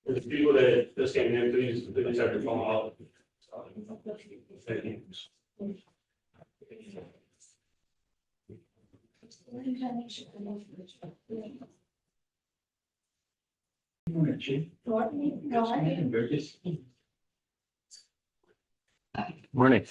The people that just came in, please have to come out. Morning.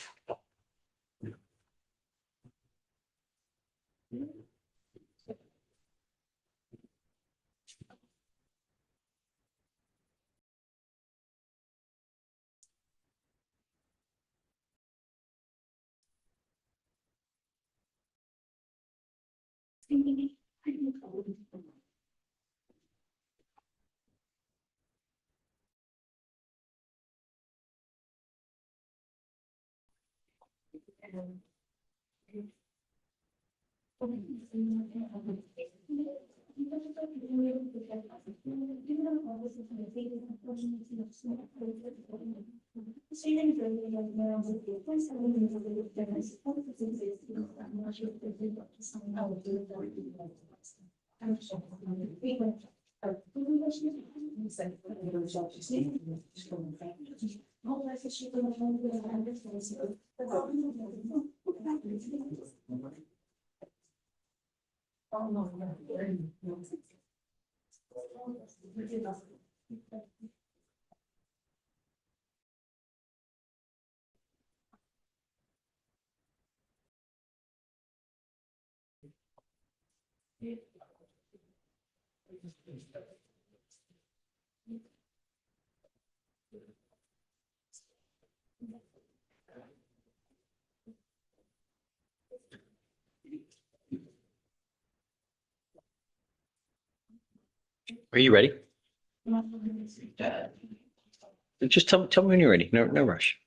Are you ready? Just tell me when you're ready. No rush.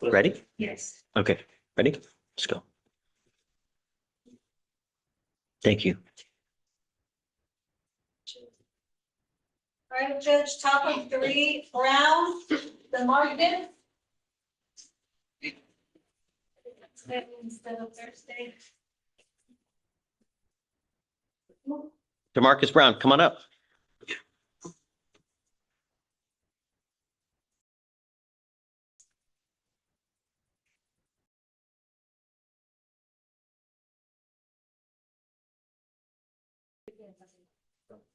Ready? Yes. Okay. Ready? Let's go. Thank you. All right, Judge, top of 3, Brown, the market. Instead of Thursday. DeMarcus Brown, come on up.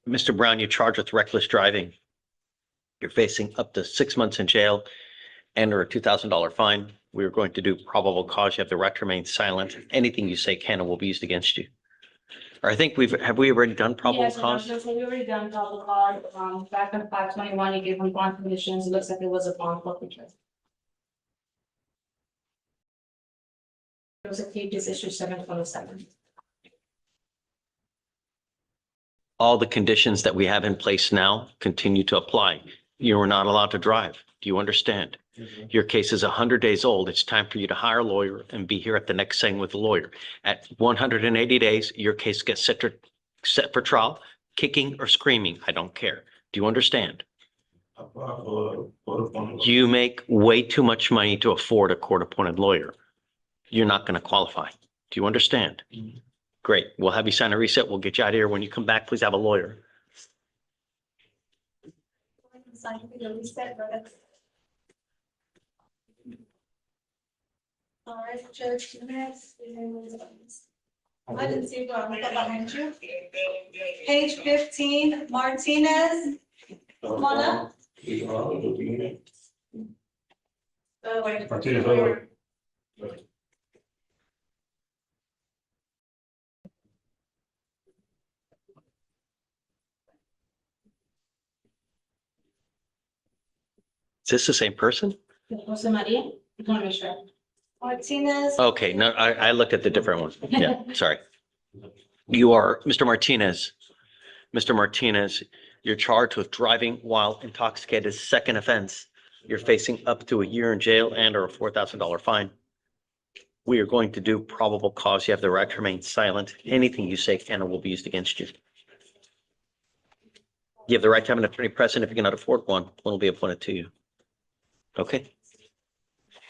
Mr. Brown, you're charged with reckless driving. You're facing up to 6 months in jail and or a $2,000 fine. We are going to do probable cause. You have the right to remain silent. Anything you say can and will be used against you. Or I think have we already done probable Yes, cause? so we already done probable cause, back on 5/21, you gave them bond conditions, it looks like it was a bond forfeiture. It was a plea issue 7/27. All the conditions that we have in place now continue to apply. You are not allowed to drive. Do you understand? Your case is 100 days old. It's time for you to hire a lawyer and be here at the next session with a lawyer. At 180 days, your case gets set for trial, kicking or screaming. I don't care. Do you understand? You make way too much money to afford a court-appointed lawyer. You're not going to qualify. Do you understand? Great. We'll have you sign a reset. We'll get you out of here. When you come back, please have a lawyer. All right, Judge, next. I didn't see what I'm behind you. Page 15, Martinez. Come on up. Oh, wait. Martinez, over. Is this the same person? Jose Maria, you want to make sure? Martinez. Okay, no, I looked at the different one. Yeah, sorry. You are Mr. Martinez. Mr. Martinez, you're charged with driving while intoxicated, second offense. You're facing up to a year in jail and or a $4,000 fine. We are going to do probable cause. You have the right to remain silent. Anything you say can or will be used against you. You have the right to have an attorney present. If you cannot afford one will be appointed to you. Okay?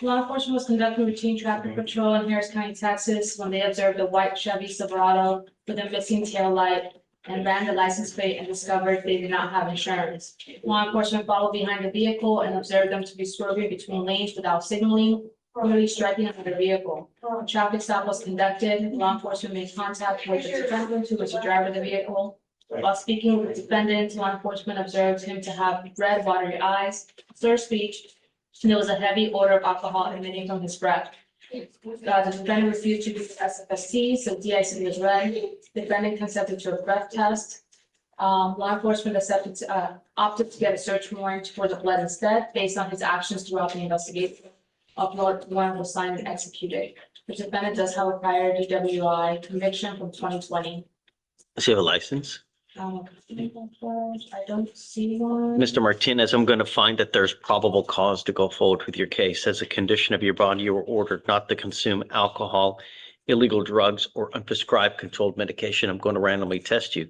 Law enforcement was conducting routine traffic patrol in Harris County, Texas, when they observed a white Chevy Silverado with a missing tail light and ran the license plate and discovered they did not have insurance. Law enforcement followed behind the vehicle and observed them to be swerving between lanes without signaling. brutally striking another vehicle. A traffic stop was conducted. Law enforcement made contact with the defendant, who was the driver of the vehicle. While speaking with the defendant, law enforcement observed him to have red, watery eyes, slurred speech, and there was a heavy odor of alcohol emanating from his breath. The defendant refused to do SFST, so DIC was read. The defendant consented to a breath test. Law enforcement opted to get a search warrant for the blood instead, based on his actions throughout the investigation. A warrant was signed and executed. The defendant does have a prior DWI conviction from 2020. Does he have a license? I don't see one. Mr. Martinez, I'm going to find that there's probable cause to go forward with your case. As a condition of your bond, you were ordered not to consume alcohol, illegal drugs, or unprescribed controlled medication. I'm going to randomly test you.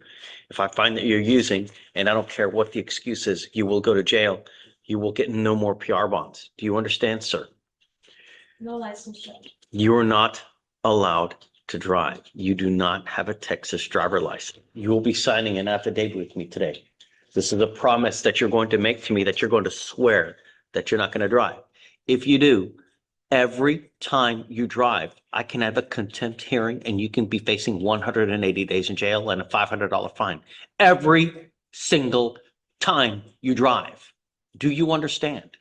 If I find that you're using, and I don't care what the excuse is, you will go to jail. You will get no more PR bonds. Do you understand, sir? No license, Judge. You are not allowed to drive. You do not have a Texas driver license. You will be signing an affidavit with me today. This is a promise that you're going to make to me, that you're going to swear that you're not going to drive. If you do, every time you drive, I can have a contempt hearing and you can be facing 180 days in jail and a $500 fine. Every single time you drive. Do you understand?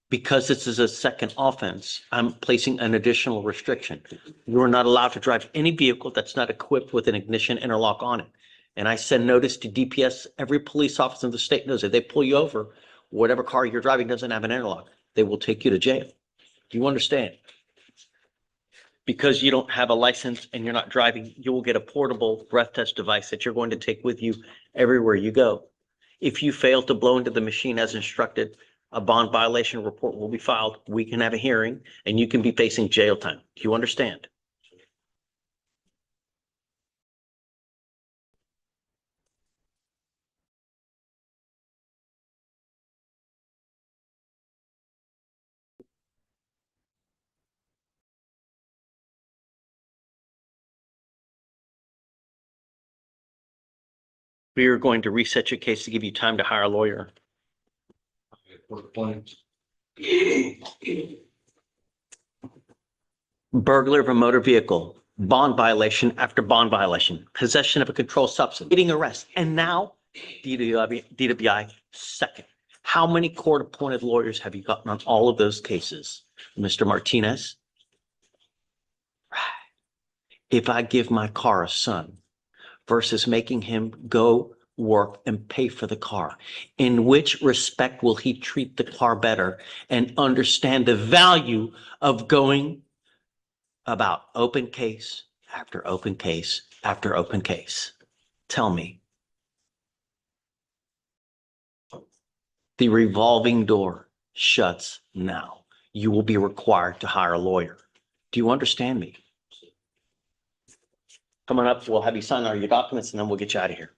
Because this is a second offense, I'm placing an additional restriction. You are not allowed to drive any vehicle that's not equipped with an ignition interlock on it. And I send notice to DPS. Every police officer in the state knows that they pull you over, whatever car you're driving doesn't have an interlock, they will take you to jail. Do you understand? Because you don't have a license and you're not driving, you will get a portable breath test device that you're going to take with you everywhere you go. If you fail to blow into the machine as instructed, a bond violation report will be filed. We can have a hearing and you can be facing jail time. Do you understand? We are going to reset your case to give you time to hire a lawyer. Burglar of a motor vehicle, bond violation after bond violation, possession of a controlled substance, getting arrest, and now DWI second. How many court-appointed lawyers have you gotten on all of those cases, Mr. Martinez? If I give my car a son versus making him go work and pay for the car, in which respect will he treat the car better and understand the value of going about open case after open case after open case? Tell me. The revolving door shuts now. You will be required to hire a lawyer. Do you understand me? Coming up, we'll have you sign all your documents and then we'll get you out of here.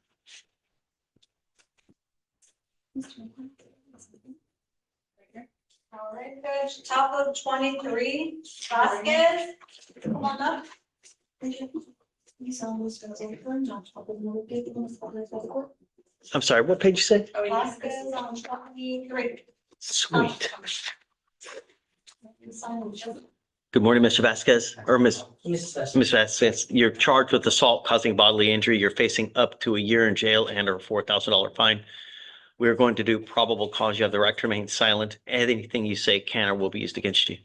All right, Judge, top of 23, Vasquez, come on up. I'm sorry, what page you say? Vasquez on 23. Sweet. Good morning, Mr. Vasquez, or Miss Vasquez. You're charged with assault causing bodily injury. You're facing up to a year in jail and a $4,000 fine. We're going to do probable cause. You have the right to remain silent. Anything you say can or will be used against you.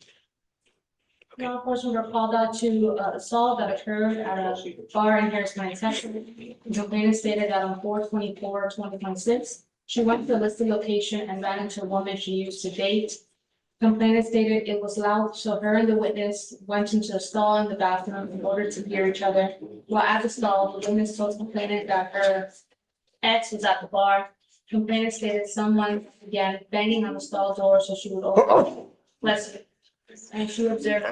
Law enforcement were called out to assault that occurred at a bar in Harris County, Texas. The complainant stated that on 4/24/2026, she went to the listed location and ran into a woman she used to date. Complainant stated it was loud, so her and the witness went into the stall in the bathroom in order to hear each other. While at the stall, the witness told the complainant that her ex was at the bar. Complainant stated someone began banging on the stall door, so she would open. Bless you. And she observed.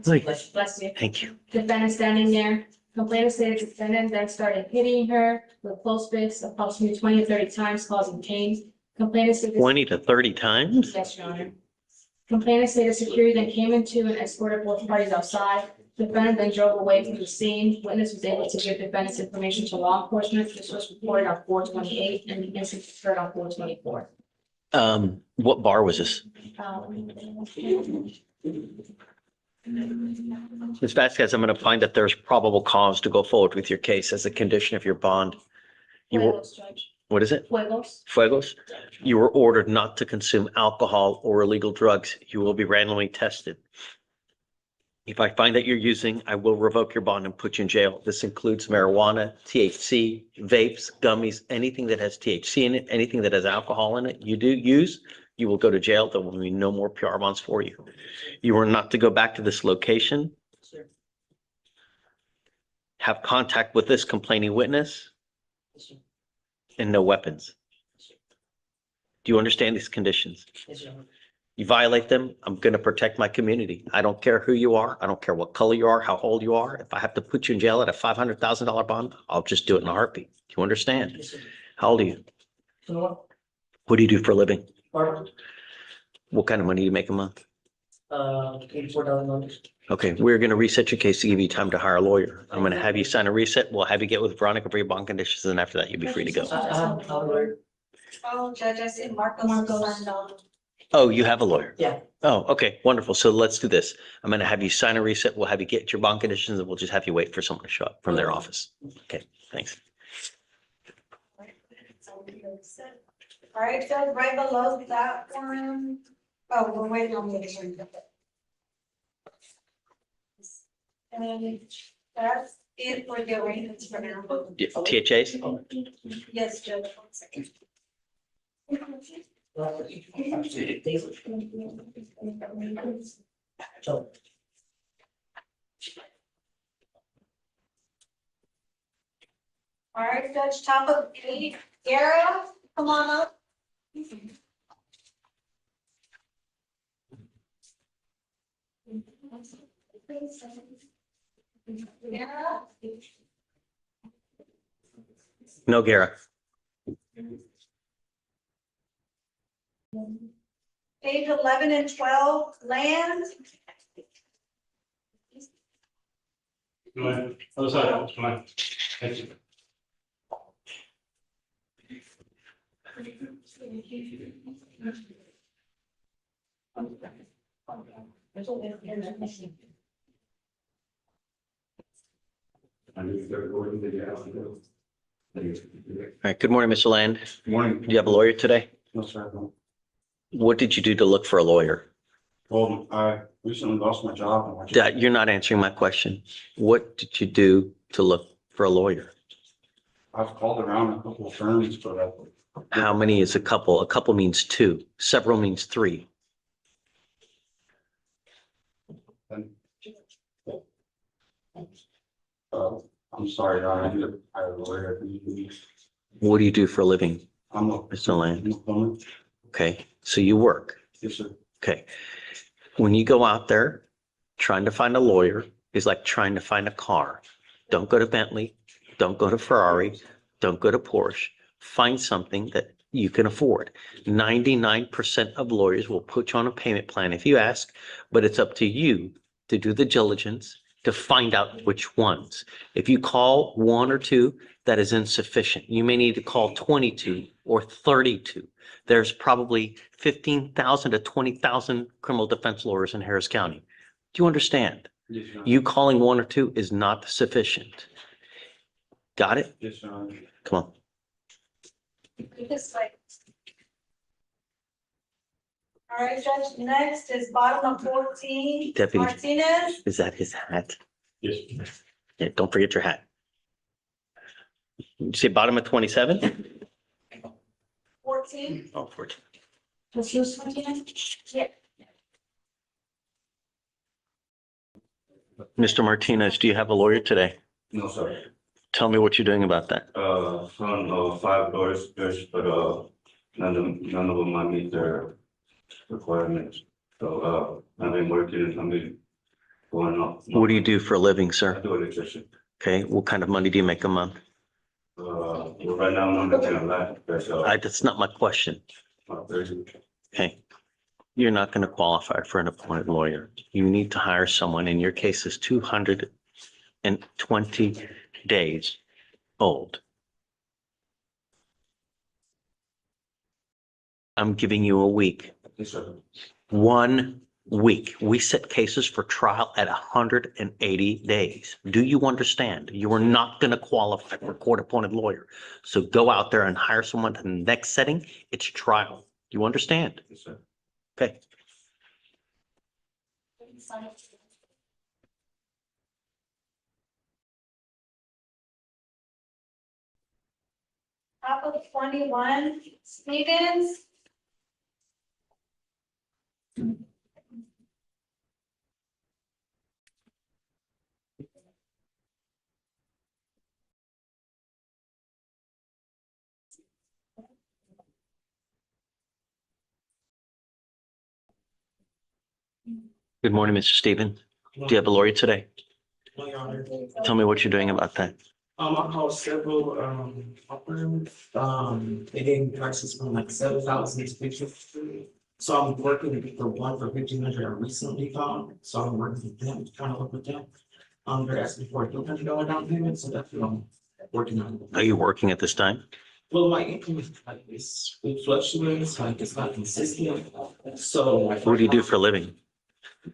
Bless you. Thank you. Defendant standing there. Complainant stated the defendant then started hitting her with close fists approximately 20 to 30 times, causing pain. Complainant stated. 20 to 30 times? Yes, Your Honor. Complainant stated security then came into and escorted both parties outside. Defendant then drove away from the scene. Witness was able to give defendant's information to law enforcement. This was reported on 4/28 and the incident occurred on 4/24. What bar was this? Ms. Vasquez, I'm going to find that there's probable cause to go forward with your case as a condition of your bond. You were, Fuegos, Judge. what is it? Fuegos. Fuegos? You were ordered not to consume alcohol or illegal drugs. You will be randomly tested. If I find that you're using, I will revoke your bond and put you in jail. This includes marijuana, THC, vapes, gummies, anything that has THC in it, anything that has alcohol in it, you do use, you will go to jail. There will be no more PR bonds for you. You are not to go back to this location. Have contact with this complaining witness and no weapons. Do you understand these conditions? You violate them, I'm going to protect my community. I don't care who you are. I don't care what color you are, how old you are. If I have to put you in jail at a $500,000 bond, I'll just do it in a heartbeat. Do you understand? How old are you? What do you do for a living? What kind of money do you make a month? $84,000. Okay, we're going to reset your case to give you time to hire a lawyer. I'm going to have you sign a reset. We'll have you get with Veronica for your bond conditions, and after that, you'll be free to go. Oh, Judge, I see Marcos signed on. Oh, you have a lawyer? Yeah. Oh, okay, wonderful. So let's do this. I'm going to have you sign a reset. We'll have you get your bond conditions, and we'll just have you wait for someone to show up from their office. Okay, thanks. All right, Judge, right below that one. Oh, we're waiting on the agenda. And that's it for the arrangements for now. Yeah, THAs? Yes, Judge, 1 second. So, All right, Judge, top of 8, Gara, come on up. Gara? No, Gara. Page 11 and 12, land. Go ahead. Other side, that's fine. Thank you. All right, good morning, Mr. Land. Morning. Do you have a lawyer today? No, sir. No. What did you do to look for a lawyer? Well, I recently lost my job. And I just- You're not answering my question. What did you do to look for a lawyer? I've called around a couple of firms, but How many is a couple? A couple means two. Several means three. I'm sorry, Your Honor, I need to hire a lawyer. What do you do for a living, I'm a. Mr. Land? I'm a plumber. Okay, so you work. Yes, sir. Okay. When you go out there trying to find a lawyer is like trying to find a car. Don't go to Bentley. Don't go to Ferrari. Don't go to Porsche. Find something that you can afford. 99% of lawyers will put you on a payment plan if you ask, but it's up to you to do the diligence to find out which ones. If you call one or two, that is insufficient. You may need to call 22 or 32. There's probably 15,000 to 20,000 criminal defense lawyers in Harris County. Do you understand? Yes, Your Honor. You calling one or two is not sufficient. Got it? Yes, Your Honor. Come on. Just like. All right, Judge, next is bottom of 14, Deputy. Martinez. Is that his hat? Yes. Yeah, don't forget your hat. You say bottom of 27? 14. Oh, 14. Jesus Martinez? Yeah. Mr. Martinez, do you have a lawyer today? No, sir. Tell me what you're doing about that. From 5 doors, but none of them might meet their requirements. So I've been working, I've been going up. What do you do for a living, I sir? do electrician. Okay, what kind of money do you make a month? Well, right now I'm making a lot. That's not my question. Okay. You're not going to qualify for an appointed lawyer. You need to hire someone, and your case is 220 days old. I'm giving you a week. Yes, sir. 1 week. We set cases for trial at 180 days. Do you understand? You are not going to qualify for court-appointed lawyer. So go out there and hire someone to the next setting. It's trial. You understand? Yes, sir. Okay. Top of 21, Stevens. Good morning, Mr. Stephen. Do you have a lawyer today? No, Your Honor. Tell me what you're doing about that. I called several, operators, they gave me prices from like 7,000 to 15. So I'm working for one for 1,500 I recently found, so I'm working with them, trying to work with them. They're asking for a $200 down payment, so that's what I'm working on. Are you working at this time? Well, my income is like, it fluctuates, like it's not consistent, so. What do you do for a living?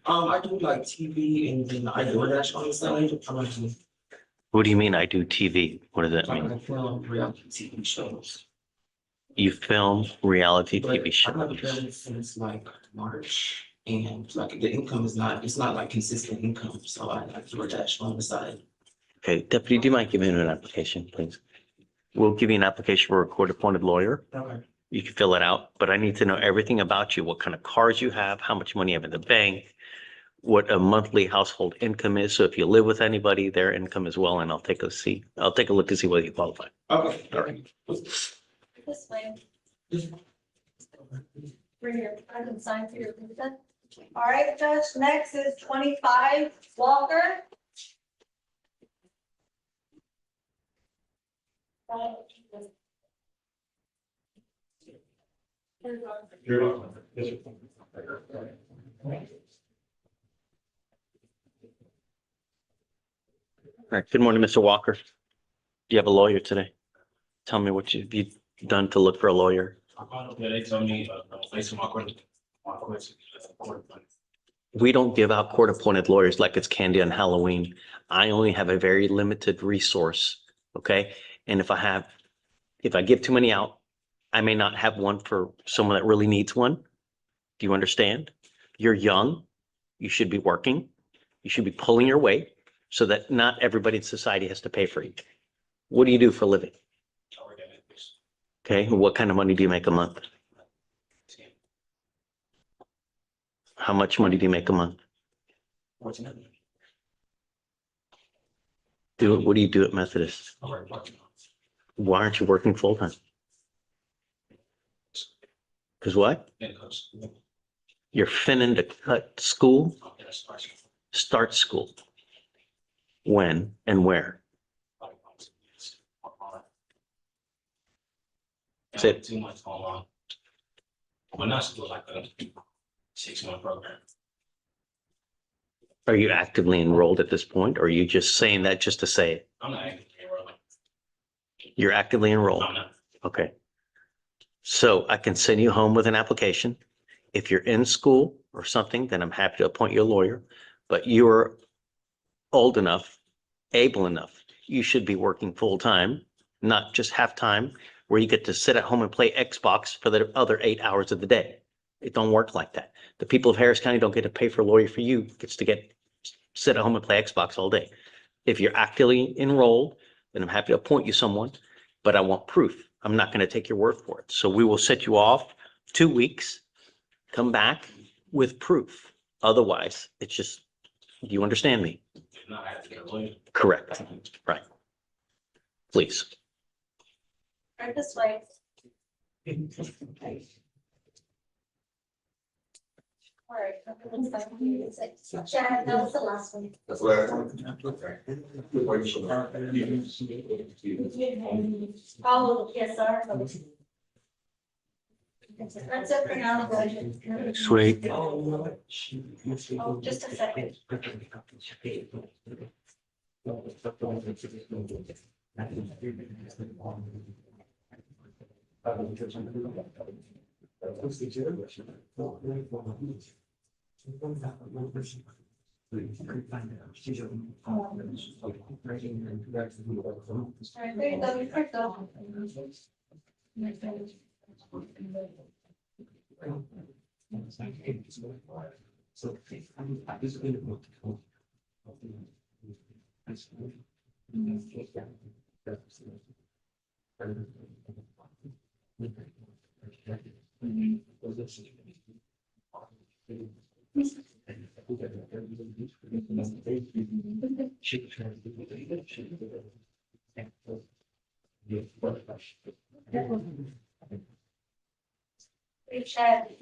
I do like TV and then I DoorDash on the side, I'm like, What do you mean I do TV? What does that mean? I film reality TV shows. You film reality But TV I've not shows. done it since like March, and like the income is not, it's not like consistent income, so I like DoorDash on the side. Okay, Deputy, do you mind giving me an application, please? We'll give you an application for a court-appointed lawyer. Okay. You can fill it out, but I need to know everything about you, what kind of cars you have, how much money you have in the bank, what a monthly household income is. So if you live with anybody, their income as well, and I'll take a look to see whether you qualify. Okay. All right. This way. Bring your, I can sign for your consent. All right, Judge, next is 25, Walker. You're welcome. Yes, sir. All right. Good morning, Mr. Walker. Do you have a lawyer today? Tell me what you've done to look for a lawyer. I called up there, they told me, based on my question, We don't give out court-appointed lawyers like it's candy on Halloween. I only have a very limited resource, okay? And if I give too many out, I may not have one for someone that really needs one. Do you understand? You're young. You should be working. You should be pulling your weight so that not everybody in society has to pay for you. What do you do for a living? Okay, what kind of money do you make a month? How much money do you make a month? What do you do at Methodist? Why aren't you working full-time? Because what? You're finna to cut school? Start school. When and where? Say it. 2 months online. Well, not school, like a 6-month program. Are you actively enrolled at this point, or are you just saying that just to say it? I'm not actively enrolled. You're actively enrolled? I'm not. Okay. So I can send you home with an application. If you're in school or something, then I'm happy to appoint you a lawyer. But you're old enough, able enough, you should be working full-time, not just half-time, where you get to sit at home and play Xbox for the other 8 hours of the day. It don't work like that. The people of Harris County don't get to pay for a lawyer for you, gets to sit at home and play Xbox all day. If you're actively enrolled, then I'm happy to appoint you someone, but I want proof. I'm not going to take your word for it. So we will set you off 2 weeks, come back with proof. Otherwise, it's just, do you understand me? Not actively enrolled. Correct. Right. Please. Right this way. All right. Sharon, that was the last one. That's what I want. Oh, yes, sir. That's it for now. Sweet. Oh, just a second. Alright, there you go, you're first up. Richard.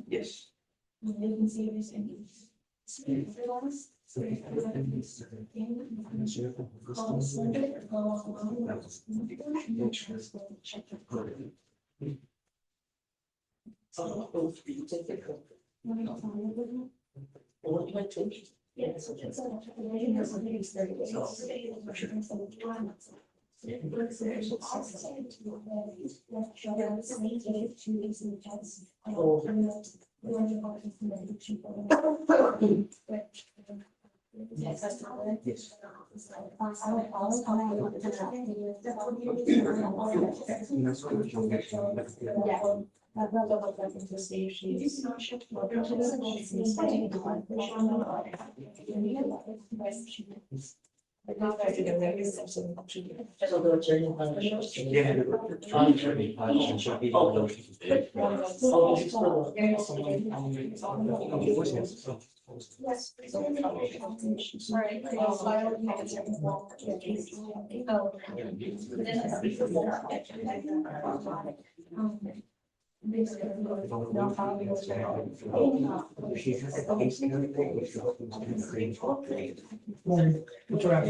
Yes.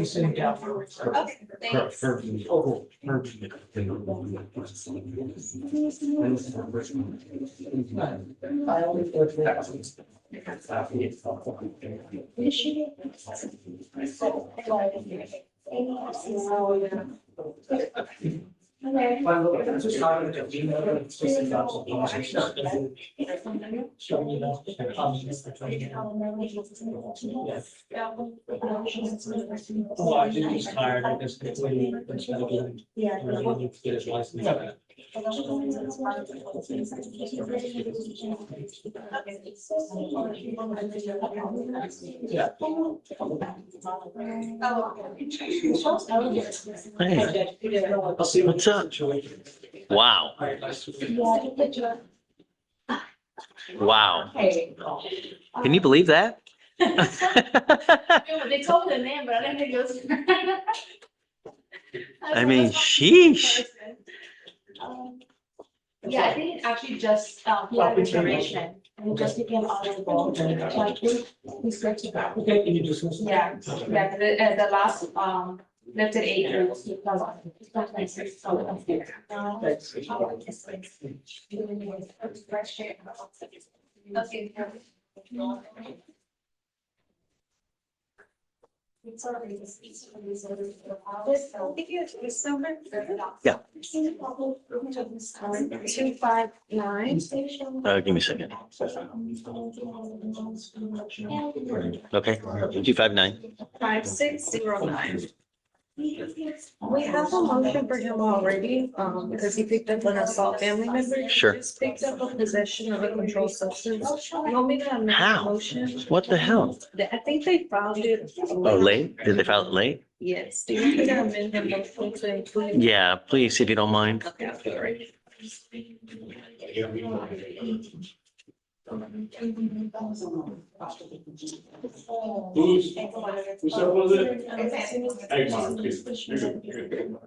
Sitting down for. Okay, thanks. Oh, I think he's tired, I guess. It's gotta get his license back. Yeah. Hey, I'll see what's up? Wow, All right, nice to meet you. wow. Can you believe that? They told me the name, but I didn't think it was. I mean, sheesh. Yeah, I think it actually just, he had restoration, and it just became eligible, so I think he's good to go. Okay, can you just? Yeah, yeah, the last, lifted 8 drills. Okay. It's already this summer. Yeah. 259. Give me a second. Okay, 259. 5609. We have a motion for him already, because he picked up an assault family member. He Sure. just picked up a possession of a controlled substance. You want me to amend the How? motion? What the hell? I think they filed it. Oh, late? Did they file it late? Yes, do you want me to amend the motion to include? Yeah, please, if you don't mind. Okay, I'll do it right. Who's that was it? Hey, Mark, please. You're good, you're good.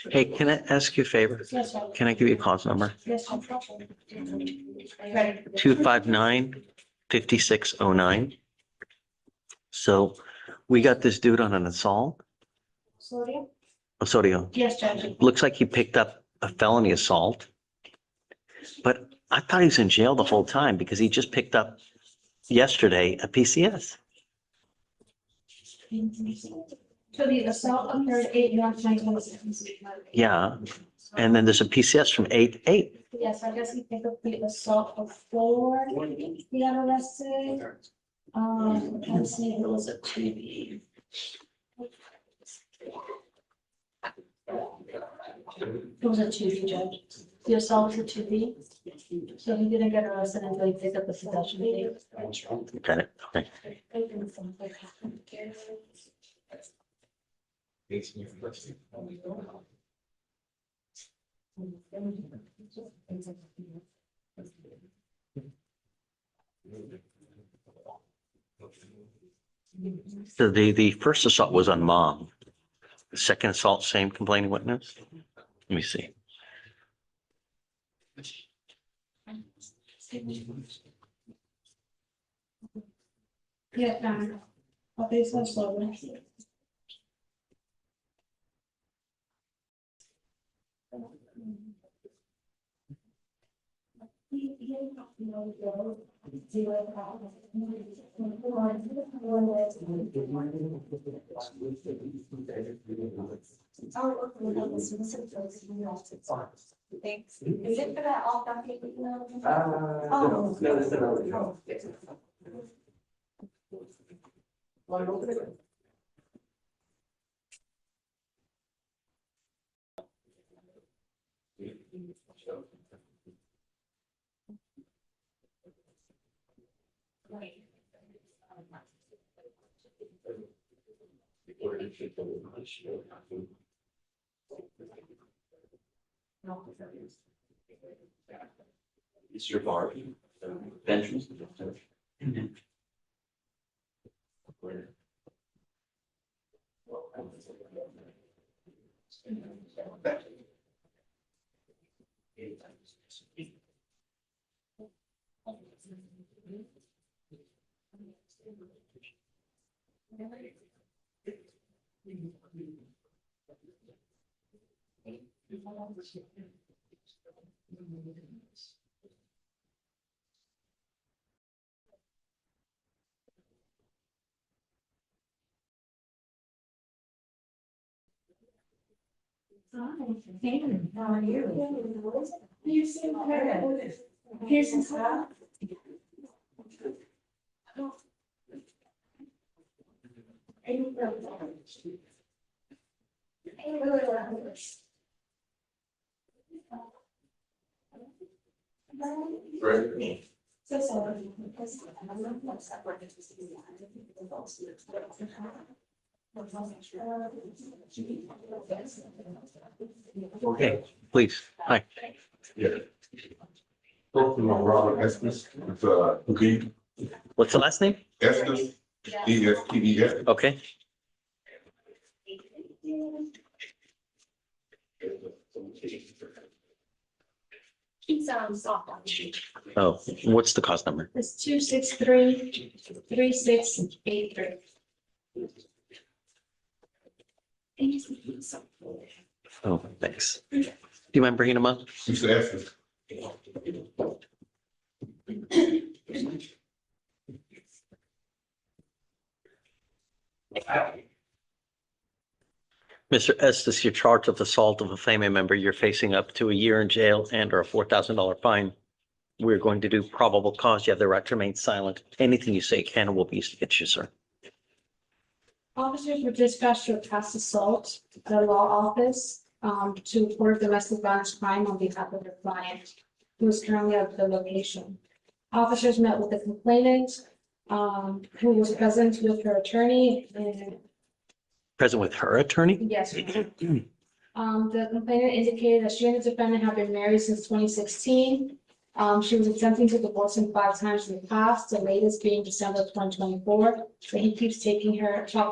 Hey, can I ask you a favor? Yes, sir. Can I give you a cause number? Yes, sir. 259-5609. So we got this dude on an assault. Sorry? Osorio. Yes, Judge. Looks like he picked up a felony assault. But I thought he was in jail the whole time because he just picked up yesterday a PCS. So the assault occurred 8/9/2026. Yeah, and then there's a PCS from 8/8. Yes, I guess he picked up the assault before he got arrested. Let's see, it was a 2B. It was a 2B, Judge. The assault was a 2B. So he didn't get arrested until he picked up the possession date. Got it, okay. So the first assault was on mom. The second assault, same complaining witness? Let me see. Yeah, okay, so slow. Thanks. Is it for that all docket? It's your bar. Benjamin. How are you? You seem good. Here's his hat. Right. So sorry. Okay, please, hi. Yeah. Talk to Robert Estes, it's D, What's the last name? Estes, ESTES. Okay, oh, what's the cost number? It's 263-3683. Oh, thanks. Do you mind bringing them up? Who's the Estes? Mr. Estes, you're charged with assault of a family member. You're facing up to a year in jail and or a $4,000 fine. We're going to do probable cause. You have the right to remain silent. Anything you say can and will be used against you, sir. Officers were dispatched to a past assault at a law office to report domestic violence crime on behalf of their client, who is currently at the location. Officers met with the complainant, who was present with her attorney and Present with her attorney? yes. The complainant indicated that she and the defendant have been married since 2016. She was attempting to divorce him 5 times in the past, the latest being December 2024, but he keeps talking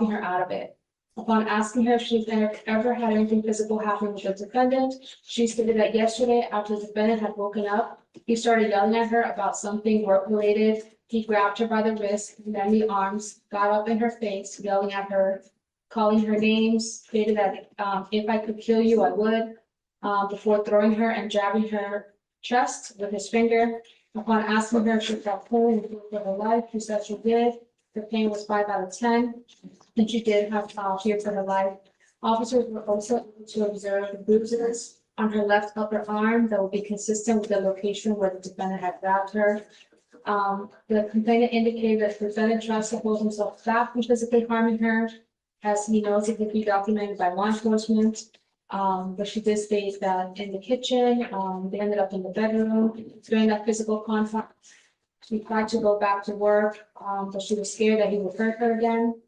her out of it. Upon asking her if she's ever had anything physical happen with the defendant, she stated that yesterday, after the defendant had woken up, he started yelling at her about something work-related. He grabbed her by the wrist, then the arms, got up in her face, yelling at her, calling her names, stated that if I could kill you, I would, before throwing her and jabbing her chest with his finger. Upon asking her if she felt pain and fear for her life, she said she did. The pain was 5 out of 10, and she did have fear for her life. Officers were also able to observe the bruises on her left upper arm that would be consistent with the location where the defendant had grabbed her. The complainant indicated that the defendant tries to hold himself back from physically harming her, as he knows it could be documented by law enforcement. But she did state that in the kitchen, they ended up in the bedroom during that physical contact. She tried to go back to work, but she was scared that he would hurt her again.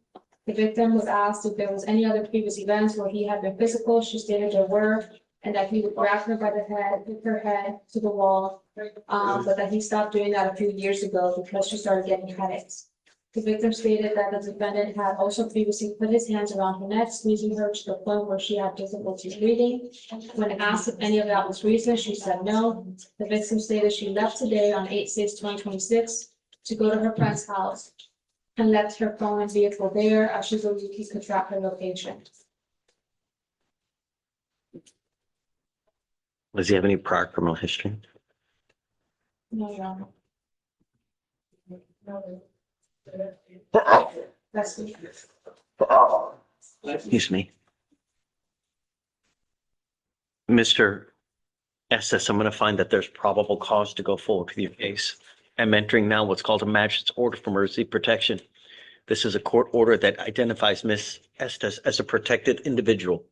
The victim was asked if there was any other previous events where he had been physical. She stated there were, and that he would grab her by the head, hit her head to the wall, but that he stopped doing that a few years ago because she started getting headaches. The victim stated that the defendant had also previously put his hands around her neck, squeezing her to the point where she had difficulty breathing. When asked if any of that was recent, she said no. The victim stated she left today on 8/6/2026 to go to her friend's house and left her phone and vehicle there as she believed he could track her location. Does he have any prior criminal history? No, Your Honor. No. That's me. Excuse me. Mr. Estes, I'm going to find that there's probable cause to go forward with your case. I'm entering now what's called a magistrate's order for emergency protection. This is a court order that identifies Ms. Estes as a protected individual.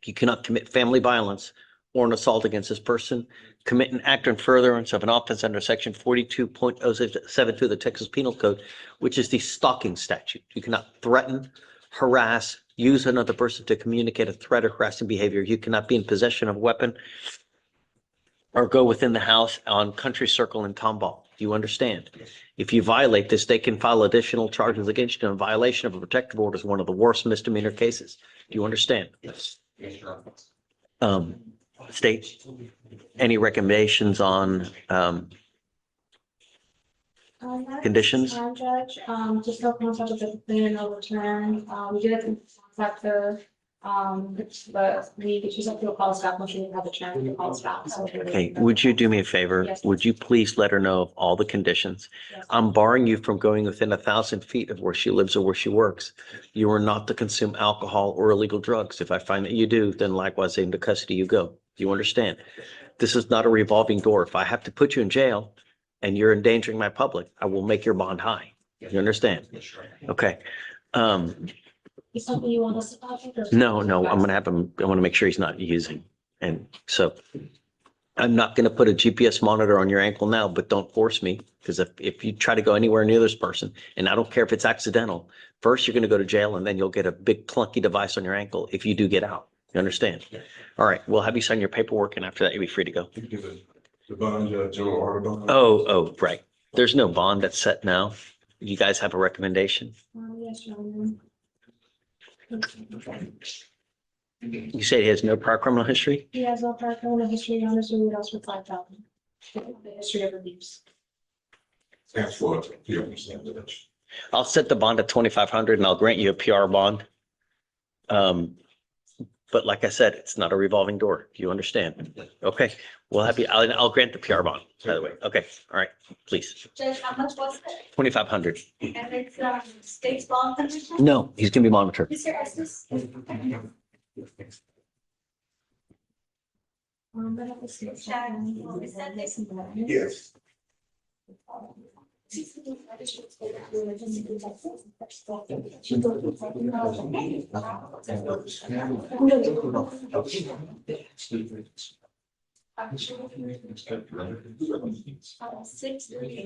You cannot commit family violence or an assault against this person, commit an act in furtherance of an offense under section 42.072 of the Texas Penal Code, which is the stalking statute. You cannot threaten, harass, use another person to communicate a threat or harassing behavior. You cannot be in possession of a weapon or go within the house on Country Circle in Tomball. Do you understand? If you violate this, they can file additional charges against you. In violation of a protective order is one of the worst misdemeanor cases. Do you understand? Yes, sir. State, any recommendations on conditions? Judge, just no contact with the complainant, no return. We did contact her, but she said to call us back when she didn't have the chance to call us back. So Okay, would you do me a favor? Yes. Would you please let her know of all the conditions? Yes. I'm barring you from going within 1,000 feet of where she lives or where she works. You are not to consume alcohol or illegal drugs. If I find that you do, then likewise into custody you go. Do you understand? This is not a revolving door. If I have to put you in jail and you're endangering my public, I will make your bond high. You understand? Yes, sir. Okay. Is something you want us to talk about? No, I'm gonna have him, I want to make sure he's not using. And so I'm not gonna put a GPS monitor on your ankle now, but don't force me. Because if you try to go anywhere near this person, and I don't care if it's accidental, first you're gonna go to jail and then you'll get a big clunky device on your ankle if you do get out. You understand? All right, we'll have you sign your paperwork and after that you'll be free to go. You can do the bond, general order bond. Oh, right. There's no bond that's set now. You guys have a recommendation? Yes, Your Honor. You said he has no prior criminal history? He has no prior criminal history, Your Honor, so we would ask for 5,000. The history of abuse. Ask for it, if you understand that. I'll set the bond at 2,500 and I'll grant you a PR bond. But like I said, it's not a revolving door. Do you understand? Okay, we'll have you, I'll grant the PR bond, by the way. Okay, all right, please. Judge, how much was it? 2,500. And it's, state's bond condition? No, he's gonna be monitored. Mr. Estes? Yes.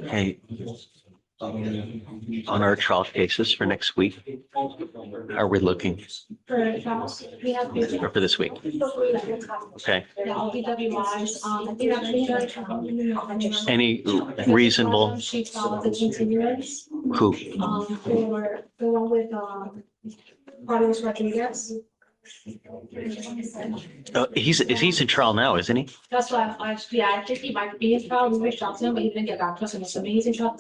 Hey, on our trial cases for next week, how are we looking For trials, we have. or for this week? Okay, Yeah, all DWIs, I think actually, Judge. any reasonable, She filed the continuance, who? for the one with, Carlos Rodriguez. He's in trial now, isn't he? That's why yeah, I think he might be in trial, we reached out to him, but he didn't get back to us, and it's amazing trial.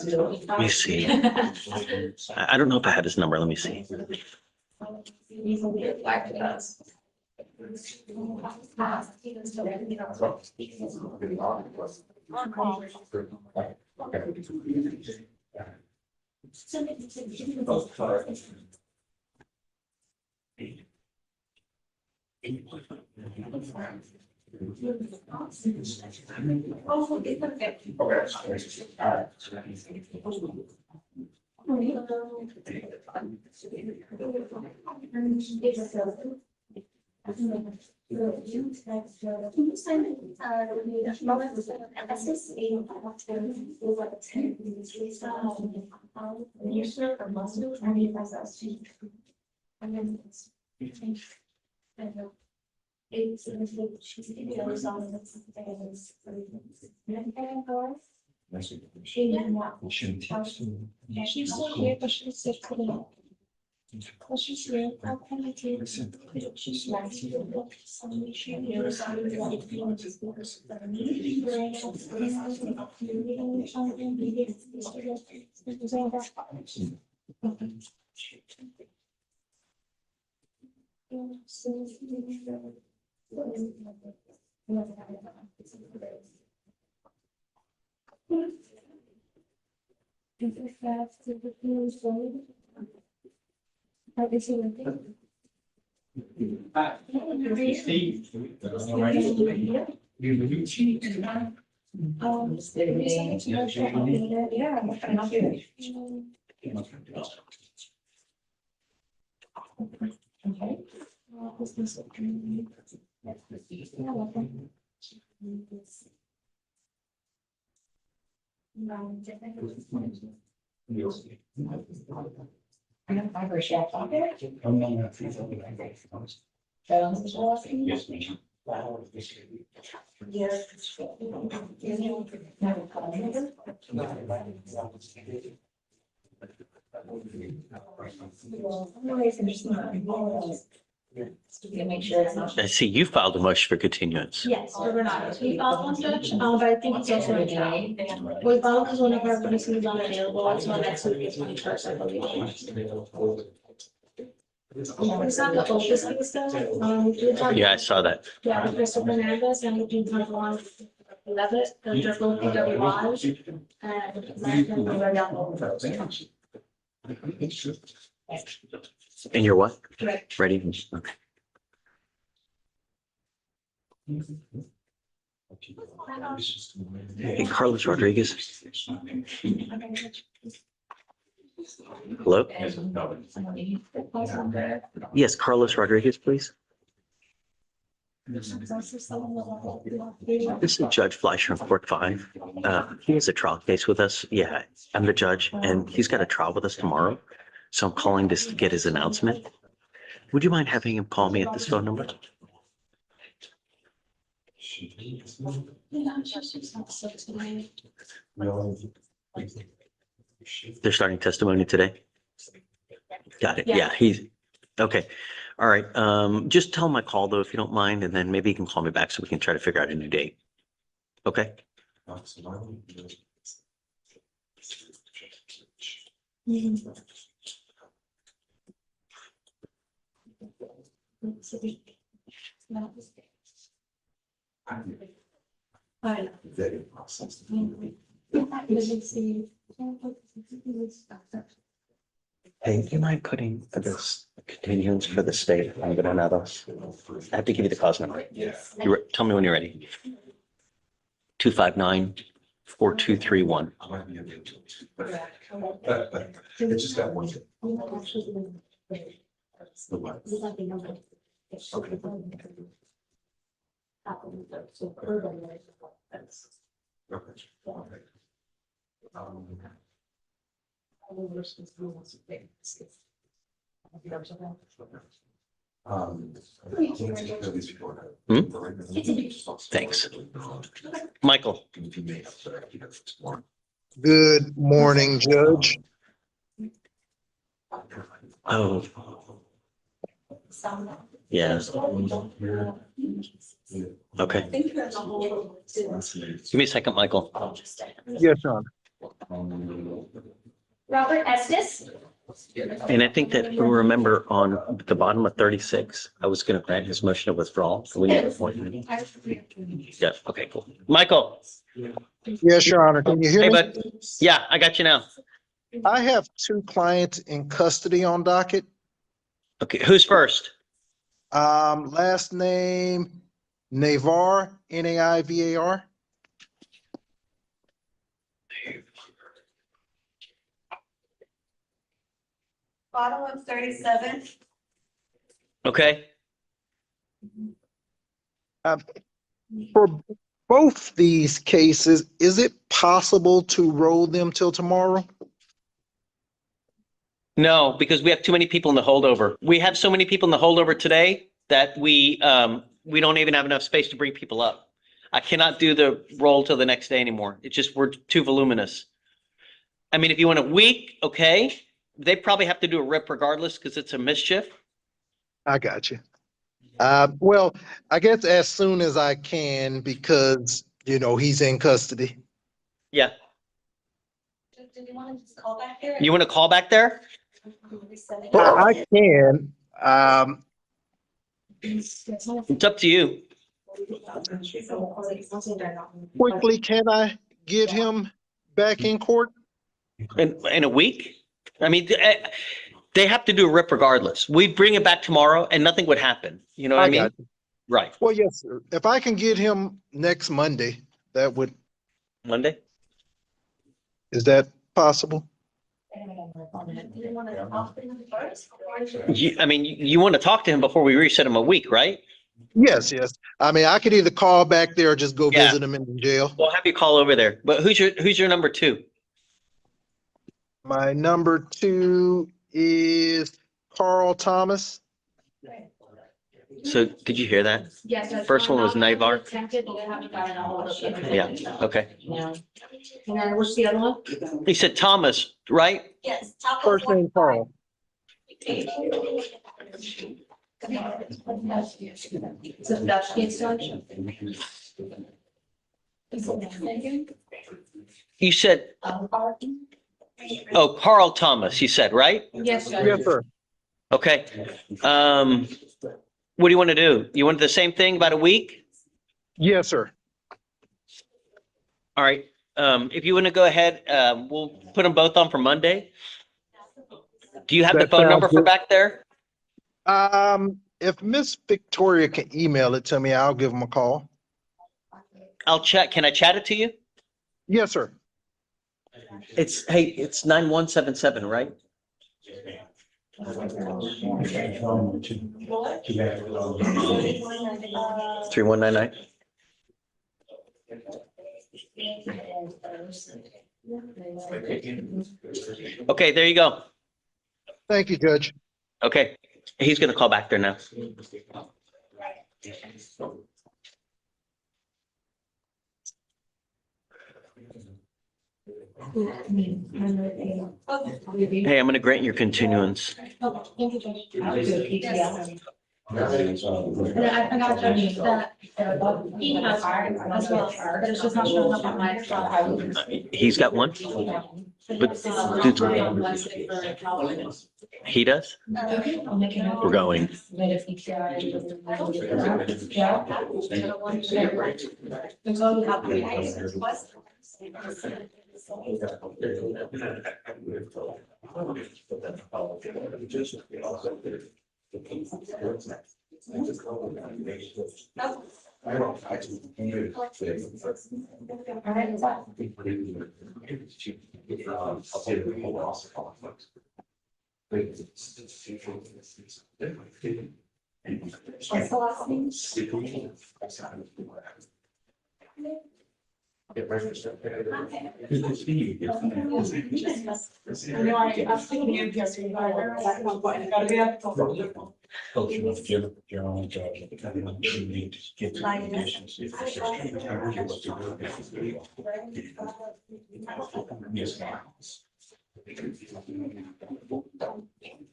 Let me see. I don't know if I have his number. Let me see. He's gonna get back to us. She's still here, but she's sick today. Well, she's here. How can I do this? She's like, I see you filed a motion for continuance. yes, we're not. We filed one, Judge, but I think it's also in trial. We filed because one of our witnesses is unavailable, so next week is 21st, I believe. It's not the oldest case though, we do have. Yeah, I saw that. Yeah, the Christopher Hernandez and we do have one, Levitt, they're both PWIs, and. And you're what? Right. Ready? Okay. Hey, Carlos Rodriguez. Hello? Yes, Carlos Rodriguez, please. This is Judge Fleischer in Court 5. He has a trial case with us. Yeah, I'm the judge, and he's got a trial with us tomorrow. So I'm calling this to get his announcement. Would you mind having him call me at this phone number? They're starting testimony today? Got it. Yeah, he's, okay. All right. Just tell him I called though, if you don't mind, and then maybe he can call me back so we can try to figure out a new date. Okay? Hey, do you mind putting this continuance for the state? I'm gonna know those. I have to give you the cause number. Tell me when you're ready. 259-4231. I might be able to. But it's just that one. The what? Okay. Okay. At least before that. Thanks. Michael, Good morning, Judge. oh, yeah, okay. Give me a second, Michael. Yes, Your Honor. Robert Estes, And I think that remember on the bottom of 36, I was gonna grant his motion of withdrawal. So we need to appoint him. Yeah, okay, cool. Michael, Yes, Your Honor. Can you hear hey, me? bud. Yeah, I got you now. I have two clients in custody on docket. Okay, who's first? Last name Naivar, Naivar. Bottom of 37. Okay, For both these cases, is it possible to roll them till tomorrow? no, because we have too many people in the holdover. We have so many people in the holdover today that we don't even have enough space to bring people up. I cannot do the roll till the next day anymore. It's just, we're too voluminous. I mean, if you want a week, okay, they probably have to do a rip regardless because it's a mischief. I got you. Well, I guess as soon as I can because, he's in custody. Yeah. Did you want to just call back here? You want to call back there? I can. It's up to you. Quickly, can I get him back in court? In a week? I mean, they have to do a rip regardless. We bring it back tomorrow and nothing would happen. You know what I mean? got you. Right. Well, yes, sir. If I can get him next Monday, Monday? is that possible? You want to talk to him first? I mean, you want to talk to him before we reset him a week, right? Yes, yes. I mean, I could either call back there or just go Yeah. visit him in the jail. We'll have you call over there. But who's your number two? My number two is Carl Thomas. So did you hear that? Yes. that's First fine. one was I'll Naivar? attempt it, but we haven't gotten a hold of it. Yeah, okay. Yeah. And then what's the other one? He said Thomas, right? Yes. top of First name Carl. So Dutch gets Dutch. You said, oh, Carl Thomas, you said, right? Yes, Yes, Judge. sir. Okay. What do you want to do? You want the same thing about a week? Yes, sir. All right. If you want to go ahead, we'll put them both on for Monday. Do you have the That phone sounds number for good. back there? If Miss Victoria can email it to me, I'll give him a call. I'll chat. Can I chat it to you? Yes, sir. It's 9177, right? What? 3199. Okay, there you go. Thank you, Judge. Okay, he's gonna call back there now. Hey, I'm gonna grant your continuance. Thank you, Judge. And then I forgot to mention that he has as well, but it's just not showing up on my. He's got one? Wednesday for Halloween. He does? I'll make it up. We're going. That's all we have.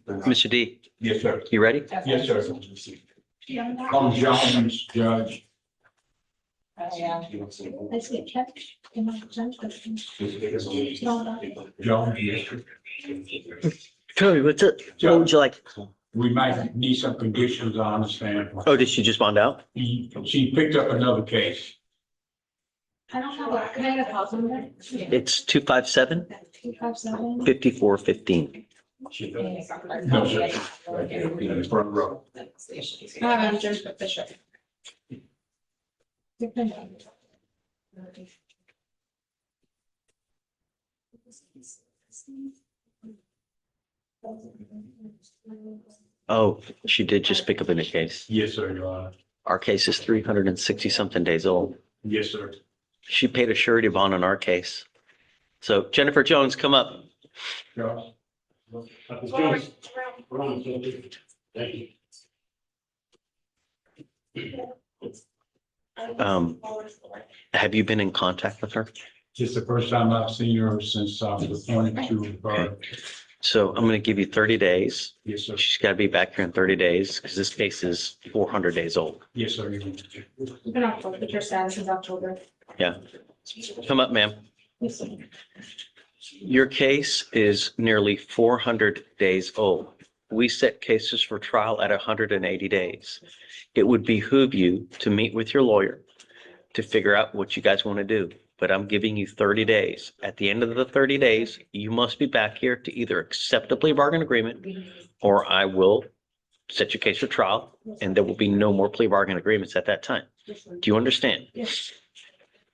Mr. D, Yes, sir. you ready? Yes, sir. I'm Jones, Judge. Let's get checked. Jones, yes. Tell me, what's it? What would you like? We might need some conditions, I understand. Oh, did she just bond out? She picked up another case. I don't have a, can I get a house number? It's 257 257. 5415. No, sir. Right here, in the front row. James Fleischer. Oh, she did just pick up a new case. Yes, sir, Your Honor. Our case is 360 something days old. Yes, sir. She paid a surety bond on our case. So Jennifer Jones, come up. Jones. Thank you. Have you been in contact with her? Just the first time I've seen her since I was appointed to her. So I'm going to give you 30 days. Yes, sir. She's got to be back here in 30 days because this case is 400 days old. Yes, sir. In October, but your status is October. Come up, ma'am. Yes, sir. Your case is nearly 400 days old. We set cases for trial at 180 days. It would behoove you to meet with your lawyer to figure out what you guys want to do. But I'm giving you 30 days. At the end of the 30 days, you must be back here to either accept a plea bargain agreement or I will set your case for trial and there will be no more plea bargain agreements at that time. Do you understand? Yes.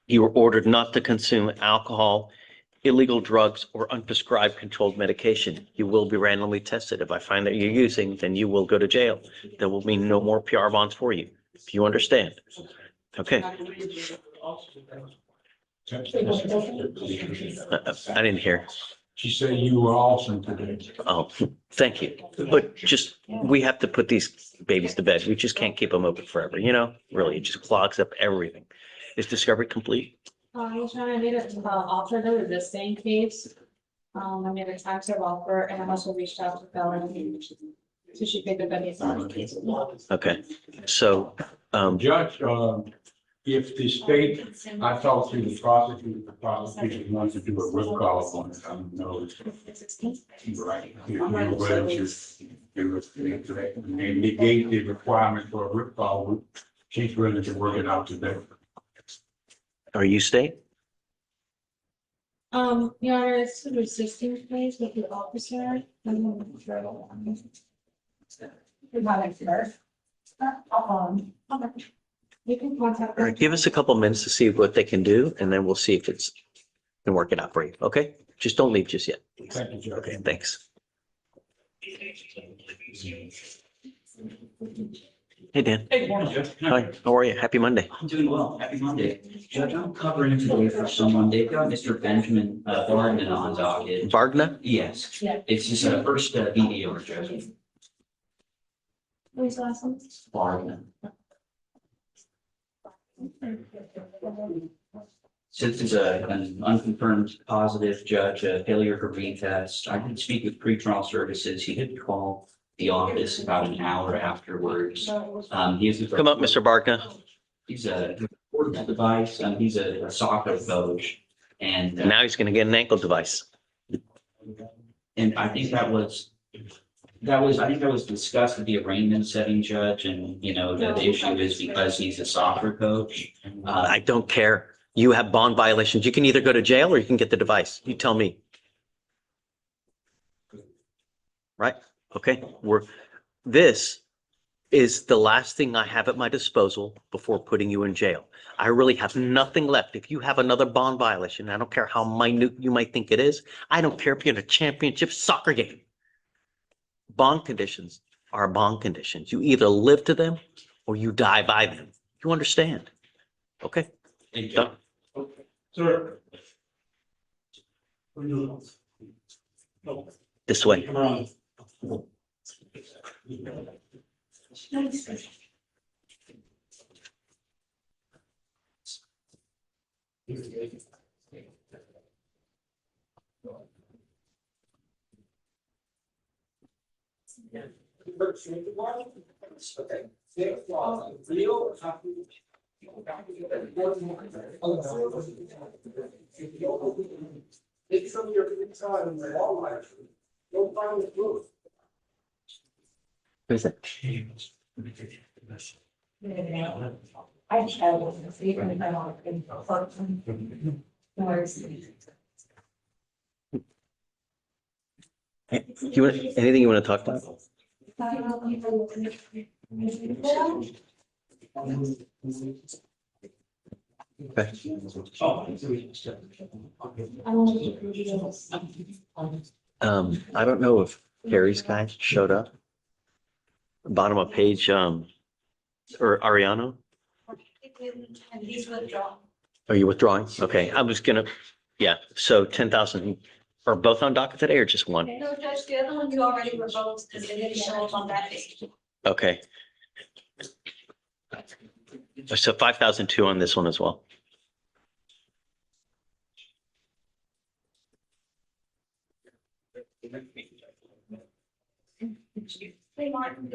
You were ordered not to consume alcohol, illegal drugs, or unprescribed controlled medication. You will be randomly tested. If I find that you're using, then you will go to jail. There will be no more PR bonds for you. Do you understand? Okay. I I didn't hear. She said you were awesome today. Oh, thank you. But just, we have to put these babies to bed. We just can't keep them open forever, you know? Really, it just clogs up everything. Is discovery complete? I made an offer to the same case. I made a time serve offer and I also reached out to Bella. So she picked up any case. Okay, so, Judge, if the state, I talked to the prosecutor wants to do a root cause on it, I don't know. Right. And negate the requirement for a root cause, she's willing to work it out today. are you state? Your Honor, it's the resisting place with the officer. You can contact. All right, give us a couple minutes to see what they can do, and then we'll see if it's, can work it out for you, okay? Just don't leave just yet. Thank you, Judge. Okay, thanks. Hey, Dan. Hey, good morning, Judge. Hi, how are you? Happy Monday. I'm doing well. Happy Monday. Judge, I'm covering today for someone. They've got Mr. Benjamin Barden on docket. Vardna? Yes. Yeah. It's his first BDO, Judge. Who's last one? Barden. Since it's an unconfirmed positive, Judge, a failure for retest, I did speak with pretrial services. He did call the office about an hour afterwards. He is. Come up, Mr. Barkna. He's a portable device. He's a soccer coach. And Now he's gonna get an ankle device. And I think that was discussed at the arraignment setting, Judge, and, you know, the issue is because he's a soccer coach. I don't care. You have bond violations. You can either go to jail or you can get the device. You tell me. Right? Okay, this is the last thing I have at my disposal before putting you in jail. I really have nothing left. If you have another bond violation, I don't care how minute you might think it is. I don't care if you're in a championship soccer game. Bond conditions are bond conditions. You either live to them or you die by them. You understand? Okay, Thank you. done. Sir. This way. Come on. Who's it? Anything you want to talk about? Okay. I don't know if Harry's guy showed up. Bottom of page, or Ariano, And he's withdrawn. are you withdrawing? Okay, I was gonna, yeah, so 10,000 are both on docket today or just one? No, Judge, the other one you already revoked because they didn't show up on that page. Okay. So 5,002 on this one as well. Hey, Martin.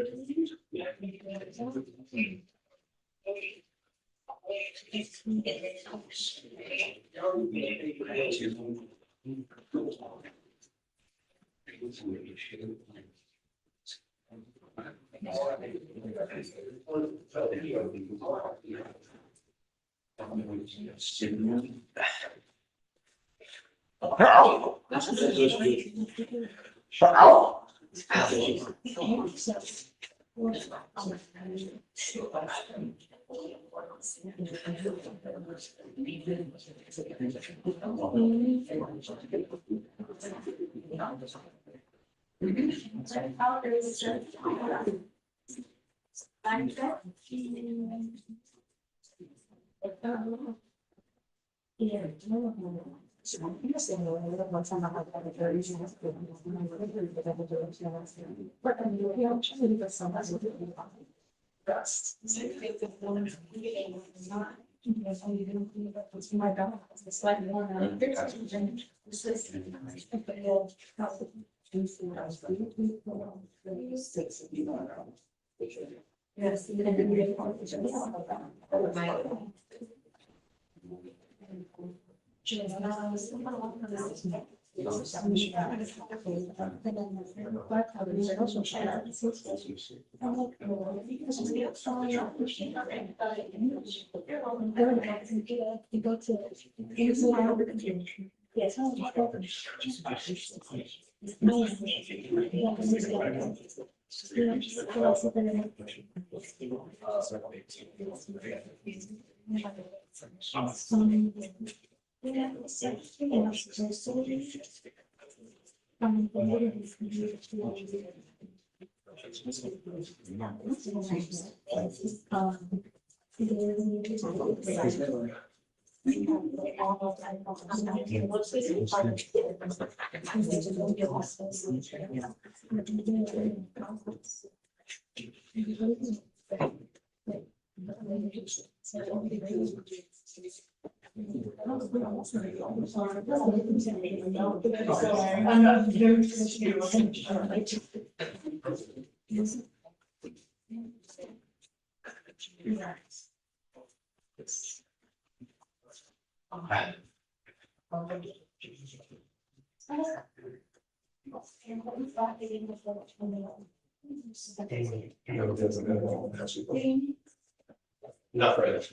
Not right.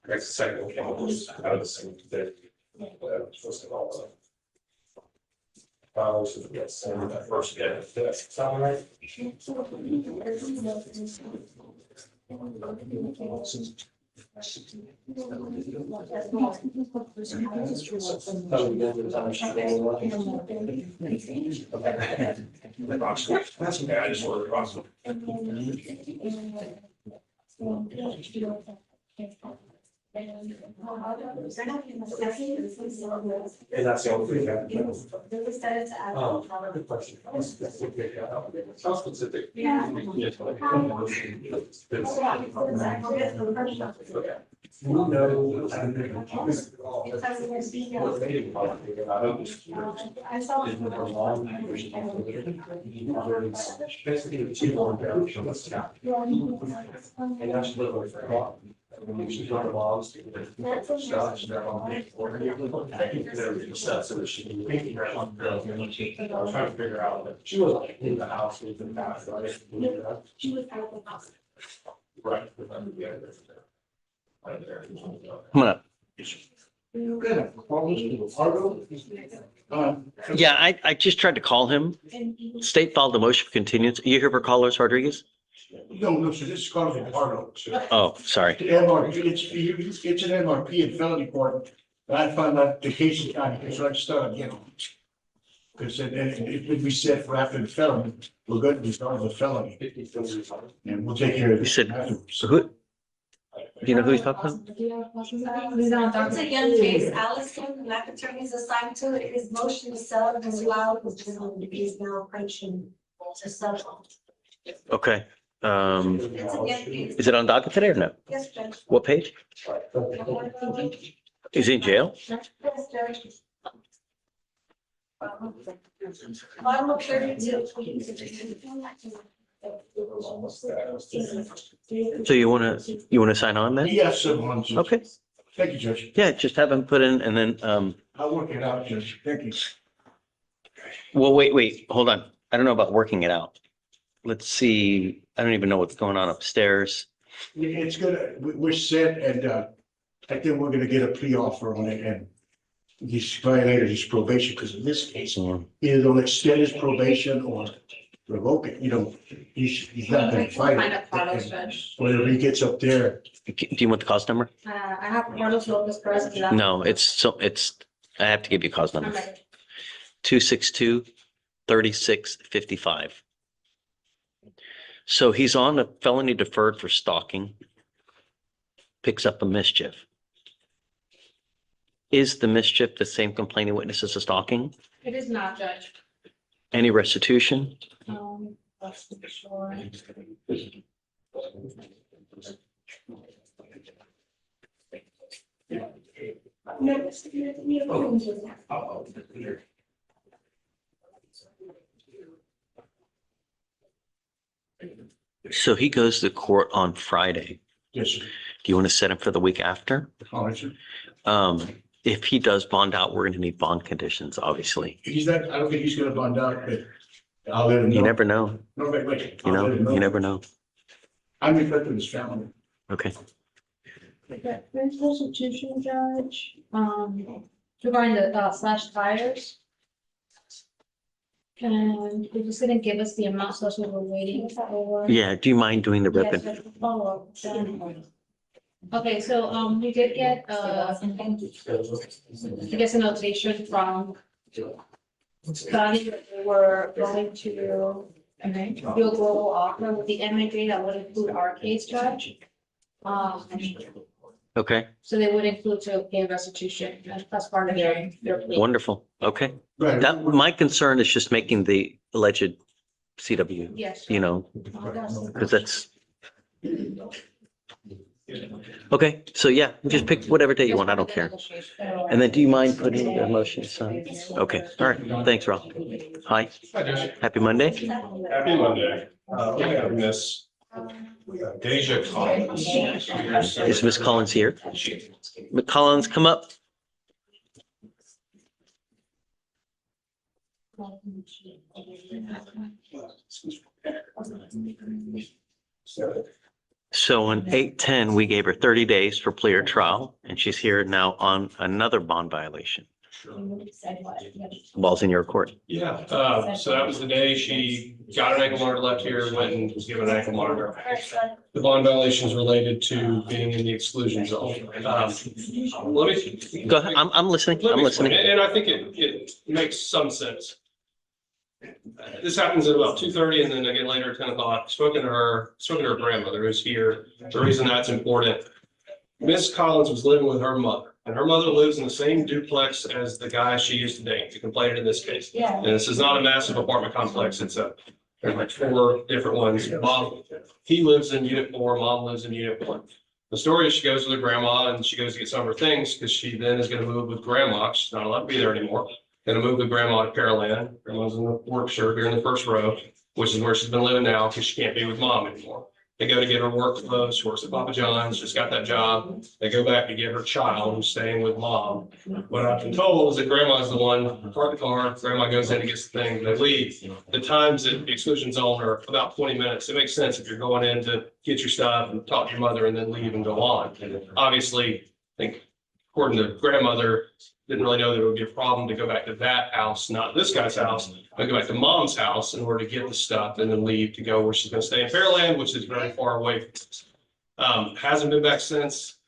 Correct, second chemicals out of the same that. Supposed to all. Yes, and that first, yeah, that's sound right. That's okay, I just ordered across. And that's the only thing. Good question. How specific? And that's literally for a while. She's not involved. So that she can make her own girl. I was trying to figure out that she was like in the house with the bath, right? She was out of the house. Right. Come on up. Yeah, I just tried to call him. State filed a motion for continuance. You here for Carlos Rodriguez? No, so this is Carlos Ricardo. So Oh, sorry. the MRP, it's an MRP and felony court, but I found out the case is not, so I started again. Because it would be set for after the felony, we're good, we start with a felony, and we'll take care of You it. said, so who? Do you know who he's talking about? It's a young case, Allison, black attorneys assigned to it, his motion to sell as well, which is now approaching to sell. Okay. It's a young case. Is it on docket today or no? Yes, Judge. What page? Is he in jail? Yes, Judge. Final 32. So you wanna sign on then? Yes, everyone. Okay, Thank you, Judge. yeah, just have him put in and then, I'll work it out, Judge. Thank you. well, wait, hold on. I don't know about working it out. Let's see. I don't even know what's going on upstairs. It's good, we're set, and I think we're gonna get a plea offer on it, and he's violated his probation, because in this case, either they'll extend his probation or revoke it, he's not gonna fight Find out Carlos, it. Judge. Whether he gets up there, Do you want the cause number? I have Carlos Lopez Perez. No, I have to give you cause I'm number. ready. 262-3655. So he's on a felony deferred for stalking. Picks up a mischief. Is the mischief the same complaining witness as the stalking? It is not, Judge. Any restitution? That's for sure. So he goes to court on Friday. yes, sir. Do you want to set him for the week after? All right, sir. If he does bond out, we're going to need bond conditions, obviously. He's not, I don't think he's gonna bond out, but I'll let him know. You never know, No, wait. you I'll let him you never know. I'm reflecting his family. Okay. There's restitution, Judge, regarding the slash tires. And they're just gonna give us the amount, so that's what we're waiting for. Yeah, do you mind doing the Yes, ribbon? Judge, follow up, done. Okay, so, we did get, I guess a notation from Scotty that we were going to do a global offer with the MAJ that would include our case, Judge. Okay, So they would include to pay restitution, that's part of their plea. wonderful. Okay. Right. That, my concern is just making the alleged CW, Yes. because that's. Okay, so yeah, just pick whatever day you want. I don't care. And then do you mind putting the motion aside? Okay, all right. Thanks, Rob. Hi, Hi, Judge. happy Monday. Happy Monday. We have this Deja Collins. Is Miss Collins here? Miss Collins, come up. So on 8/10, we gave her 30 days for plea or trial, and she's here now on another bond violation. Ball's in your court. Yeah, so that was the day she got an ankle monitor left here, went and was given an ankle monitor. The bond violation is related to being in the exclusion zone. Let me. Go ahead, I'm listening, Let I'm me explain, listening. and I think it makes some sense. This happens at about 2:30 and then again later at 10 o'clock. Spoken to her grandmother who's here. The reason that's important. Miss Collins was living with her mother, and her mother lives in the same duplex as the guy she used to date, the complainant in this case. Yeah. And this is not a massive apartment complex. There's like 4 different ones. He lives in unit 4, mom lives in unit 1. The story is she goes with her grandma and she goes to get some of her things because she then is going to move with grandma. She's not allowed to be there anymore. Going to move with grandma to Pearland. Grandma's in the work shirt here in the first row, which is where she's been living now because she can't be with mom anymore. They go to get her work clothes. She works at Papa John's, just got that job. They go back to get her child who's staying with mom. What I've been told is that grandma's the one, park the car, grandma goes in and gets the thing, they leave. The times at the exclusion zone are about 20 minutes. It makes sense if you're going in to get your stuff and talk to your mother and then leave and go on. Obviously, I think according to grandmother, didn't really know that it would be a problem to go back to that house, not this guy's house, but go back to mom's house in order to get the stuff and then leave to go where she's going to stay in Fairland, which is very far away from this. Hasn't been back since.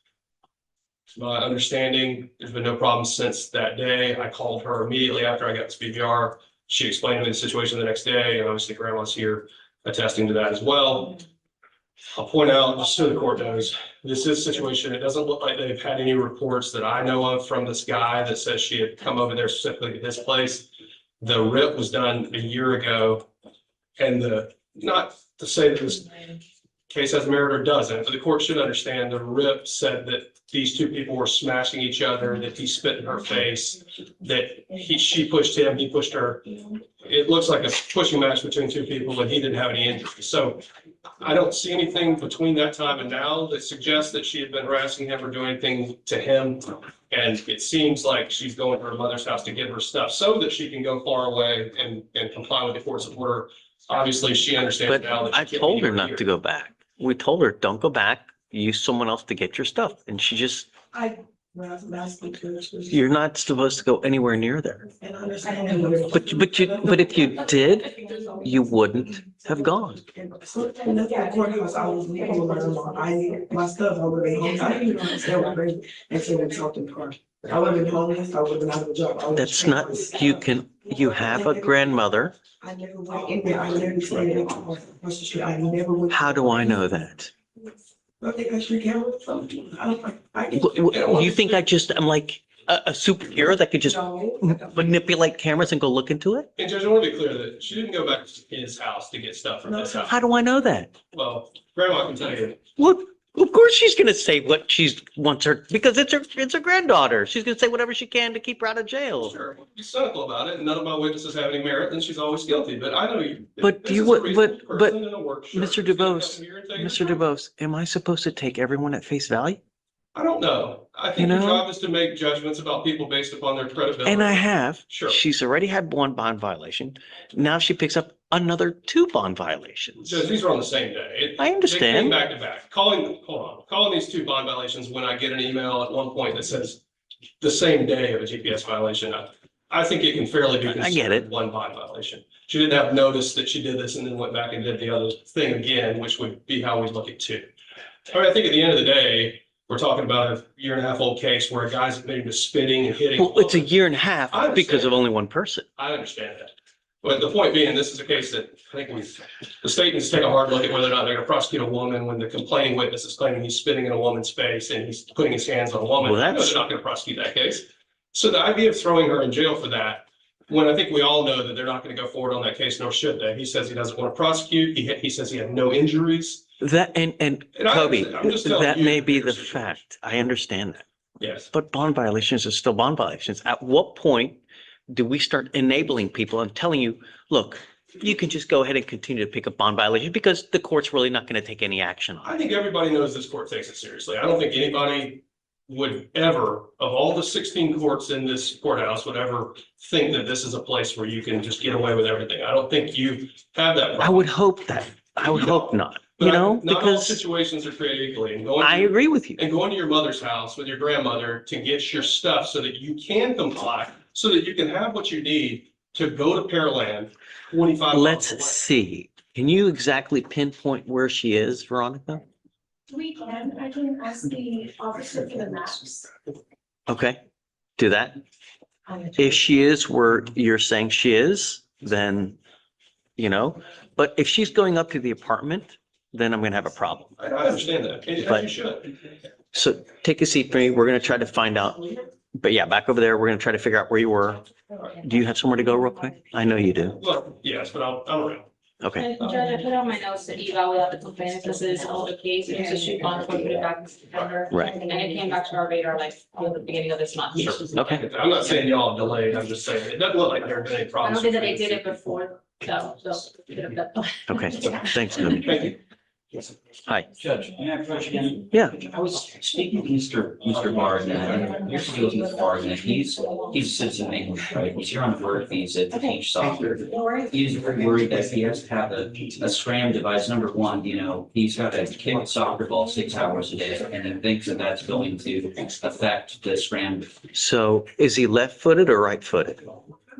To my understanding, there's been no problem since that day. I called her immediately after I got this BVR. She explained to me the situation the next day, and obviously grandma's here attesting to that as well. I'll point out, just so the court knows, this is a situation, it doesn't look like they've had any reports that I know of from this guy that says she had come over there specifically to this place. The RIP was done a year ago, and not to say that this case has merit or doesn't, but the court should understand the RIP said that these two people were smashing each other, that he spit in her face, that she pushed him, he pushed her. It looks like a pushing match between two people, and he didn't have any injuries. So I don't see anything between that time and now that suggests that she had been harassing him or doing anything to him. And it seems like she's going to her mother's house to get her stuff so that she can go far away and comply with the court's order. Obviously, she understands But now that she I can't told be her not here. to go back. We told her, don't go back, use someone else to get your stuff. And she just, you're not supposed to go anywhere near there. But if you did, you wouldn't have gone. And that's the courthouse, I was leaving alone. I need my stuff, I would have been home. I didn't even understand what they, until we talked in the car. I would have been homeless, I would have been out of a job. I would have That's not, you have a grandmother. I never went in there, I literally stayed in the car across the street, I never went. How do I know that? I think I should camera something, I can. You think I'm like a superhero that could just manipulate cameras and go look into it? And Judge, I want to be clear that she didn't go back to his house to get stuff from his house. How do I know that? Well, grandma can tell you. Well, of course she's gonna say what she wants her, because it's her granddaughter. She's gonna say whatever she can to keep her out of jail. Sure, be cynical about it, and none of my witnesses have any merit, then she's always guilty, but I know you. But this do you is a would- reasonable but- person in a work shirt. Mr. She's gonna DuBose, come here and take it Mr. from you. DuBose, am I supposed to take everyone at face value? I don't know. I think You your know? job is to make judgments about people based upon their credibility. And I have. Sure. She's already had one bond violation. Now she picks up another 2 bond violations. Judge, these are on the same day. I They came understand. back to back. Calling these 2 bond violations when I get an email at one point that says the same day of a GPS violation. I think it can fairly be I get considered it. one bond violation. She didn't have notice that she did this and then went back and did the other thing again, which would be how we look at 2. I mean, I think at the end of the day, we're talking about a 1.5-year-old case where a guy's admitting to spitting and hitting. Well, it's a year and a half I understand. because of only one person. I understand that. But the point being, this is a case that I think the state needs to take a hard look at whether or not they're gonna prosecute a woman when the complaining witness is claiming he's spitting in a woman's face and he's putting his hands on a woman. Well, I know that's- they're not gonna prosecute that case. So the idea of throwing her in jail for that, when I think we all know that they're not gonna go forward on that case, nor should they. He says he doesn't want to prosecute. He says he had no injuries. That, and And I Kobe, understand. I'm just telling that you may be your the situation. fact. I understand that. Yes. But bond violations are still bond violations. At what point do we start enabling people and telling you, look, you can just go ahead and continue to pick up bond violations because the court's really not going to take any action. I think everybody knows this court takes it seriously. I don't think anybody would ever, of all the 16 courts in this courthouse, would ever think that this is a place where you can just get away with everything. I don't think you have that I problem. would hope that. I would hope not, But you know, not all because situations are created equally. And going I to- agree with you. and going to your mother's house with your grandmother to get your stuff so that you can comply, so that you can have what you need to go to Pearland 25 miles Let's away. see. Can you exactly pinpoint where she is, Veronica? We can, I can ask the officer for the maps. Okay, do that. If she is where you're saying she is, then, you know, but if she's going up to the apartment, then I'm gonna have a problem. I understand that, and But- you should. So take a seat for me. We're gonna try to find out. But yeah, back over there, we're gonna try to figure out where you were. Do you have somewhere to go real quick? I know you do. Well, yes, but I'm around. Okay, And Judge, I put on my notes that eval without the complaint, this is an older case, it was issued on, put it back in September. Right. And it came back to our radar like at the beginning of this month. okay, I'm not saying y'all delayed, I'm just saying, it doesn't look like there have been any I don't problems. think that they did it before, so. okay. Thanks, Toby. Thank you. Hi. Judge, may I approach again? Yeah, I was speaking with Mr. Barnett, you're still with Mr. Barnett, he's a citizen of England, right? He's here on a work visa to teach soccer. He's very worried that he has to have a scram device. Number one, you know, he's got to kick a soccer ball 6 hours a day, and he thinks that that's going to affect the scram. so is he left-footed or right-footed?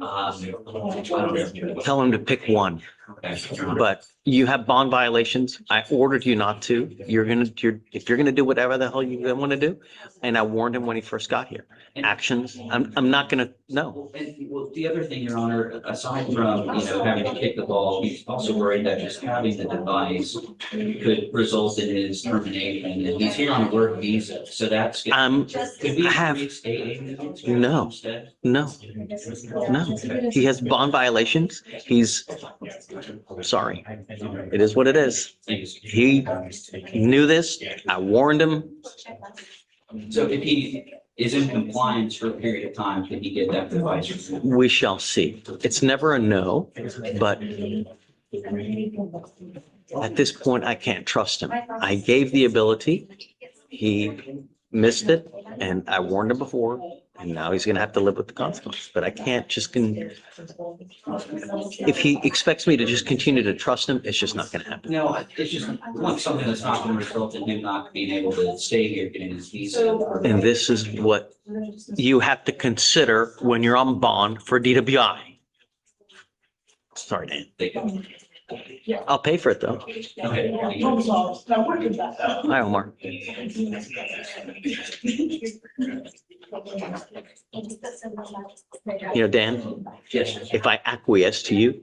I don't know. Tell him to pick one. Okay. But you have bond violations. I ordered you not to. If you're gonna do whatever the hell you want to do. And I warned him when he first got here. Actions, I'm not gonna, no. And well, the other thing, Your Honor, aside from, you know, having to kick the ball, he's also worried that just having the device could result in his termination. And he's here on a work visa, so that's. Could we I have- reinstate him No. instead? No, no. He has bond violations. He's, sorry. It is what it is. Thanks. He knew this. I warned him. So if he is in compliance for a period of time, can he get that device? We shall see. It's never a no, but at this point, I can't trust him. I gave the ability. He missed it and I warned him before and now he's gonna have to live with the consequences. But I can't just, if he expects me to just continue to trust him, it's just not gonna happen. No, it's just not something that's not going to result in him not being able to stay here, getting his visa. And this is what you have to consider when you're on bond for DWI. Sorry, Dan. They can- I'll pay for it though. Okay. Hi, Omar. You know, Dan, Yes. if I acquiesce to you,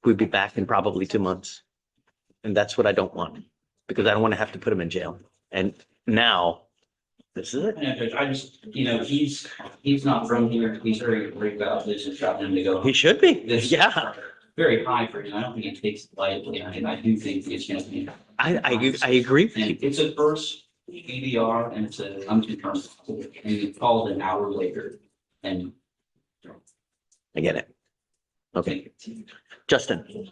we'd be back in probably 2 months. And that's what I don't want, because I don't want to have to put him in jail. And now, this is it. Yeah, Judge, I just, you know, he's not from here. He's very worried about this and trying him to go. He should be. This is Yeah, very high for him. I don't think he takes it lightly. And I do think it's going to be. I agree with And you. it's a first EDR and it's a unconfirmed. And he called an hour later and I get it. Okay. Justin,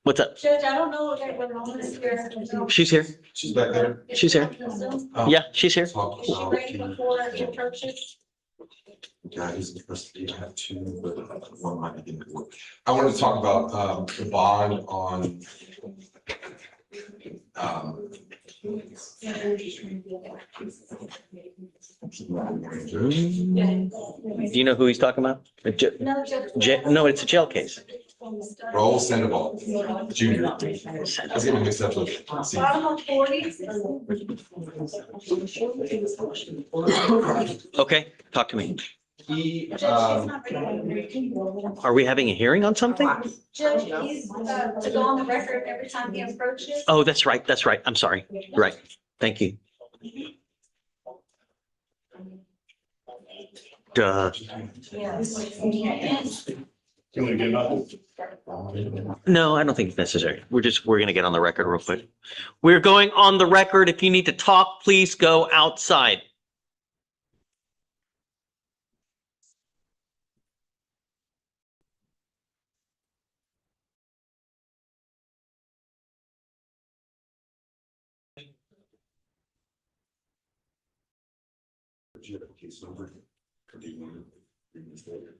what's up? Judge, I don't know if Ramon is here. She's here. She's back there. She's here. Yeah, she's here. Talk Is she about ready before he approaches? Yeah, he's in custody. I have two, but one might be in court. I wanted to talk about the bond on Do you know who he's talking about? No, Judge. No, it's a jail case. Raul Sandoval, Junior. I was getting mixed up with. Bottom of 40. Okay, talk to me. He, Judge, she's not ready. Are we having a hearing on something? Judge, he's to go on the record every time he approaches. Oh, that's right. That's right. I'm sorry. Right. Thank you. Duh. Yes. No, I don't think it's necessary. We're gonna get on the record real quick. We're going on the record. If you need to talk, please go outside. Do you have a case number? Or do you want to bring this later?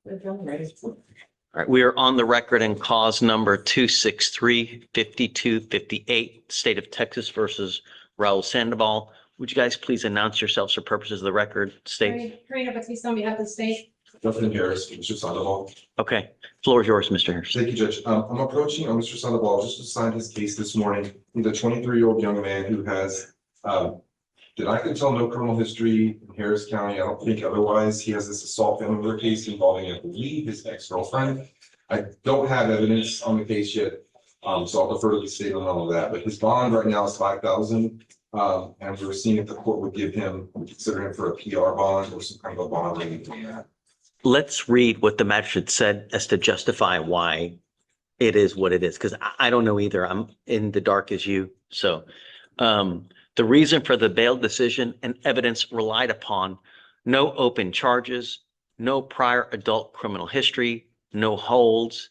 All right, we are on the record in cause number 263-5258, State of Texas versus Raul Sandoval. Would you guys please announce yourselves for purposes of the record? State. Karina Batista on behalf of the state. Justin Harris, Mr. Sandoval. Okay, floor is yours, Mr. Harris. Thank you, Judge. I'm approaching Mr. Sandoval just to sign his case this morning. He's a 23-year-old young man who has, that I can tell, no criminal history in Harris County. I don't think otherwise. He has this assault family murder case involving, I believe, his ex-girlfriend. I don't have evidence on the case yet, so I'll defer to the state on all of that. But his bond right now is $5,000. And we were seeing if the court would give him, consider him for a PR bond or some kind of a bond or anything like that. Let's read what the magistrate said as to justify why it is what it is, because I don't know either. I'm in the dark as you. So the reason for the bail decision and evidence relied upon: no open charges, no prior adult criminal history, no holds,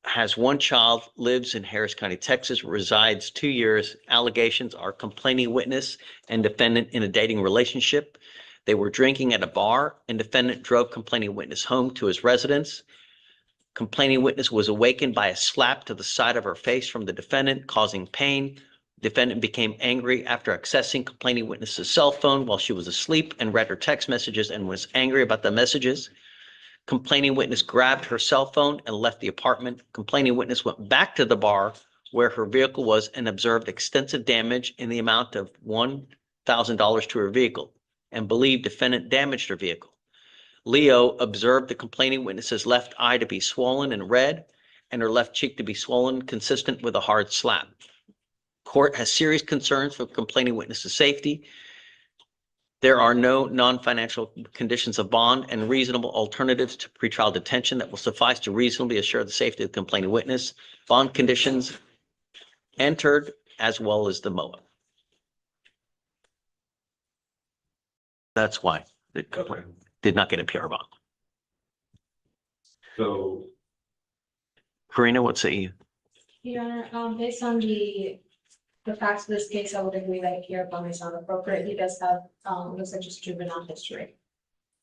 has one child, lives in Harris County, Texas, resides 2 years. Allegations are complaining witness and defendant in a dating relationship. They were drinking at a bar and defendant drove complaining witness home to his residence. Complaining witness was awakened by a slap to the side of her face from the defendant, causing pain. Defendant became angry after accessing complaining witness's cell phone while she was asleep and read her text messages and was angry about the messages. Complaining witness grabbed her cell phone and left the apartment. Complaining witness went back to the bar where her vehicle was and observed extensive damage in the amount of $1,000 to her vehicle and believed defendant damaged her vehicle. Leo observed the complaining witness's left eye to be swollen and red and her left cheek to be swollen, consistent with a hard slap. Court has serious concerns for complaining witness's safety. There are no non-financial conditions of bond and reasonable alternatives to pretrial detention that will suffice to reasonably assure the safety of the complaining witness. Bond conditions entered as well as the MOA. That's why it did not get a PR bond. So, Karina, what say you? Your Honor, based on the facts of this case, I would agree that PR bond is not appropriate. He does have, looks like just juvenile history.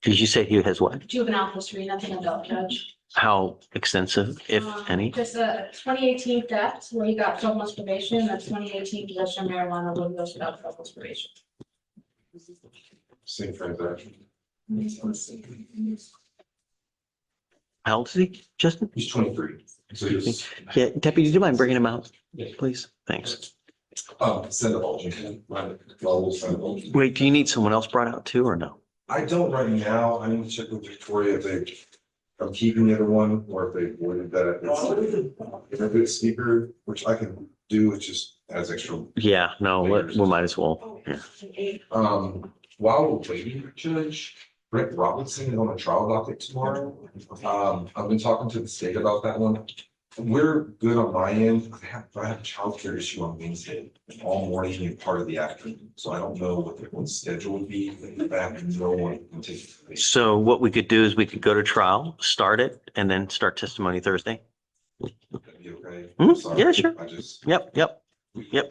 Did you say he has what? Juvenile history, nothing adult, Judge. How extensive, if any? Just a 2018 theft where he got 12 months probation, a 2018 possession of marijuana where he goes without 12 months probation. same transaction. How old is he, Justin? He's 23. So he's, Yeah, Deputy, do you mind bringing him out, please? Thanks. Sandoval, Raul Sandoval. Wait, do you need someone else brought out too, or no? I don't right now. I need to check with Victoria if they, I'm keeping the other one or if they avoided that. It's a good speaker, which I can do. It just adds extra. Yeah, no, we might as well. Yeah. While we're waiting, Judge, Brett Robinson is on a trial docket tomorrow. I've been talking to the state about that one. We're good on my end. I have a childcare issue on Wednesday, all morning and part of the afternoon. So I don't know what the schedule would be. Back, no one can take it. So what we could do is we could go to trial, start it, and then start testimony Thursday. That'd be okay. Mhm. Sorry, Yeah, sure. I just. Yep.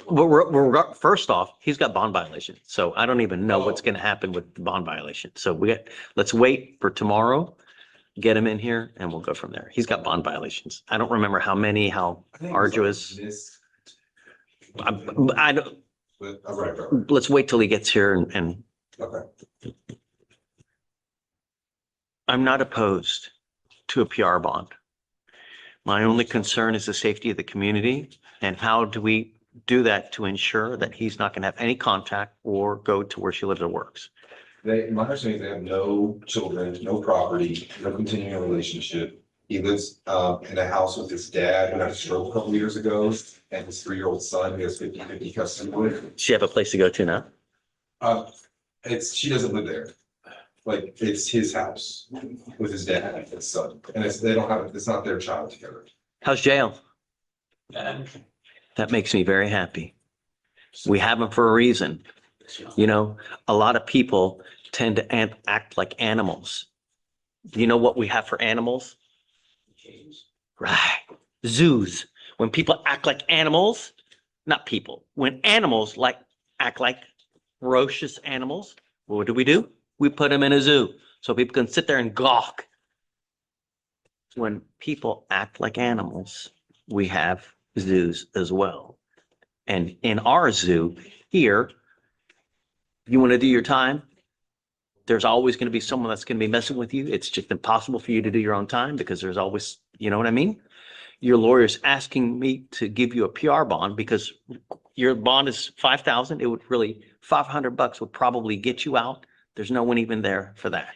We're first off, he's got bond violation. So I don't even know what's going to happen with the bond violation. So let's wait for tomorrow, get him in here and we'll go from there. He's got bond violations. I don't remember how many, how I think it was arduous. this, I don't, but, right. let's wait till he gets here and Okay. I'm not opposed to a PR bond. My only concern is the safety of the community and how do we do that to ensure that he's not going to have any contact or go to where she lives or works. My understanding is they have no children, no property, no continuing relationship. He lives in a house with his dad who had a stroke a couple years ago and his 3-year-old son who has 50-50 custody with. Does she have a place to go to now? She doesn't live there. Like, it's his house with his dad and his son. And it's not their child together. How's jail? That makes me very happy. We have him for a reason. You know, a lot of people tend to act like animals. You know what we have for animals? Right. Zoos. When people act like animals, not people, when animals act like ferocious animals, what do? We put them in a zoo so people can sit there and gawk. When people act like animals, we have zoos as well. And in our zoo here, you want to do your time, there's always going to be someone that's going to be messing with you. It's just impossible for you to do your own time because there's always, you know what I mean? Your lawyer's asking me to give you a PR bond because your bond is 5,000. It would really, $500 would probably get you out. There's no one even there for that.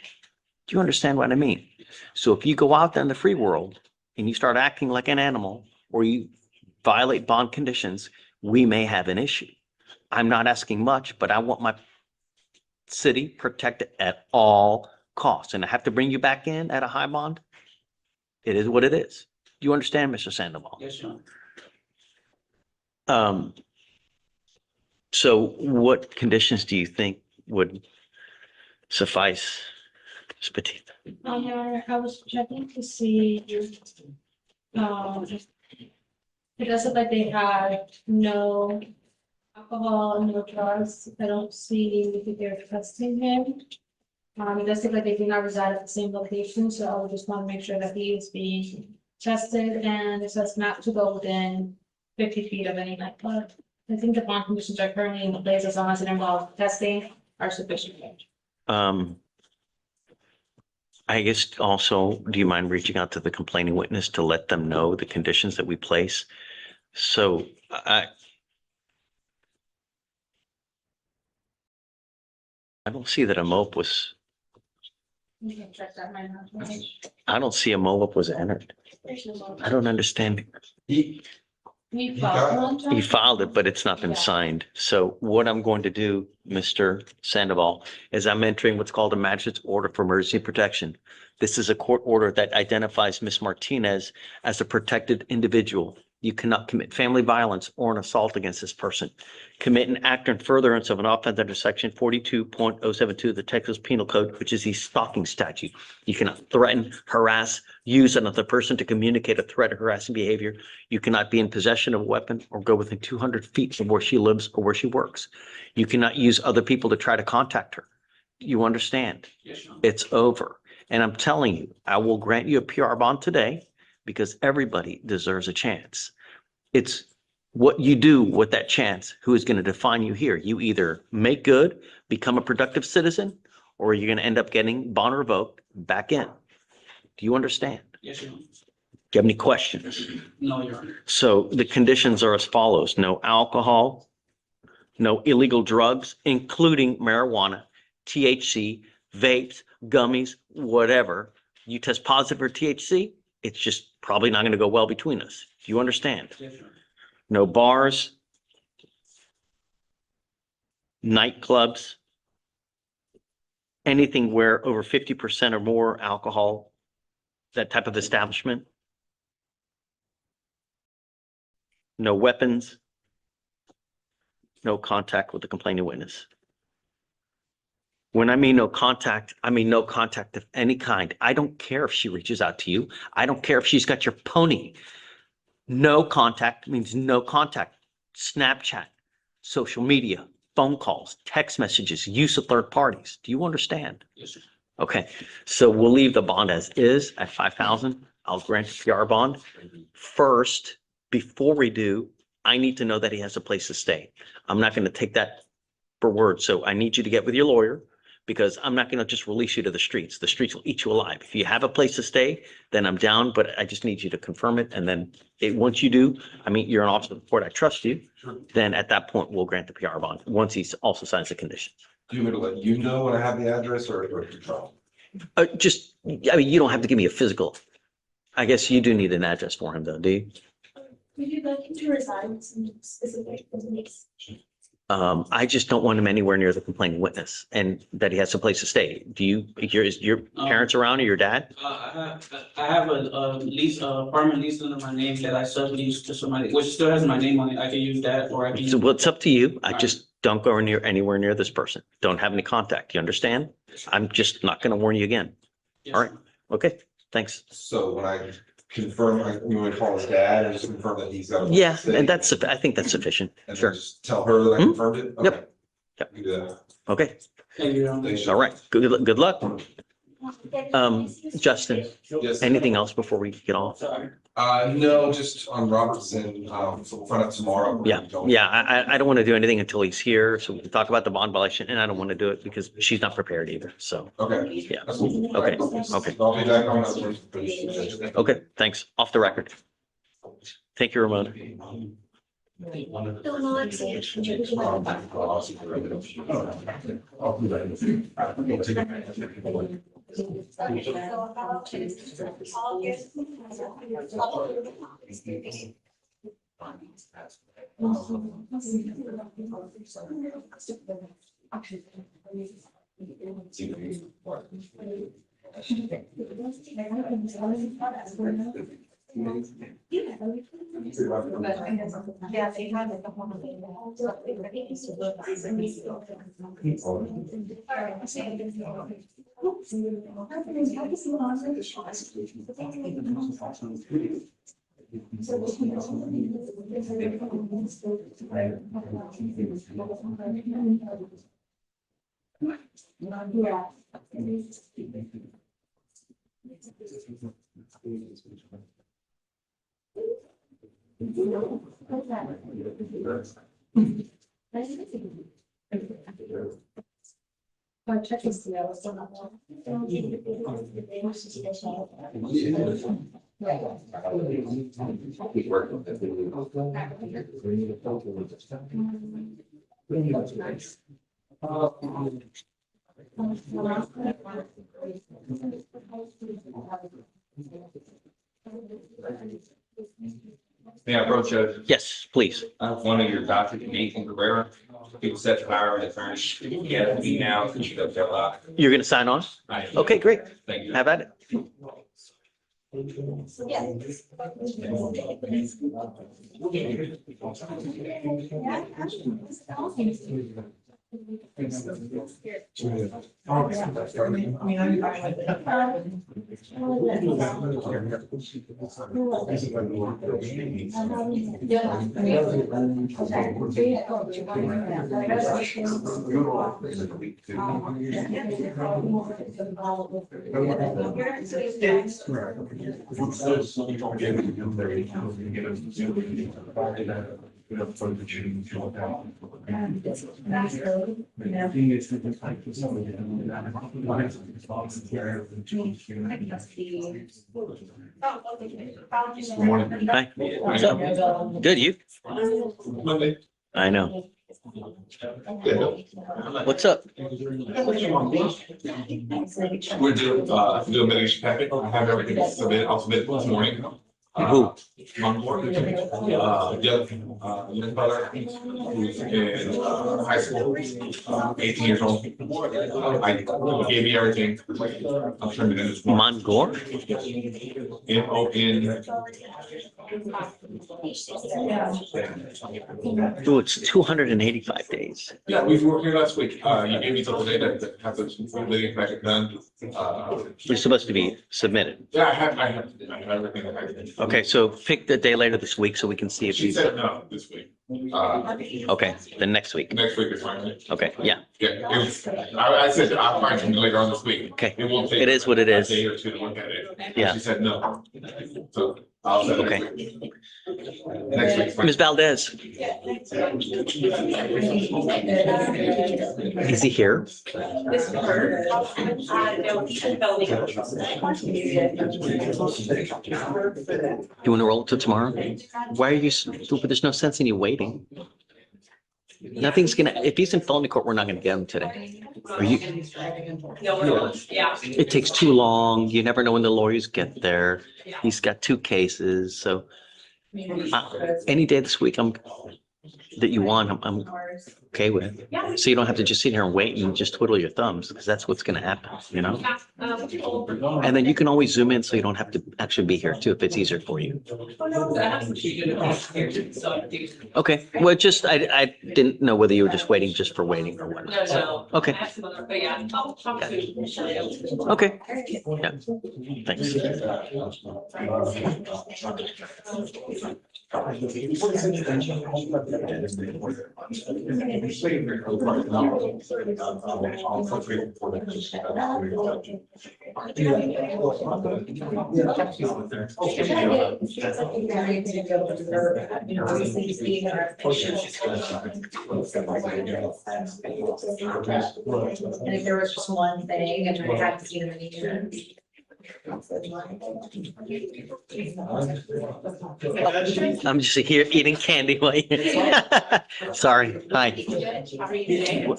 Do you understand what I mean? So if you go out there in the free world and you start acting like an animal or you violate bond conditions, we may have an issue. I'm not asking much, but I want my city protected at all costs. And I have to bring you back in at a high bond. It is what it is. Do you understand, Mr. Sandoval? Yes, Your Um, Honor. so what conditions do you think would suffice, Ms. Petit? Your Honor, I was checking to see, it does look like they have no alcohol, no drugs. I don't see that they're testing him. It does look like they do not reside at the same location, so I would just want to make sure that he is being tested and it says not to go within 50 feet of any nightclub. I think the bond conditions are currently in place as long as it involves testing are sufficient. I guess also, do you mind reaching out to the complaining witness to let them know the conditions that we place? So I don't see that a MOP was, You can check that right now. I don't see a MOP was entered. I don't understand. We filed one. He filed it, but it's not been signed. So what I'm going to do, Mr. Sandoval, is I'm entering what's called a magistrate's order for emergency protection. This is a court order that identifies Ms. Martinez as a protected individual. You cannot commit family violence or an assault against this person. Commit an act in furtherance of an offense under section 42.072 of the Texas Penal Code, which is the stalking statute. You cannot threaten, harass, use another person to communicate a threat or harassing behavior. You cannot be in possession of a weapon or go within 200 feet of where she lives or where she works. You cannot use other people to try to contact her. You understand? Yes, Your Honor. It's over. And I'm telling you, I will grant you a PR bond today because everybody deserves a chance. It's what you do with that chance who is going to define you here. You either make good, become a productive citizen, or you're going to end up getting bond revoked back in. Do you understand? Yes, Your Honor. Do you have any questions? No, Your Honor. So the conditions are as follows: no alcohol, no illegal drugs, including marijuana, THC, vapes, gummies, whatever. You test positive for THC, it's just probably not going to go well between us. Do you understand? Yes, Your Honor. No bars, nightclubs, anything where over 50% or more alcohol, that type of establishment. No weapons, no contact with the complaining witness. When I mean no contact, I mean no contact of any kind. I don't care if she reaches out to you. I don't care if she's got your pony. No contact means no contact. Snapchat, social media, phone calls, text messages, use of third parties. Do you understand? Yes, sir. Okay, so we'll leave the bond as is at 5,000. I'll grant a PR bond. First, before we do, I need to know that he has a place to stay. I'm not going to take that for word. So I need you to get with your lawyer because I'm not going to just release you to the streets. The streets will eat you alive. If you have a place to stay, then I'm down, but I just need you to confirm it. And then once you do, I mean, you're an officer of the court, I trust you. Sure. Then at that point, we'll grant the PR bond once he also signs the conditions. Do you want me to let you know when I have the address or control? I mean, you don't have to give me a physical. I guess you do need an address for him though, do you? Would you like him to reside in some specific place? I just don't want him anywhere near the complaining witness and that he has a place to stay. Is your parents around or your dad? I have a lease, apartment lease under my name that I sublease to somebody, which still has my name on it. I can use that or I can. So it's up to you. I just don't go anywhere near this person. Don't have any contact. You understand? I'm just not going to warn you again. Yes, All right. Okay, thanks. So when I confirm, like, you want to call his dad and just confirm that he's got. Yeah, and I think that's sufficient. And then Sure. just tell her that I Hmm? confirmed it? Yep. Okay. Yep. We do that. Okay, Thanks, all right. Good luck. Justin, Yes. anything else before we get off? No, just on Robertson, so we'll find out tomorrow. Yeah, I don't want to do anything until he's here, so we can talk about the bond violation, and I don't want to do it because she's not prepared either, so, Okay. yeah. That's cool. Okay, Alright. okay. I'll be back on that. Okay, thanks. Off the record. Thank you, Ramona. Yeah, they have it. May I approach you? Yes, please. One of your doctors, Nathan Guerrero, he was set to hire an attorney. He has me now, because she does have a lot. You're gonna sign on? Okay, great. Thank you. Have at it. Hi. What's up? Good, you? Monday. I know. What's up? We're doing mitigation packet. I have everything submitted. I'll submit this morning. Who? On board. Young brother, who's in high school, 18 years old. I gave you everything. I'll turn it in this morning. Mongor? Oh, it's 285 days. Yeah, we were here last week. You gave me till today to have this living packet done. It's supposed to be submitted. Yeah, I have everything. Okay, so pick the day later this week so we can see if She he's, said no this week. okay, then next week. Next week is fine. Okay, yeah, Yeah, it was, I said I'll find something later on this week. okay. It won't take. It is what it is. A day or two to look at it. And Yeah. She said no. So I'll set it Okay. next week. Next week's fine. Ms. Valdez, is he here? You want to roll to tomorrow? Why are you stupid? There's no sense in you waiting. Nothing's gonna, if he's in felony court, we're not gonna get him today. Are you? It takes too long. You never know when the lawyers get there. He's got 2 cases, so any day this week, that you want, I'm okay with. Yeah. So you don't have to just sit here and wait and just twiddle your thumbs, because that's what's gonna happen, you know? And then you can always zoom in so you don't have to actually be here too, if it's easier for you. Okay, well, just, I didn't know whether you were just waiting just for waiting or whatnot. So, okay. Okay. Yeah, thanks. And if there was just one thing and I hadn't seen any. I'm just here eating candy while you. Sorry, hi.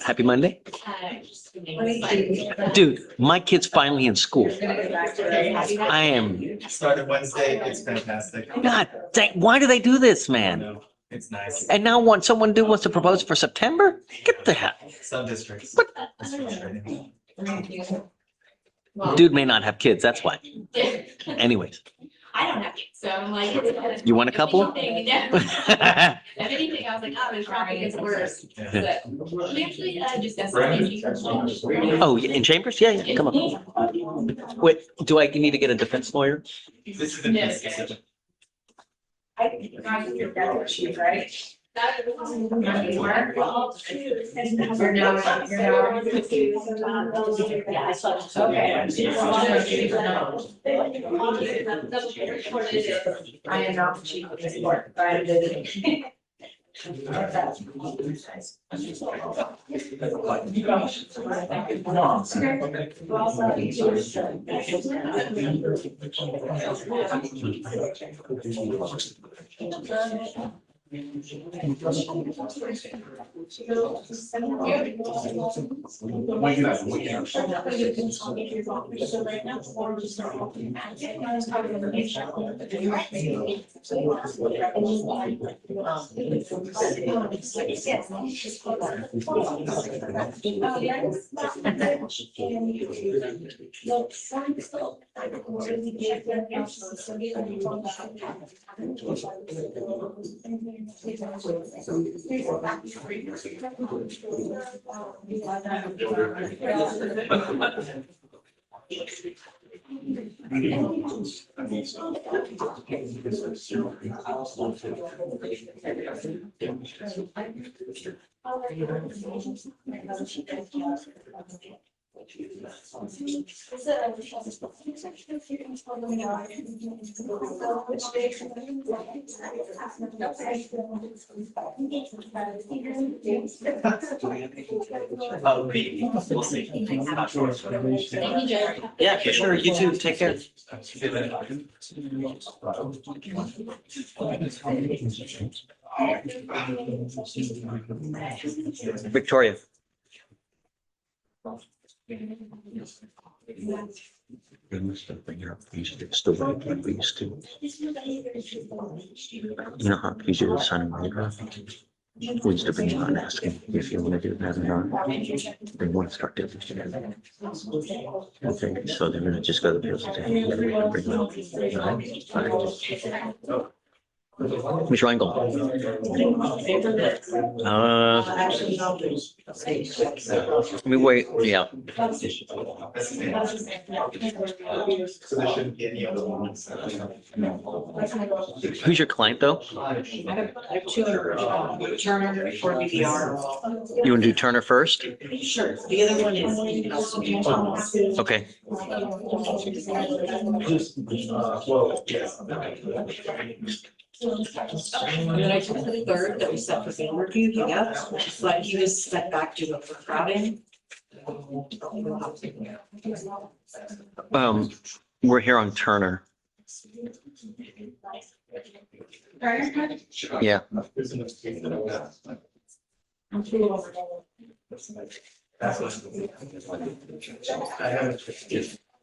Happy Monday. Dude, my kid's finally in school. I am, Started Wednesday, it's fantastic. God dang, why do they do this, man? It's nice. And now someone wants to propose for September? Get the hell. Some districts. What? It's frustrating. Dude may not have kids, that's why. Anyways, I don't have kids, so I'm like. you want a couple? If anything, I was like, oh, this traffic is worse. Yeah. So, we actually just got Oh, in Chambers? Yeah, yeah, come on. Wait, do I need to get a defense lawyer? This is the. I think you're better, she's right. I am not the chief of this board, but I'm the. Yeah, for sure. You too. Take care. Victoria. You know how easy to sign a waiver? We used to bring you on and ask him if you want to do that or not. They want to start doing this together. Okay, so they're gonna just go to the appeals and say, "We're gonna bring them up." All right. Ms. Reingold. Let me wait, yeah. Who's your client, though? I have two other, Turner for BBR. You want to do Turner first? Sure, the other one is. Okay. And then I took the third that we set for film review, but he was set back to the crowding. We're here on Turner. Yeah.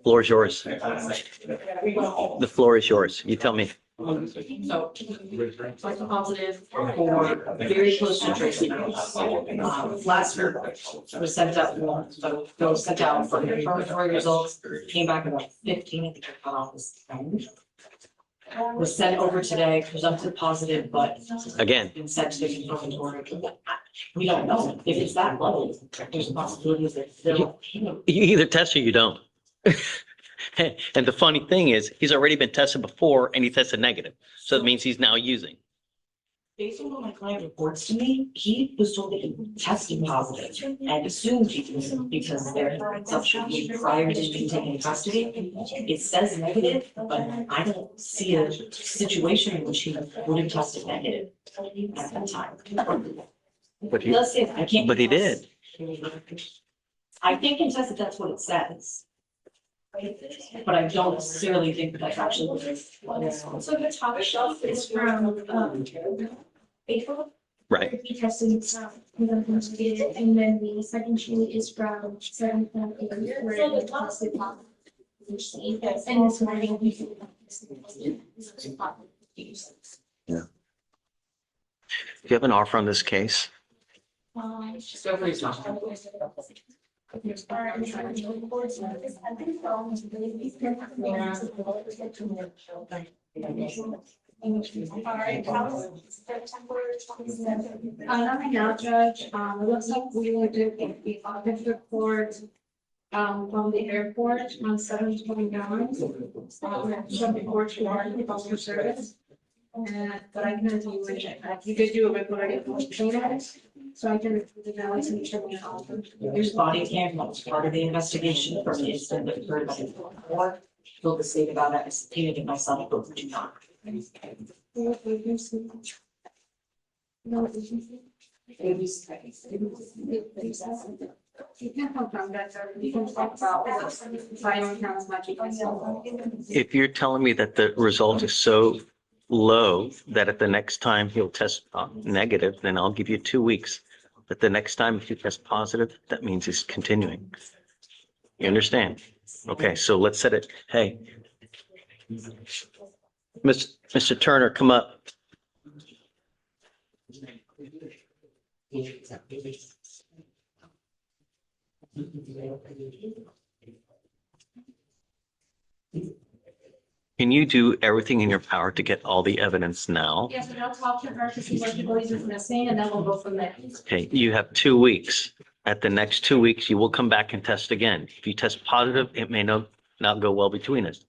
Floor is yours. The floor is yours. You tell me. So, like positive for very close to tracing. Last year was sent out, so those sent out for confirmatory results, came back about 15, I think I cut off this. Was sent over today, presumptive positive, but Again, been sent to the confirmatory. We don't know if it's that low, there's a possibility that they're. you either test or you don't. And the funny thing is, he's already been tested before and he tested negative. So it means he's now using. Based on what my client reports to me, he was told that he tested positive and assumed he was because their consumption prior to being taken into custody. It says negative, but I don't see a situation in which he would have tested negative at that time. But Let's say, I can't. but he did. I can't contest that that's what it says. But I don't necessarily think that that's actually what it is. So the top shelf is from, April. Right. He tested, and then the second sheet is from 7th where he tested positive. And this morning he. Yeah. Do you have an offer on this case? So for example. Nothing now, Judge, it looks like we would do the audit report from the airport on 7/29. Some reports regarding the customer service. But I can do it, you could do a report again, so I can review the balance and check it out. There's body cam that was part of the investigation from the incident that occurred back in 2004. Told the state about it, I subpoenaed it myself, but do not. You can confirm that, sir. You can talk about final counts much you can. If you're telling me that the result is so low that at the next time he'll test negative, then I'll give you 2 weeks. But the next time if you test positive, that means he's continuing. You understand? Okay, so let's set it. Hey. Mr. Turner, come up. Can you do everything in your power to get all the evidence now? Yes, and I'll talk to her to see what the police is missing, and then we'll go from there. Okay, you have 2 weeks. At the next 2 weeks, you will come back and test again. If you test positive, it may not go well between us.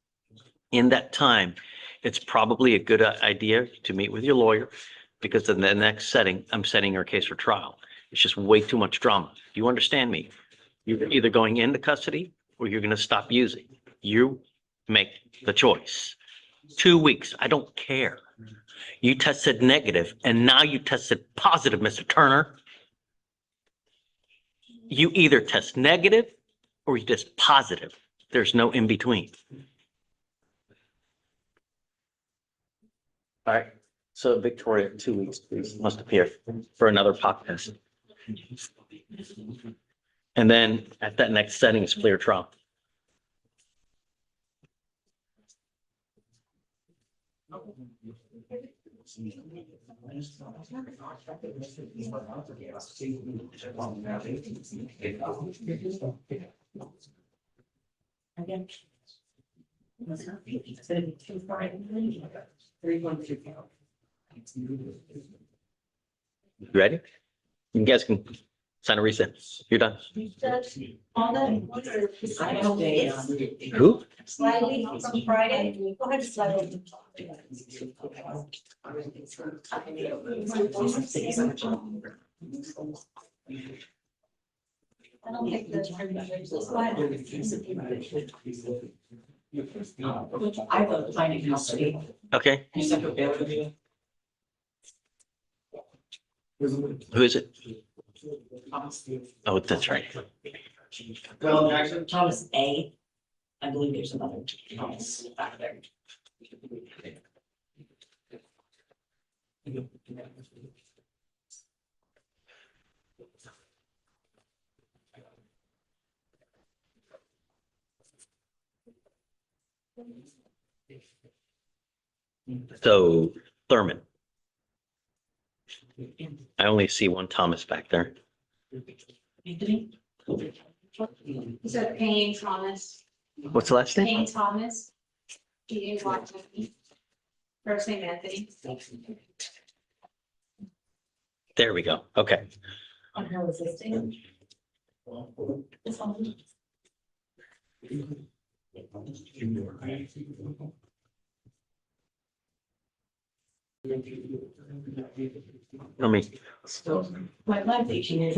In that time, it's probably a good idea to meet with your lawyer because in the next setting, I'm setting your case for trial. It's just way too much drama. You understand me? You're either going into custody or you're going to stop using. You make the choice. 2 weeks, I don't care. You tested negative and now you tested positive, Mr. Turner. You either test negative or you test positive. There's no in between. All right. So Victoria, 2 weeks, please, must appear for another pop test. And then at that next setting is clear trial. Again. You ready? You guys can sign a receipt. You're done. Judge, all that. I know they, Who? Slightly from Friday, go ahead, slightly. I don't think that's. I have a finding custody. Okay. You said okay with you? Who is it? Oh, that's right. Thomas A. I believe there's another Thomas back there. So Thurman. I only see one Thomas back there. Anthony? You said Payne Thomas, What's the last name? Payne Thomas. P-A-Y-N-E. First name Anthony. There we go. Okay. On her listing. Let me. So, my life 18 years,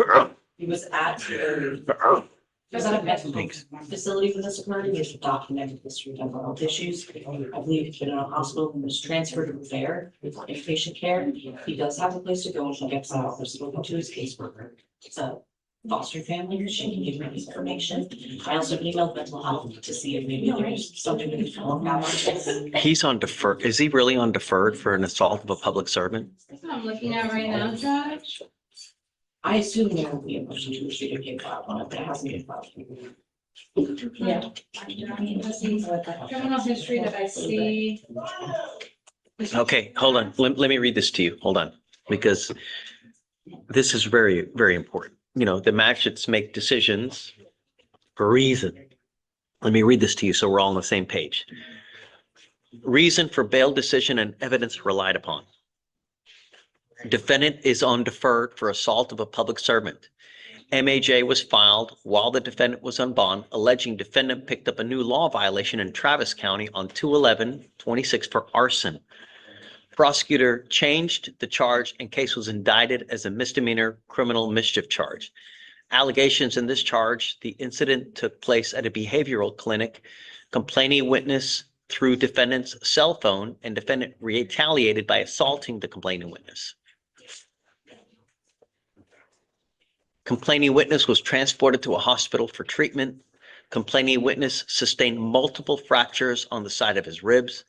he was at a mental Thanks. facility for this occurred. He has a documented history of health issues. I believe he's been in a hospital and was transferred there for inpatient care. He does have a place to go when he gets out. I've spoken to his caseworker. It's a foster family. She can give me this information. I also emailed mental health to see if maybe there's something we can look out on. He's on deferred. Is he really on deferred for an assault of a public servant? That's what I'm looking at right now, Judge. I assume there will be a motion to issue to get filed on it, but it hasn't been filed. Yeah. Criminal history that I see. Okay, hold on. Let me read this to you. Hold on. Because this is very, very important. You know, the magistrates make decisions for a reason. Let me read this to you so we're all on the same page. Reason for bail decision and evidence relied upon. Defendant is on deferred for assault of a public servant. MAJ was filed while the defendant was on bond, alleging defendant picked up a new law violation in Travis County on 2/11/26 for arson. Prosecutor changed the charge and case was indicted as a misdemeanor criminal mischief charge. Allegations in this charge, the incident took place at a behavioral clinic. Complaining witness through defendant's cell phone and defendant retaliated by assaulting the complaining witness. Complaining witness was transported to a hospital for treatment. Complaining witness sustained multiple fractures on the side of his ribs.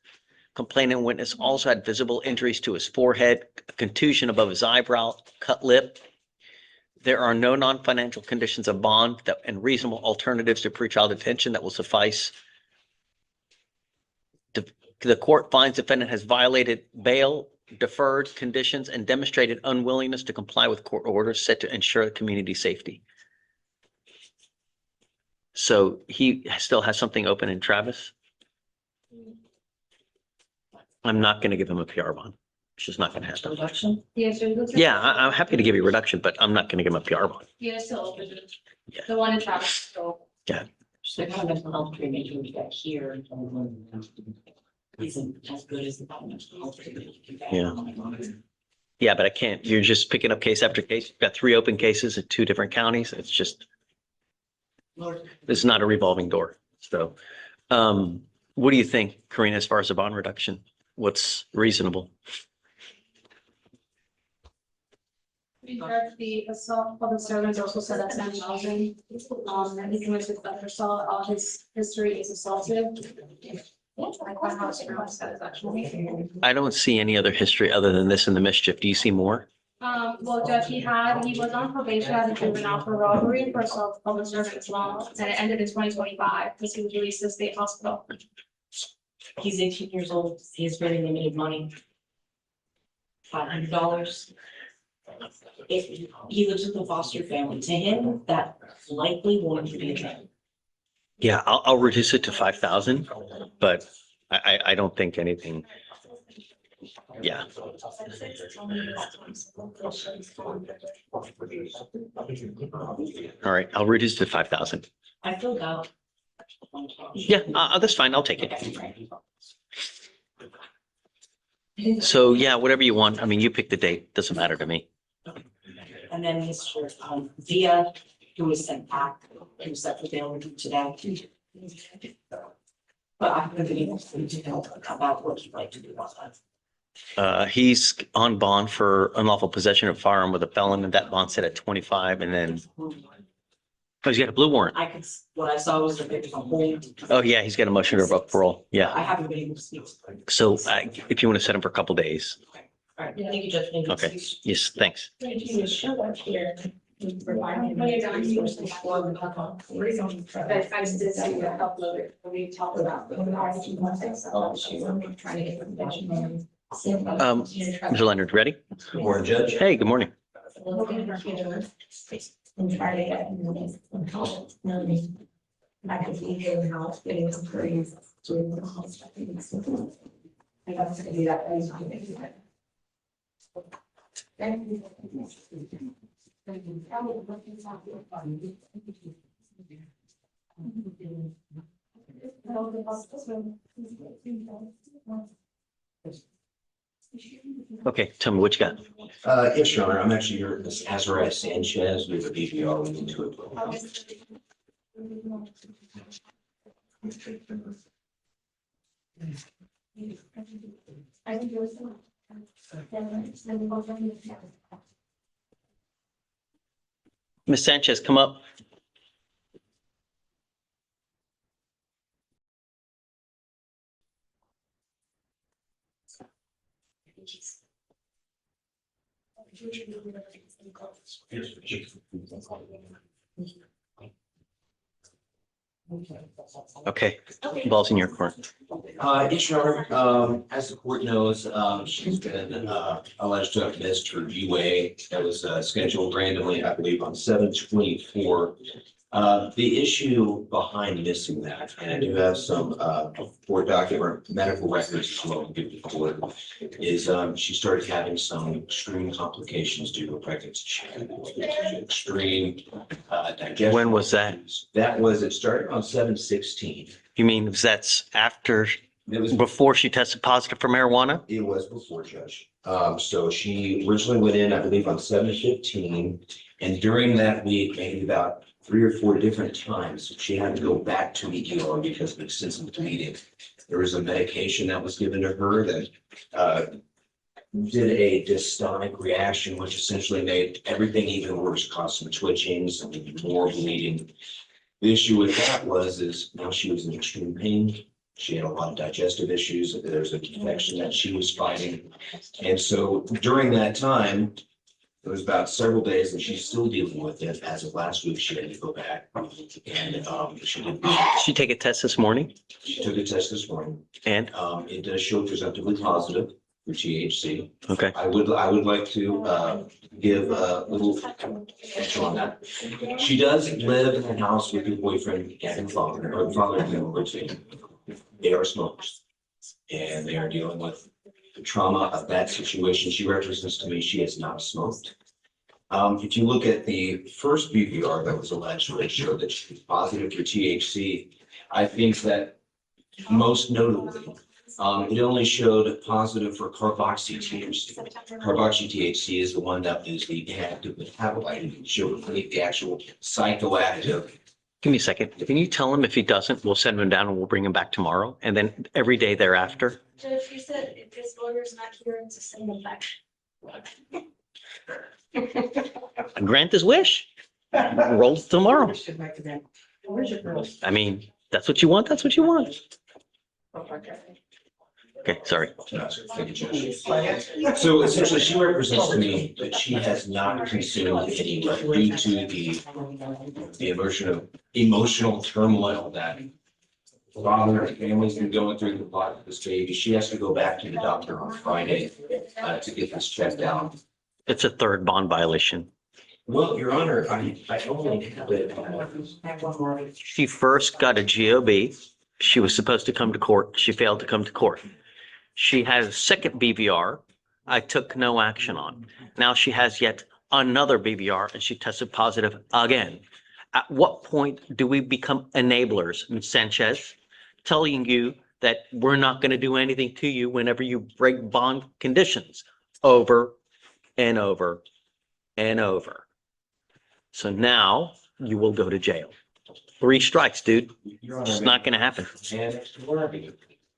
Complaining witness also had visible injuries to his forehead, a contusion above his eyebrow, cut lip. There are no non-financial conditions of bond and reasonable alternatives to pretrial detention that will suffice. The court finds defendant has violated bail, deferred conditions, and demonstrated unwillingness to comply with court orders set to ensure community safety. So he still has something open in Travis. I'm not going to give him a PR bond. It's just not going to happen. Reduction? Yes, sir. Yeah, I'm happy to give you a reduction, but I'm not going to give him a PR bond. Yeah, it's still open. Yeah. The one in Travis. So So the kind of mental health treatment you get here isn't as good as the mental health treatment you can get. Yeah. Yeah, but I can't. You're just picking up case after case. You've got 3 open cases in 2 different counties. It's just, it's not a revolving door. So what do you think, Karina, as far as the bond reduction? What's reasonable? The assault public servants also said at 10,000. And he committed other assault. All his history is assaultive. Like my house says actually. I don't see any other history other than this in the mischief. Do you see more? Well, Judge, he was on probation as a juvenile for robbery for assault of public servant as well, and it ended in 2025 because he was released to the state hospital. He's 18 years old. He has very limited money. $500. If he lives with a foster family, to him, that likely won't be a trend. Yeah, I'll reduce it to 5,000, but I don't think anything. Yeah. All right, I'll reduce it to 5,000. I filled out. Yeah, that's fine. I'll take it. So yeah, whatever you want. I mean, you pick the date. Doesn't matter to me. And then Mr. Via, who was sent back, who was set for bail today. But I haven't been able to know about what he'd like to do about that. He's on bond for unlawful possession of firearm with a felon, and that bond set at 25, and then he's got a blue warrant. What I saw was a bit of a hold. Oh yeah, he's got a motion to revoke parole. Yeah. I haven't been able to speak. So if you want to set him for a couple days. All right, thank you, Judge. Thank you. Okay. Yes, thanks. Thank you. When you're done, you just upload the but I just did see you upload it, we talked about. Trying to get the Mr. Leonard, ready? Or Judge? Hey, good morning. And try to get. I could be here in house, getting some praise. Doing the house. I got to do that. Thank you. Okay, tell me what you got. Yes, Your Honor, I'm actually here, this is Azariah Sanchez with the BVR looking to it. I think it was. Ms. Sanchez, come up. Okay, ball's in your court. Yes, Your Honor, as the court knows, she's been, alleged to have missed her UA that was, scheduled randomly, I believe, on 7/24. The issue behind missing that, and I do have some, court document, medical records as well to give the court, is, she started having some extreme complications due to a pregnancy. Extreme, digestion. When was that? That was, it started on 7/16. You mean that's after, It was before she tested positive for marijuana? It was before, Judge. So she originally went in, I believe, on 7/15. And during that week, maybe about 3 or 4 different times, she had to go back to the ER because of extensive bleeding. There was a medication that was given to her that did a dystonic reaction, which essentially made everything even worse, caused some twitchings and more bleeding. The issue with that is now she was in extreme pain. She had a lot of digestive issues. There's a infection that she was fighting. And so during that time, it was about several days and she's still dealing with it. As of last week, she had to go back and she did. She take a test this morning She took a test this morning. and, It does show presumptively positive for THC. okay, I would like to give a little extra on that. She does live in a house with her boyfriend and her father, or father and mother. They are smokers. And they are dealing with the trauma of that situation. She represents to me, she has not smoked. If you look at the first BVR that was alleged, which showed that she was positive for THC, I think that most notably, it only showed positive for carboxy THC. Carboxy THC is the one that is the active metabolite. It showed the actual psychoactive. give me a second. Can you tell him if he doesn't, we'll send him down and we'll bring him back tomorrow? And then every day thereafter? Judge, you said if this lawyer's not here, it's a single fact. Grant his wish. Rolls tomorrow. Where's your girl? I mean, that's what you want, that's what you want. Okay, sorry. Thank you, Judge. So essentially, she represents to me that she has not consumed any due to the emotional turmoil that father and family's been going through the life of this baby. She has to go back to the doctor on Friday to get this checked out. It's a third bond violation. Well, Your Honor, I only have it. She first got a GOB. She was supposed to come to court. She failed to come to court. She has a second BVR I took no action on. Now she has yet another BVR and she tested positive again. At what point do we become enablers, Ms. Sanchez, telling you that we're not going to do anything to you whenever you break bond conditions over and over and over? So now you will go to jail. 3 strikes, dude. It's not going to happen.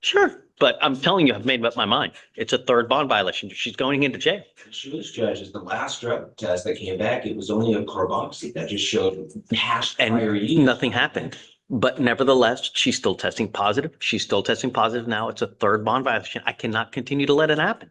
Sure, but I'm telling you, I've made up my mind. It's a third bond violation. She's going into jail. She was judged. The last drug test that came back, it was only a carboxy that just showed past prior And use. nothing happened. But nevertheless, she's still testing positive. She's still testing positive now. It's a third bond violation. I cannot continue to let it happen.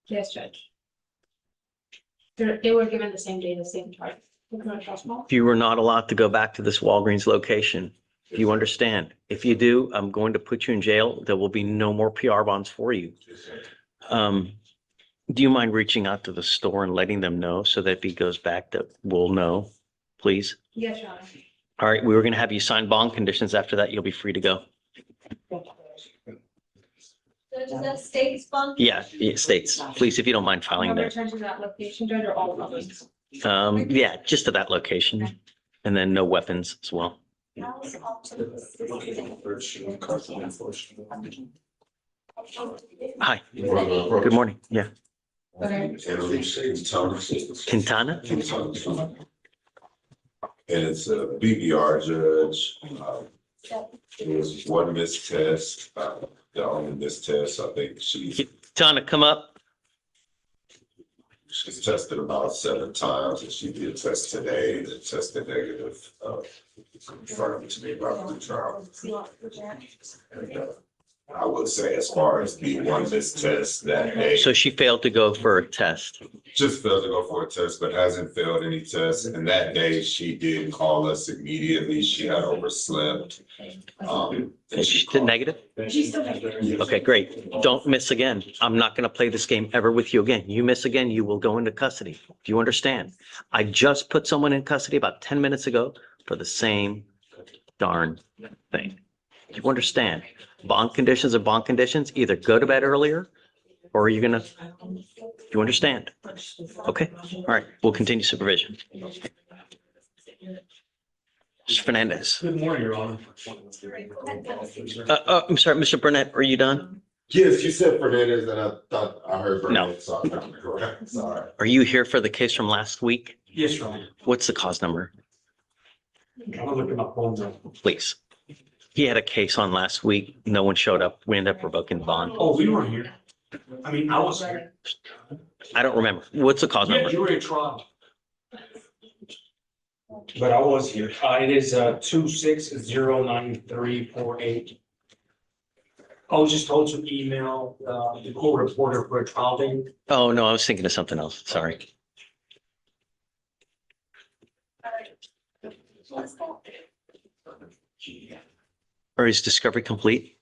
Yes, Judge. They were given the same day, the same charge. You were not allowed to go back to this Walgreens location. You understand? If you do, I'm going to put you in jail. There will be no more PR bonds for you. Do you mind reaching out to the store and letting them know so that if he goes back, that we'll know, please? Yes, Your Honor. All right, we were going to have you sign bond conditions. After that, you'll be free to go. Judge, is that state's bond? Yeah, it states, please, if you don't mind filing Remember that. return to that location, Judge, or all of them? Yeah, just to that location and then no weapons as well. Hi, good morning. Yeah. Quintana? And it's a BBR judge. It was one missed test, the only missed test, I think Quintana, come up. she's tested about 7 times and she did test today, that tested negative, confirmed to me about the trial. And, I would say as far as the one missed test that day. So she failed to go for a test. Just failed to go for a test, but hasn't failed any tests. And that day she did call us immediately. She had overslept. And she did negative? She's still negative. Okay, great. Don't miss again. I'm not going to play this game ever with you again. You miss again, you will go into custody. Do you understand? I just put someone in custody about 10 minutes ago for the same darn thing. Do you understand? Bond conditions are bond conditions. Either go to bed earlier or you're going to, you understand? Okay, all right, we'll continue supervision. Mr. Fernandez. Good morning, Your Honor. I'm sorry, Mr. Burnett, are you done? Yes, you said Fernandez and I thought I heard No. Burnett, so I'm correct. Sorry. Are you here for the case from last week? Yes, Your Honor. What's the cause number, I'm gonna look at my phone now. please? He had a case on last week. No one showed up. We ended up revoking the bond. Oh, we were here. I mean, I was here. I don't remember. What's the cause Yeah, number? you were at trial. But I was here. It is 2609-348. I was just told to email the court reporter for a trial date. Oh, no, I was thinking of something else. Sorry. Or is discovery complete?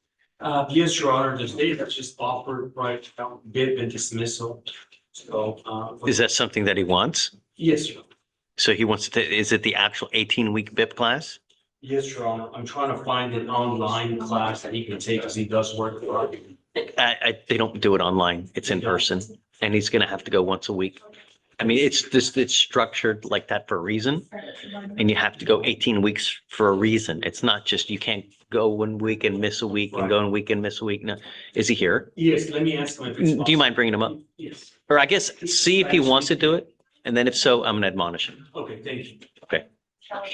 Yes, Your Honor, the date that's just offered right now, bid and dismissal. So. Is that something that he wants? Yes, Your Honor. So he wants to, is it the actual 18-week BIP class? Yes, Your Honor. I'm trying to find an online class that he can take as he does work for. They don't do it online. It's in person. And he's going to have to go once a week. I mean, it's structured like that for a reason. And you have to go 18 weeks for a reason. It's not just, you can't go 1 week and miss a week and go 1 week and miss a week. No. Is he here? Yes, let me ask him if it's Do you mind bringing him up? Yes. Or I guess, see if he wants to do it. And then if so, I'm going to admonish him. Okay, thank you. Okay. Hi,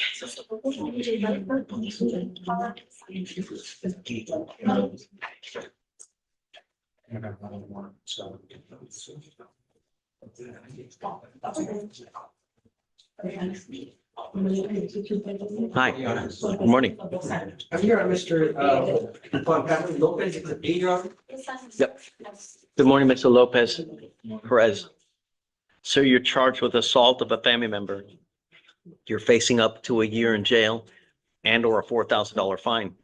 good morning. I'm here on Mr. Lopez, it's a Your Yep. Good morning, Mr. Lopez Perez. So you're charged with assault of a family member. You're facing up to a year in jail and or a $4,000 fine.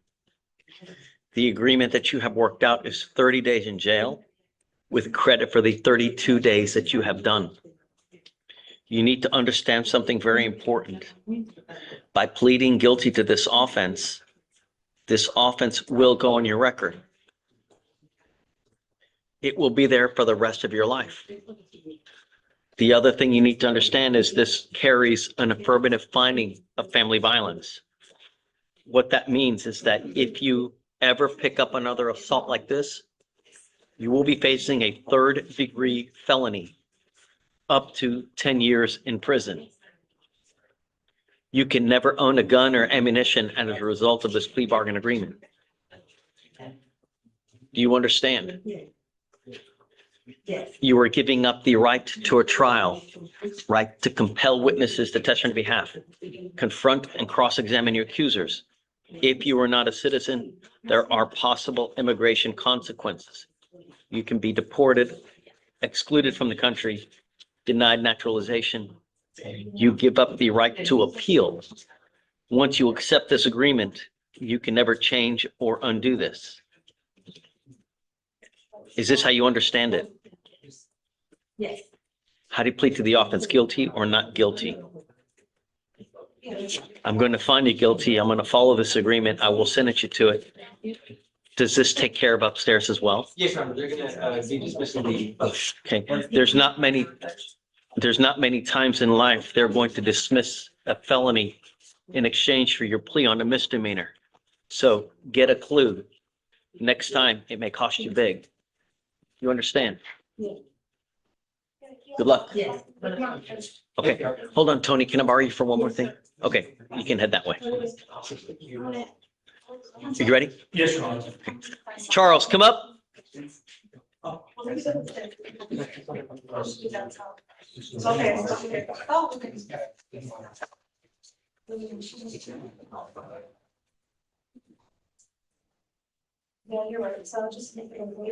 The agreement that you have worked out is 30 days in jail with credit for the 32 days that you have done. You need to understand something very important. By pleading guilty to this offense will go on your record. It will be there for the rest of your life. The other thing you need to understand is this carries an affirmative finding of family violence. What that means is that if you ever pick up another assault like this, you will be facing a 3rd-degree felony, up to 10 years in prison. You can never own a gun or ammunition as a result of this plea bargain agreement. Do you understand? You are giving up the right to a trial, right to compel witnesses to testify on your behalf, confront and cross-examine your accusers. If you are not a citizen, there are possible immigration consequences. You can be deported excluded from the country, denied naturalization, you give up the right to appeal. Once you accept this agreement, you can never change or undo this. Is this how you understand it? Yes. How do you plead to the offense, guilty or not guilty? I'm going to find you guilty. I'm going to follow this agreement. I will sentence you to it. Does this take care of upstairs as well? Yes, Your Honor, they're gonna, be dismissing the. Okay, there's not many times in life they're going to dismiss a felony in exchange for your plea on a misdemeanor. So get a clue. Next time, it may cost you big. You understand? Good luck. Yes. Okay, hold on, Tony. Can I borrow you for one more thing? Okay, you can head that way. Are you ready? Yes, Your Honor. Charles, come up. Okay. Oh, okay. Yeah, you're right, so I'll just make it a little.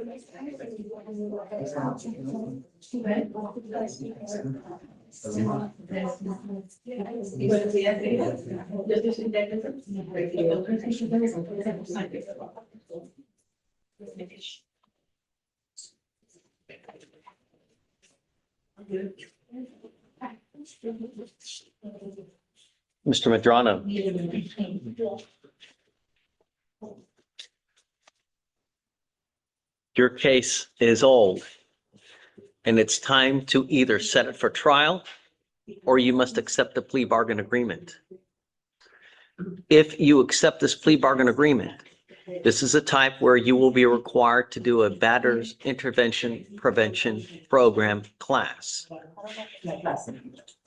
Mr. Madrano, your case is old and it's time to either set it for trial or you must accept the plea bargain agreement. If you accept this plea bargain agreement, this is a type where you will be required to do a batter's intervention prevention program class.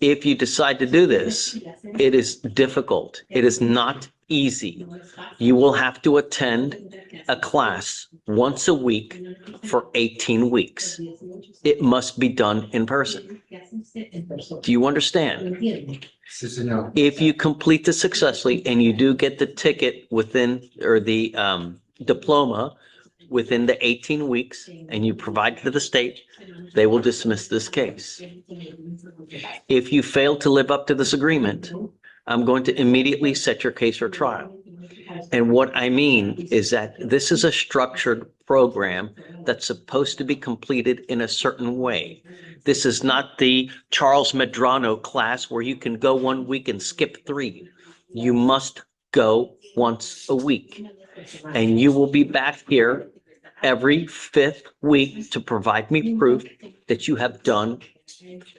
If you decide to do this, it is difficult. It is not easy. You will have to attend a class once a week for 18 weeks. It must be done in person. Do you understand? If you complete this successfully and you do get the ticket within, or the diploma within the 18 weeks and you provide to the state, they will dismiss this case. If you fail to live up to this agreement, I'm going to immediately set your case for trial. And what I mean is that this is a structured program that's supposed to be completed in a certain way. This is not the Charles Medrano class where you can go 1 week and skip 3. You must go once a week. And you will be back here every 5th week to provide me proof that you have done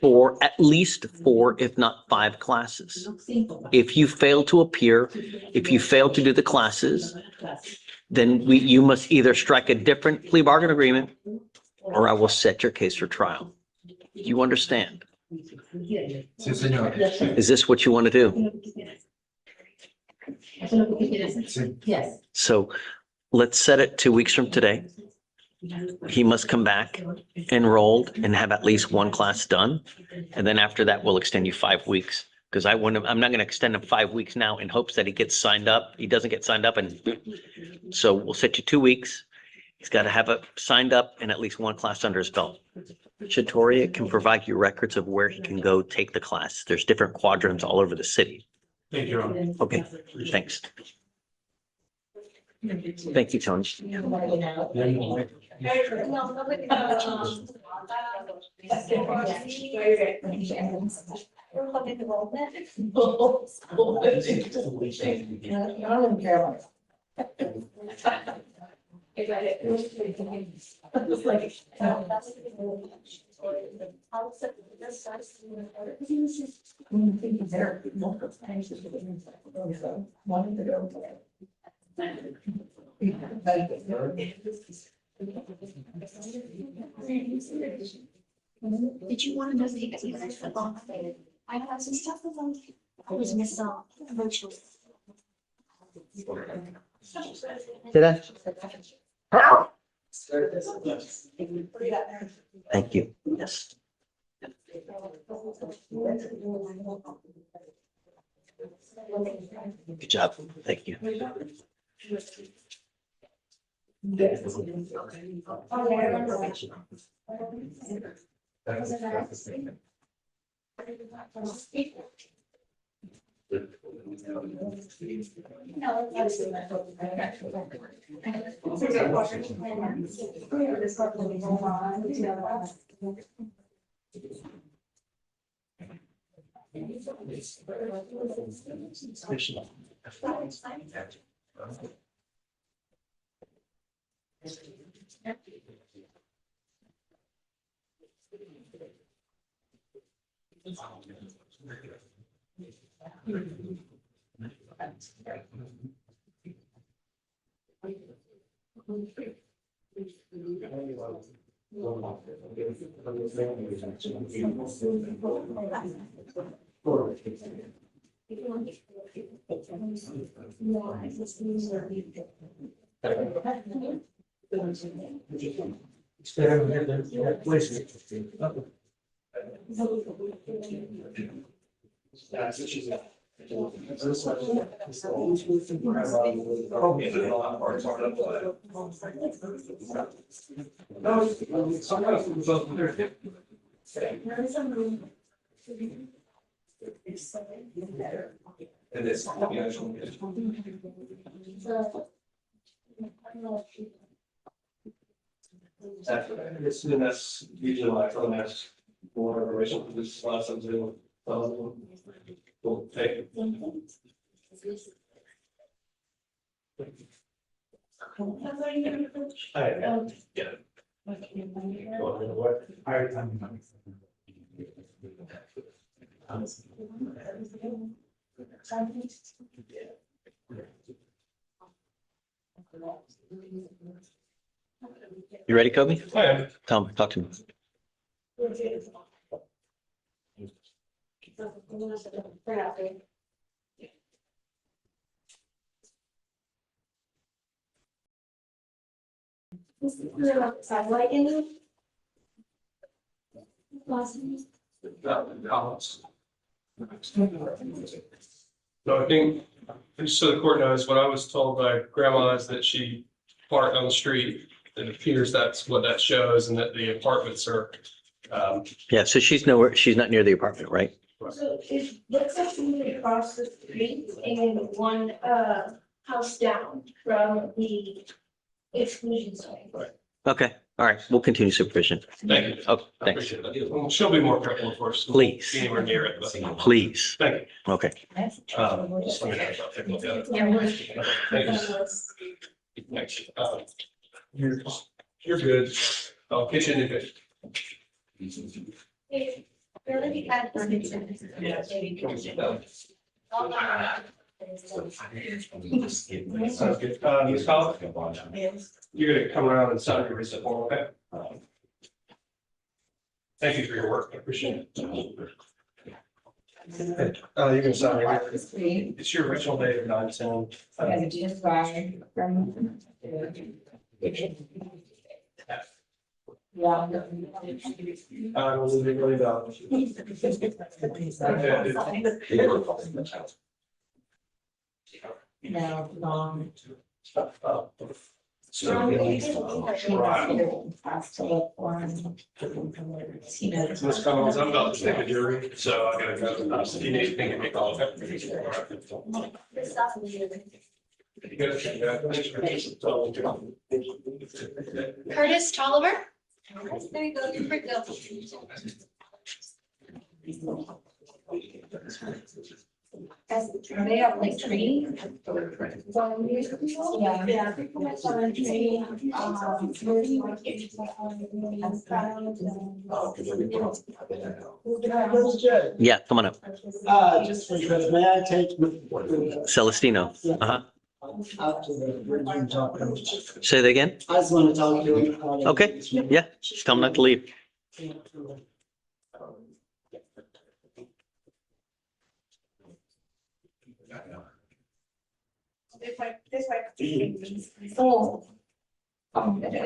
for at least 4, if not 5 classes. If you fail to appear, if you fail to do the classes, then you must either strike a different plea bargain agreement or I will set your case for trial. Do you understand? Is this what you want to do? Yes. So let's set it 2 weeks from today. He must come back enrolled and have at least 1 class done. And then after that, we'll extend you 5 weeks. Because I'm not going to extend him 5 weeks now in hopes that he gets signed up. He doesn't get signed up, and so we'll set you 2 weeks. He's got to have it signed up and at least 1 class under his belt. Shatoria can provide you records of where he can go take the class. There's different quadrants all over the city. Thank you, Your Honor. Okay, thanks. Thank you, Tony. Did you want to know the exact football? I have some stuff with them. I was missing virtually. Did I? Thank you. Yes. Good job. Thank you. It is. That's usually like on that more original, this last time too. Cool, thank you. You ready, Kobe? I am. Tom, talk to me. Satellite in it? No, I think, just so the court knows, what I was told by grandma is that she parked on the street. It appears that's what that shows and that the apartments are, Yeah, so she's nowhere, she's not near the apartment, right? So it looks like somebody across the street and one house down from the exclusion zone. Okay, all right, we'll continue supervision. thank you. Oh, I thanks. appreciate that. Well, she'll be more careful, of course. Please. Be anywhere near it, but Please. thank you. Okay. Just let me know. I'll take a look at it. Thank you. Thanks. You're good. I'll get you in good. Really bad. Sounds good. Ms. Collins? You're gonna come around and sign your receipt form, okay? Thank you for your work. I appreciate it. You're gonna sign right here. It's your original date of 9/10. I was really about. Ms. Collins, I'm about to take a jury, so I gotta go. You need to think of me, call it. Curtis Tolliver. There you go, you're pretty good. They have like training. Yeah, come on up. Just because, may I take? Celestino. Uh-huh. Out to the bridge and talk to him. Say that again? I just want to talk to him. Okay, yeah, just tell him not to leave. This way. Oh. It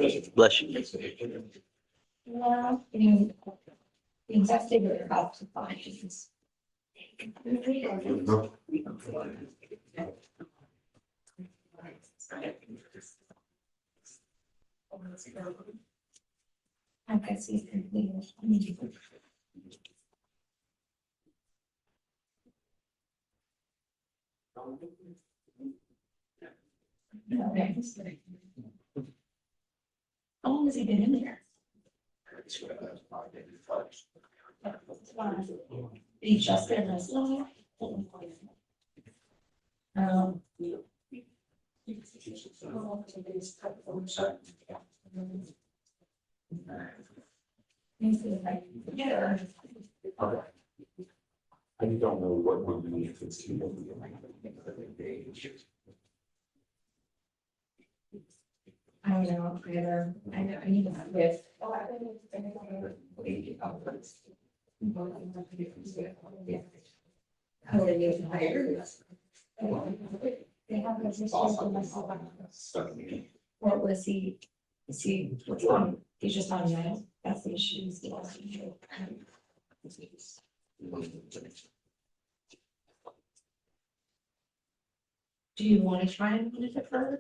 is. Bless you. Yeah. Investigator about to findings. I guess he's completed. Okay. How long has he been in there? He just been this long? Yeah. I don't know what we're doing if it's. I don't know, either. I know, I need to with. How they use the higher. They have a what was he? Is he, what's on? He's just on that. That's the issue. Do you want to try and put it further?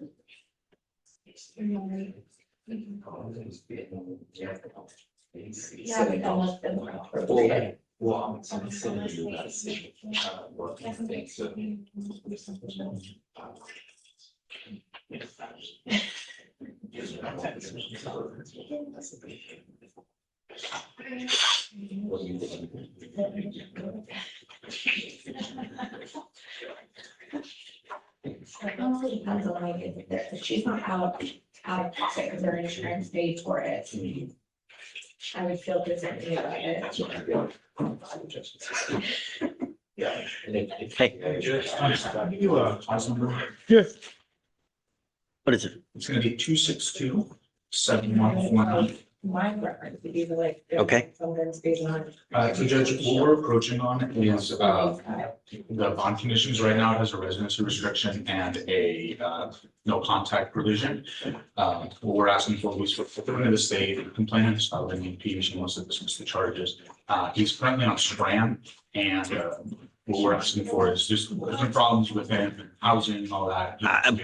Yeah, we don't let them. Well, I'm considering you guys, working things, so. Depends on like if she's not out of pocket because her insurance paid for it. I would feel differently about it. Hey, I'll give you a house number. what is it? It's gonna be 262-7149. My preference would be to like. Okay. Sometimes based on. So Judge, what we're approaching on is, the bond conditions right now. It has a residency restriction and a, no contact provision. What we're asking for, we put into the state, complainant is filing an appeal, she wants to dismiss the charges. He's currently on Strand, and, what we're asking for is just different problems with him, housing and all that.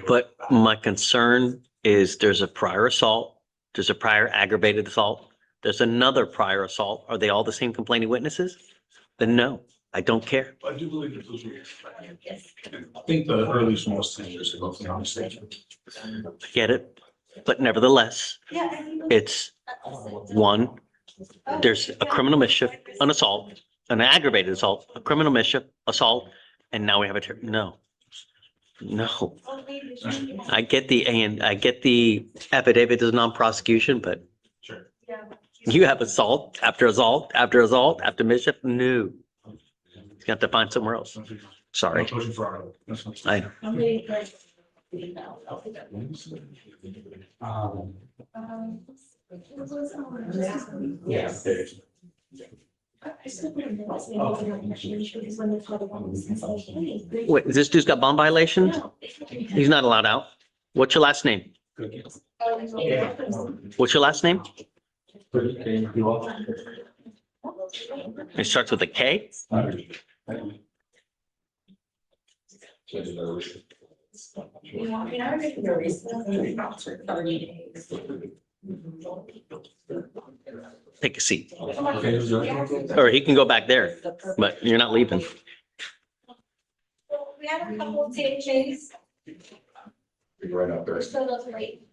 But my concern is there's a prior assault, there's a prior aggravated assault, there's another prior assault. Are they all the same complaining witnesses? Then no, I don't care. I do believe that those were. I think the earliest one was 10 years ago, if I'm not mistaken. I get it. But nevertheless, it's one, there's a criminal mischief, an assault, an aggravated assault, a criminal mischief, assault, and now we have no. I get the affidavit is non-prosecution, but Sure. you have assault after assault after assault after mischief. No. You have to find somewhere else. Sorry. Motion for our- that's fine. I know. How many? Yeah. I still wouldn't know what's the investigation because when they call the ones, it's like, hey. Wait, this dude's got bond violations? He's not allowed out. What's your last name? What's your last name? It starts with a K? Yeah, I mean, I would think the recently, for 30 days. Take a seat. Or he can go back there, but you're not leaving. We had a couple of changes. Right out there. So those are late.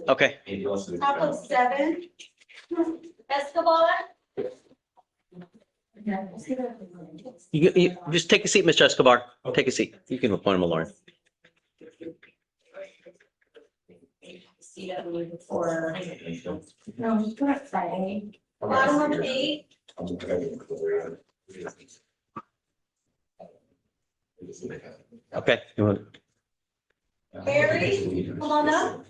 Okay. Top of 7. Escobar. You just take a seat, Mr. Escobar. Take a seat. You can appoint him a lawyer. Or, no, he's got Friday. Bottom of 8. Okay. You want- Barry, come on up.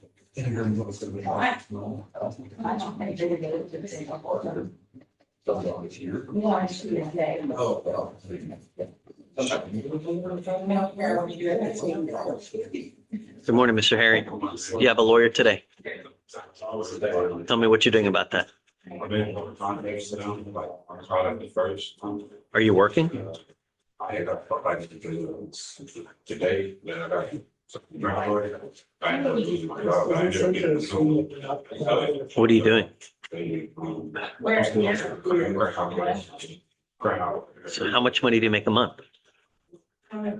Good morning, Mr. Harry. You have a lawyer today. Tell me what you're doing about that. Are you working? I had a fight today, then I got. I ended up losing my job. I ended up getting sued. What are you doing? So how much money do you make a month? I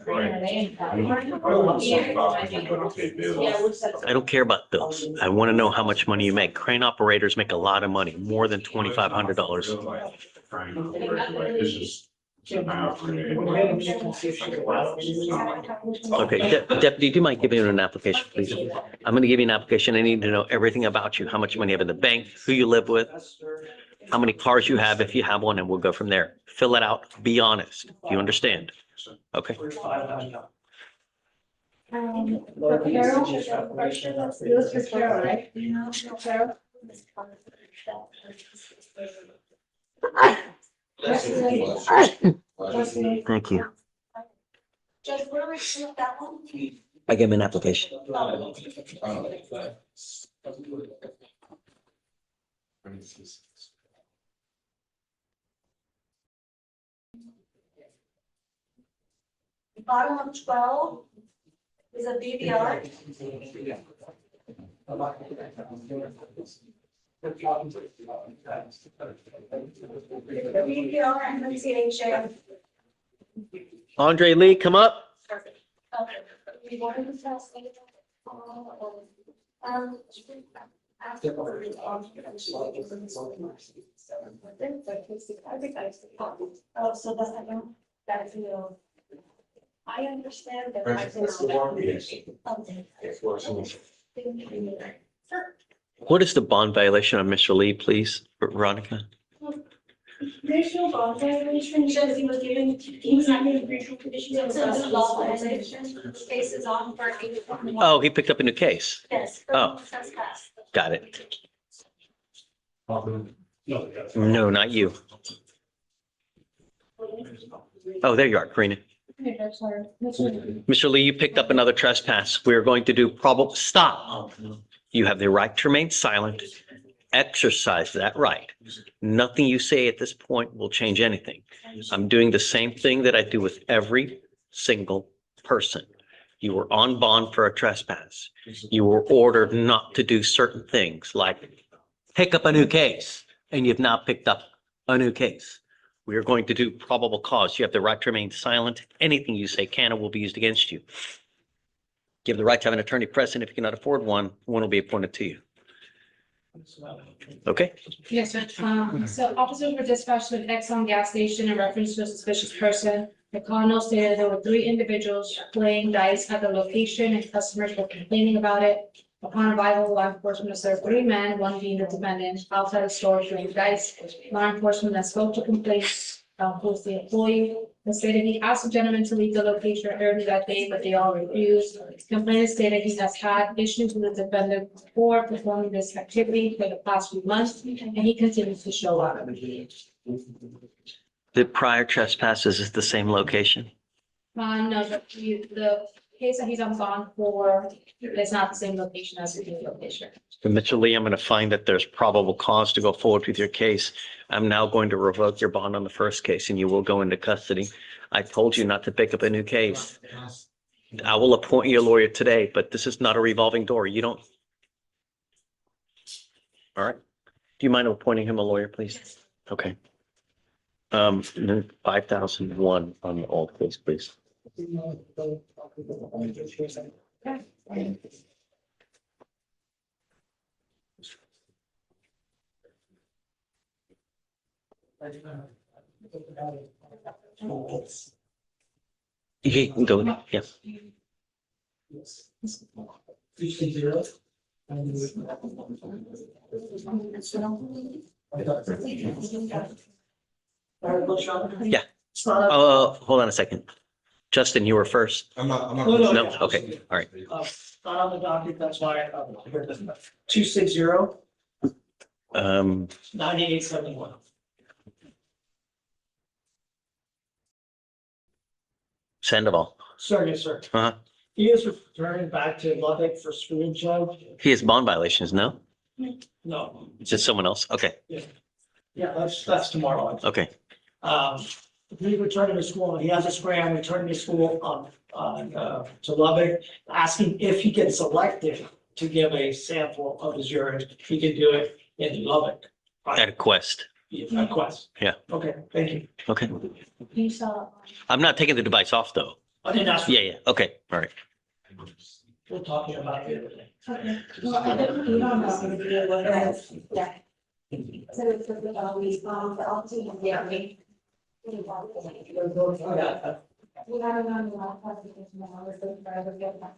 don't care about bills. I want to know how much money you make. Crane operators make a lot of money, more than $2,500. Okay, Deputy, do you mind giving me an application, please? I'm going to give you an application. I need to know everything about you, how much money you have in the bank, who you live with, how many cars you have, if you have one, and we'll go from there. Fill it out. Be honest. Do you understand? Okay. For Carol, it was for Carol, right? Carol? Thank you. Judge, where do we put that one? I gave him an application. Bottom of 12 is a BBR. BBR and MCHA. Andre Lee, come up. Perfect. Okay. We wanted to test. Oh, so that's, I don't, that's, you know. I understand that. What is the bond violation of Mr. Lee, please, Veronica? There's no bond violation, because he was given, he was not given regional conditions. It's a new law violation. Case is on for. Oh, he picked up a new case. Yes. Oh. Trespass. Got it. No, not you. Oh, there you are, Karina. Mr. Lee, you picked up another trespass. We are going to do stop. You have the right to remain silent. Exercise that right. Nothing you say at this point will change anything. I'm doing the same thing that I do with every single person. You were on bond for a trespass. You were ordered not to do certain things like pick up a new case, and you've now picked up a new case. We are going to do probable cause. You have the right to remain silent. Anything you say can and will be used against you. You have the right to have an attorney present. If you cannot afford one, one will be appointed to you. Okay? Yes, sir. So officers were dispatched to an Exxon gas station in reference to a suspicious person. The call stated there were 3 individuals playing dice at the location and customers were complaining about it. Upon arrival, law enforcement observed 3 men, one being the defendant, outside the store playing dice. Law enforcement then spoke to complaints, who's the employee. They stated he asked the gentleman to leave the location early that day, but they all refused. Complainant stated he has had issues with the defendant before performing this activity for the past few months, and he continues to show up. The prior trespasses is the same location? No, the case that he's on bond for is not the same location as the new location. So Mr. Lee, I'm going to find that there's probable cause to go forward with your case. I'm now going to revoke your bond on the first case and you will go into custody. I told you not to pick up a new case. I will appoint you a lawyer today, but this is not a revolving door. You don't. All right. Do you mind appointing him a lawyer, please? Okay. 5001 on the old case, please. You can go, yeah. Yeah. Hold on a second. Justin, you were first. I'm not. No, okay, all right. Not on the docket, that's why, 260, 9871. Sandoval. Sir, yes, sir. Uh-huh. He is returning back to Lubbock for school judge. He has bond violations, no? No, It's just someone else? Okay, yeah, that's tomorrow. okay. He's returning to school, he has a scram, returning to school to Lubbock, asking if he gets selected to give a sample of his urine, he can do it in Lubbock. At a Quest. At Quest. Yeah. Okay, thank you. Okay. You saw. I'm not taking the device off though. I didn't ask. Yeah, yeah. Okay, all right. We're talking about the other thing. Okay. Well, I don't, you don't know if it's good or bad. Yeah. So it's always, the opportunity, yeah, we. We got it on the last presentation, I was looking for other good ones,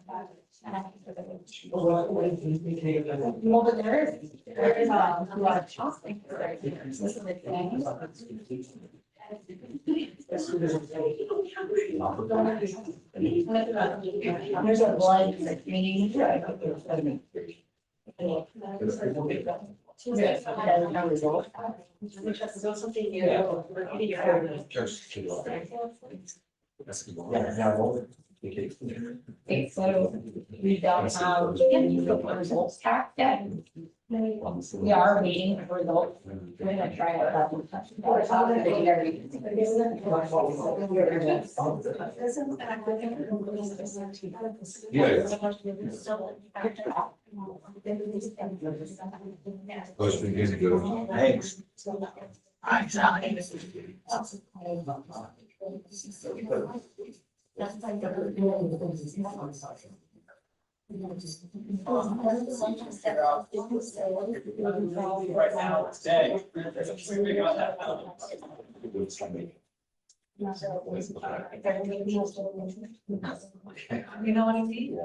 and I think for the. Well, but there is a lot of costing for it. This is the thing. There's a blood like meeting. Okay, so we don't have any results back yet. We are waiting for results. We're gonna try it out. Thanks. Right now, today. You know what I mean?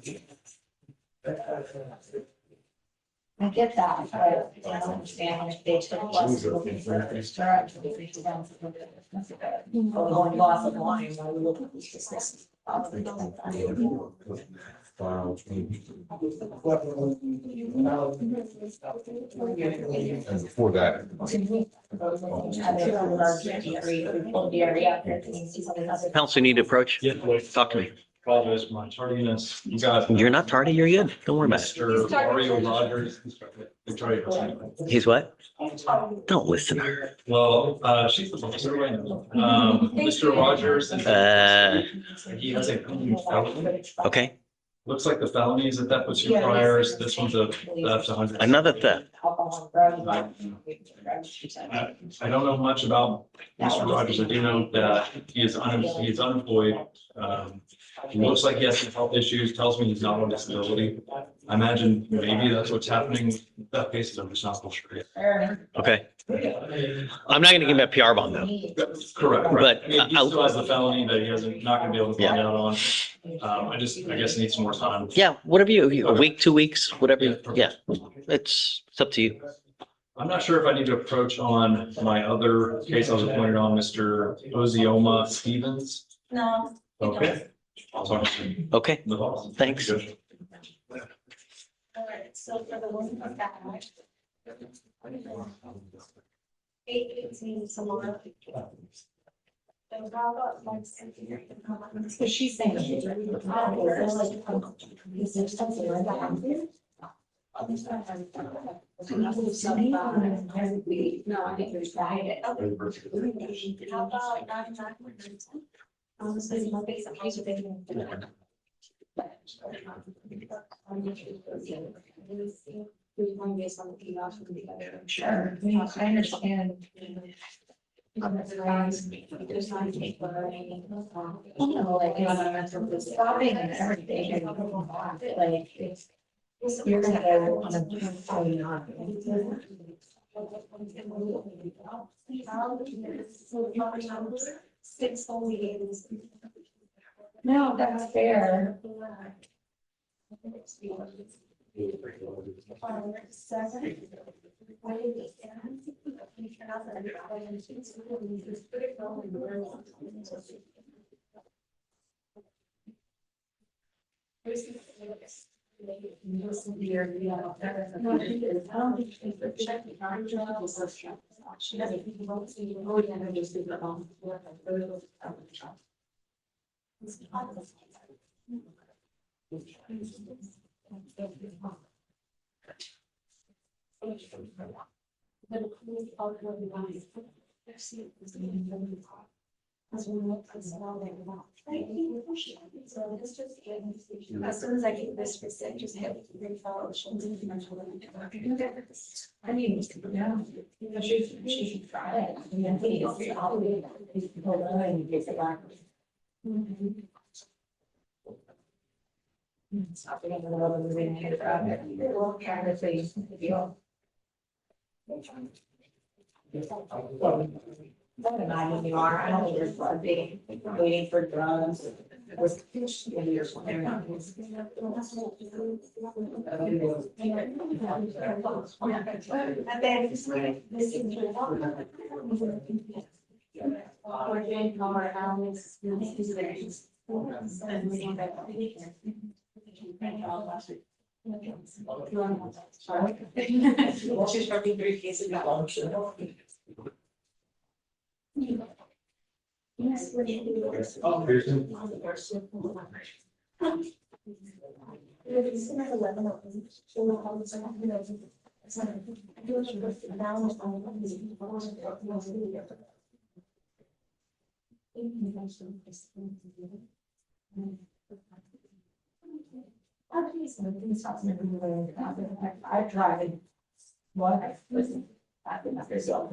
Okay, thanks. I get that, but I don't understand if they took less. They're actually 50 down. Going off of line, I look at this. And before that, Council need to approach? Yeah, wait. Talk to me. Apologize for my tardiness. You got You're not tardy, you're good. Don't worry about it. Mr. Mario Rogers. Victoria. He's what? Don't listen to her. Well, she's the officer right now. Mr. Rogers. He has a felony. Okay, Looks like the felonies that puts you priors. This one's a theft 100. another theft. I don't know much about Mr. Rogers. I do know that he is unemployed. He looks like he has some health issues, tells me he's not on disability. I imagine maybe that's what's happening with that case. I'm just not so sure yet. Okay. I'm not gonna give him a PR bond though. Correct, But He still has the felony that he hasn't, not gonna be able to find out on. I guess need some more time. Yeah, whatever a week, 2 weeks, whatever. Yeah, it's up to you. I'm not sure if I need to approach on my other case I was appointed on, Mr. Ozioma Stevens. No. Okay. I'll talk to you. Okay, thanks. All right, so for the one from that. 8:18 tomorrow. So she's saying. No, I think there's diet. How about 9:00? Honestly, my face, I'm used to thinking. Sure, I understand. There's not a take for anything. Like, stopping and everything, and like, you're gonna go on a. No, that's fair. She doesn't. As soon as I get this percent, just have it refile. I mean, yeah, she should try it. And then he is obligated to go away and get it back. Stop being a little bit moving here about it. We'll kind of say, deal. Don't imagine you are, I don't think there's a big waiting for drugs. Was years when they're not. And then this is. We're doing our hours. She's probably 3 cases of lunch. Yes. I tried. What? Listen. I've been after so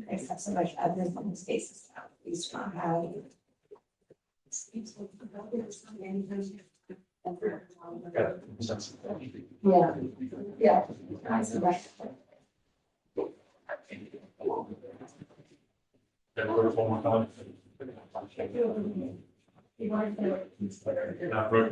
I have so much other spaces now. These from how. Yeah. Yeah. I see that.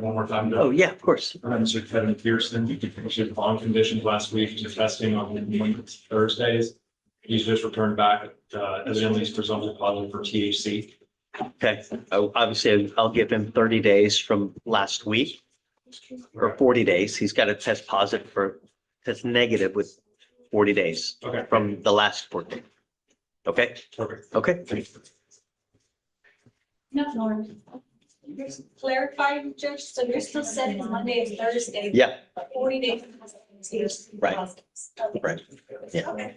One more time. Oh, yeah, of course. Mr. Kevin Pearson, you issued bond conditions last week to testing on Thursdays. He's just returned back, evidently he's presumptive positive for THC. Okay, obviously I'll give him 30 days from last week or 40 days. He's got to test positive test negative with 40 days. Okay. From the last 14. Okay? Perfect. Okay. No, Lauren. Clarifying, Judge, so you're still setting Monday and Thursday. Yeah. 40 days. Right. Right. Yeah. Okay.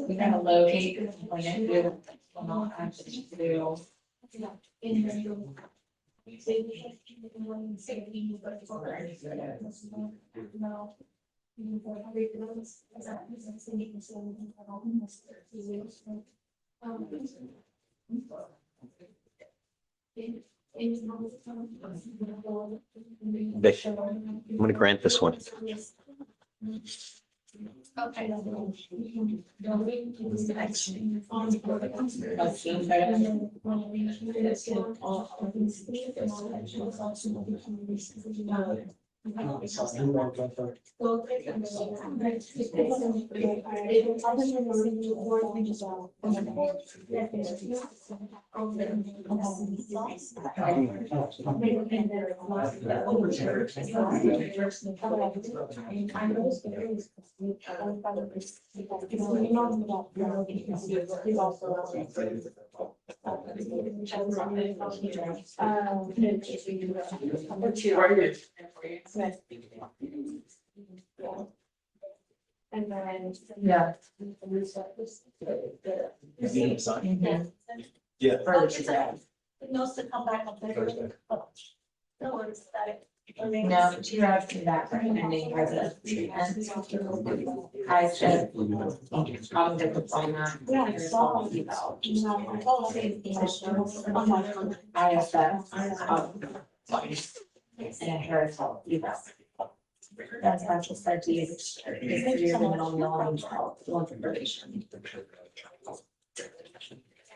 We gotta locate when it do. Vic, I'm going to grant this one. Okay. And then. Yeah. Yeah. He knows to come back on Thursday. No worries about it. I mean, No, 2 hours came back recommending president. I said, I'm the diploma. Yeah, I saw him. No, I told him. I have that. And I heard how you know. That's actually said to you, it's you're the middle line, one for probation.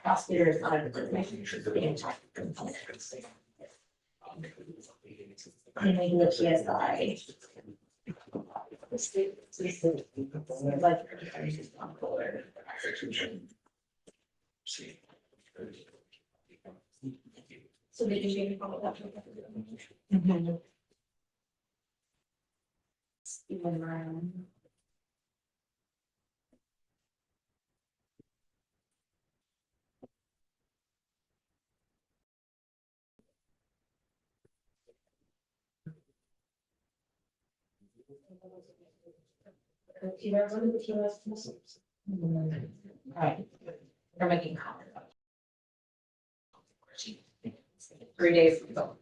Prosecutor is not a probation. And they do a PSI. Like. So they can be follow up. Even around. Right, they're making comment. 3 days ago.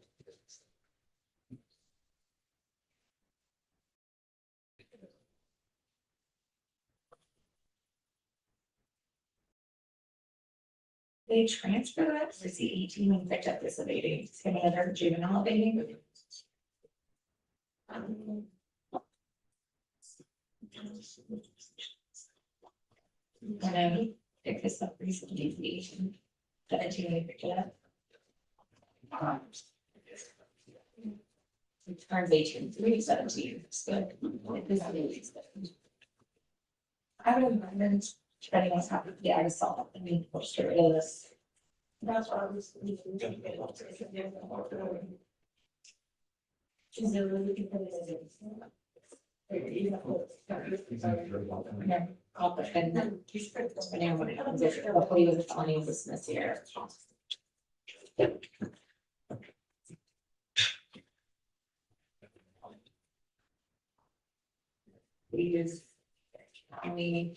They transfer that to the 18 and picked up this at 18, it's gonna be another juvenile baby. When I picked this up recently, the 18, 17, they picked it up. It turns 18, 3, 17, it's good. It's good. I would recommend spreading what's happening, yeah, I saw it, I mean, push through it is. That's what I was. Is there really looking for this? Yeah, and then hopefully with the felony this year. We use county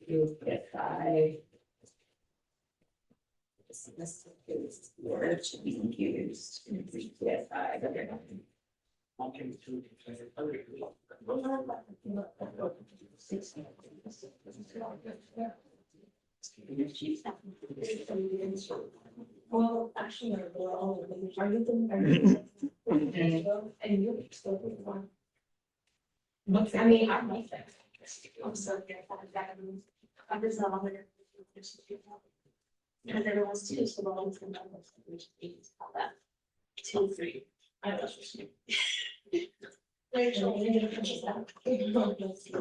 to get by. This is where it should be used in the PSI, but they're not. Well, actually, we're all, are you the? And you're still the one. I mean, I like that. I'm so good at that. I'm just not on there. And everyone's too, so the ones can know that. 2, 3. I love you. Rachel,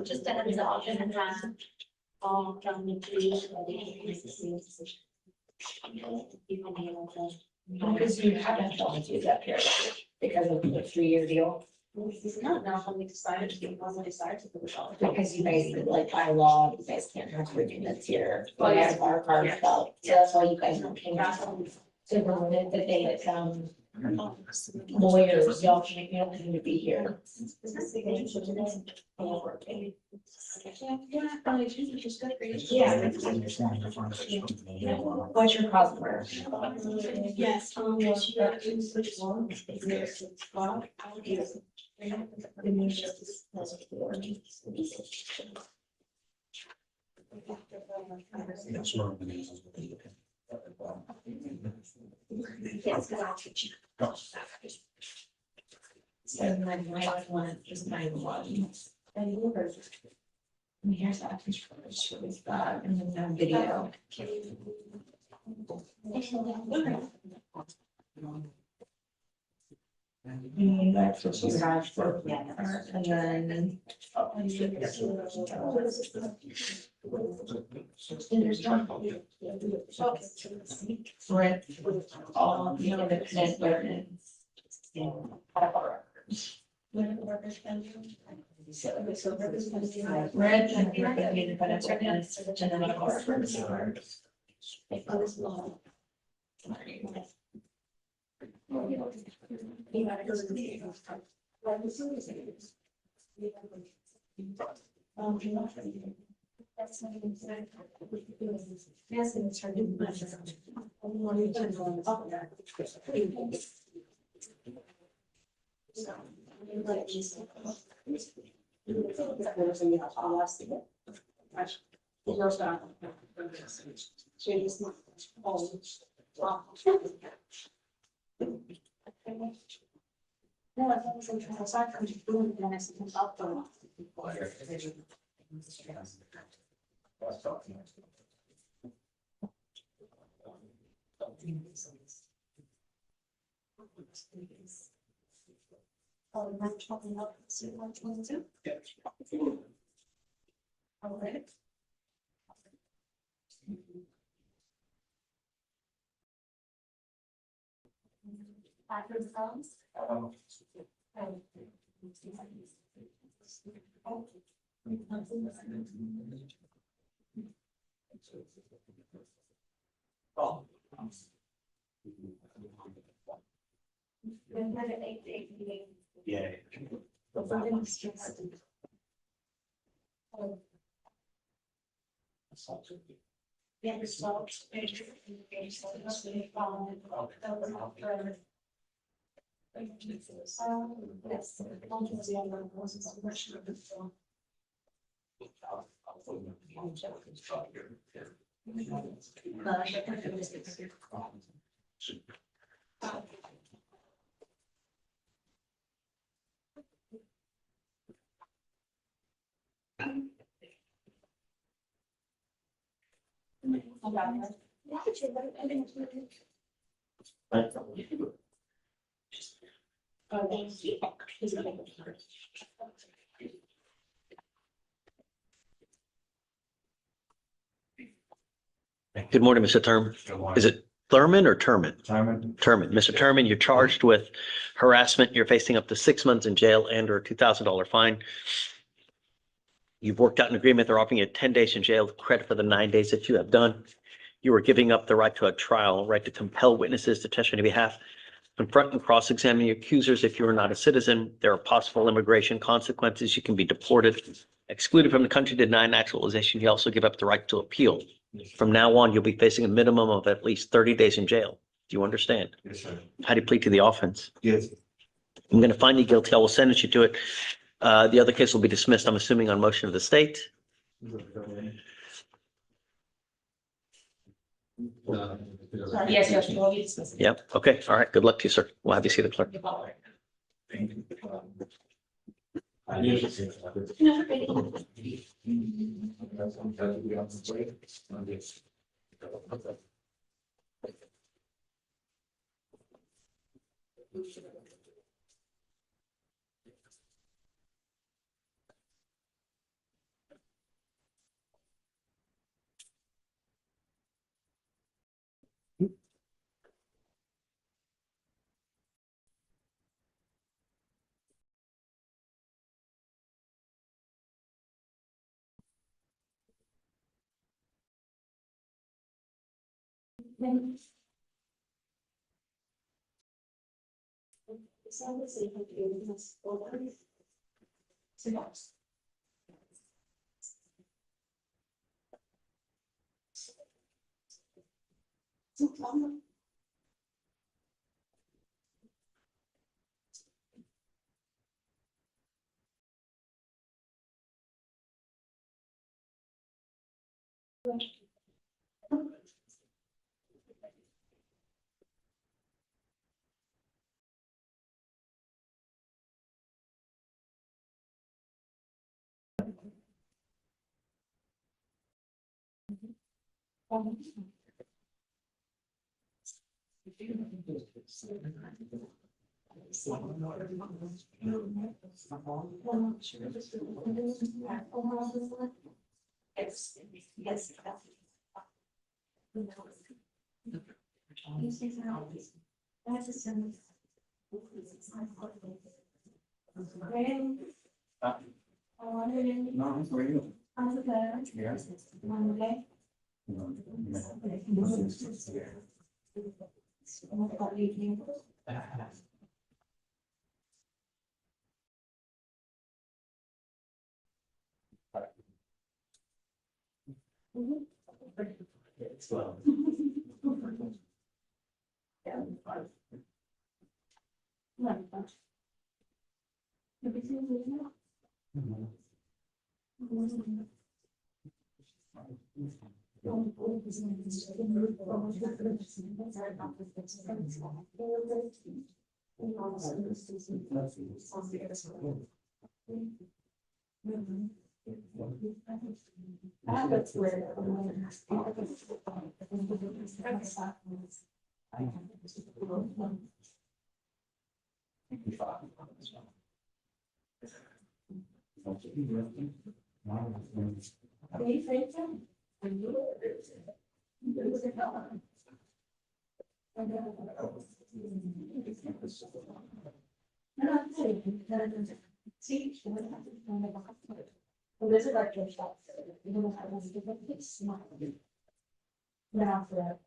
just a heads up and then. From the police. Because you haven't gone through that period because of the 3-year deal. Not now, when we decided to, when we decided to put it on. Because you guys, like by law, you guys can't have agreements here. But as our card felt, so that's why you guys don't came out. So the day that lawyers, y'all can't, you don't need to be here. Yeah. What's your password? Yes. Which one? Yes, I'll teach you. So my one is 9-1. And here's that. And then that video. And that's what you have for, and then. Rent, all the independent learners. Red and independent learners, and then of course. Yes, and it's turning. No, I thought it was interesting. So I could do it, then I said, "I'll go." Oh, I'm talking about, see, 122? All right. Backwards thumbs. Yeah. Yeah, so. Good morning, Mr. Thurman. Is it Thurman or Terman? Timon? Terman. Mr. Terman, you're charged with harassment. You're facing up to 6 months in jail and or a $2,000 fine. You've worked out an agreement. They're offering you 10 days in jail, credit for the 9 days that you have done. You are giving up the right to a trial, right to compel witnesses to testify on your behalf, confront and cross-examine your accusers. If you are not a citizen, there are possible immigration consequences. You can be deported, excluded from the country, denied naturalization. You also give up the right to appeal. From now on, you'll be facing a minimum of at least 30 days in jail. Do you understand? Yes, sir. How do you plead to the offense? Yes. I'm going to find you guilty. I will sentence you to it. The other case will be dismissed, I'm assuming, on motion of the state. Yes, yes, we'll be discussing. Yep. Okay. All right. Good luck to you, sir. We'll have you see the clerk. That's where. See. Well, this is like your shop. You don't have this different piece. Now for that.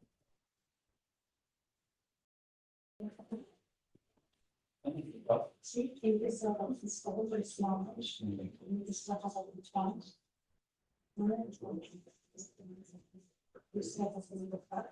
See, you can sell them, it's all very small. This stuff has all the time. This stuff has all the time.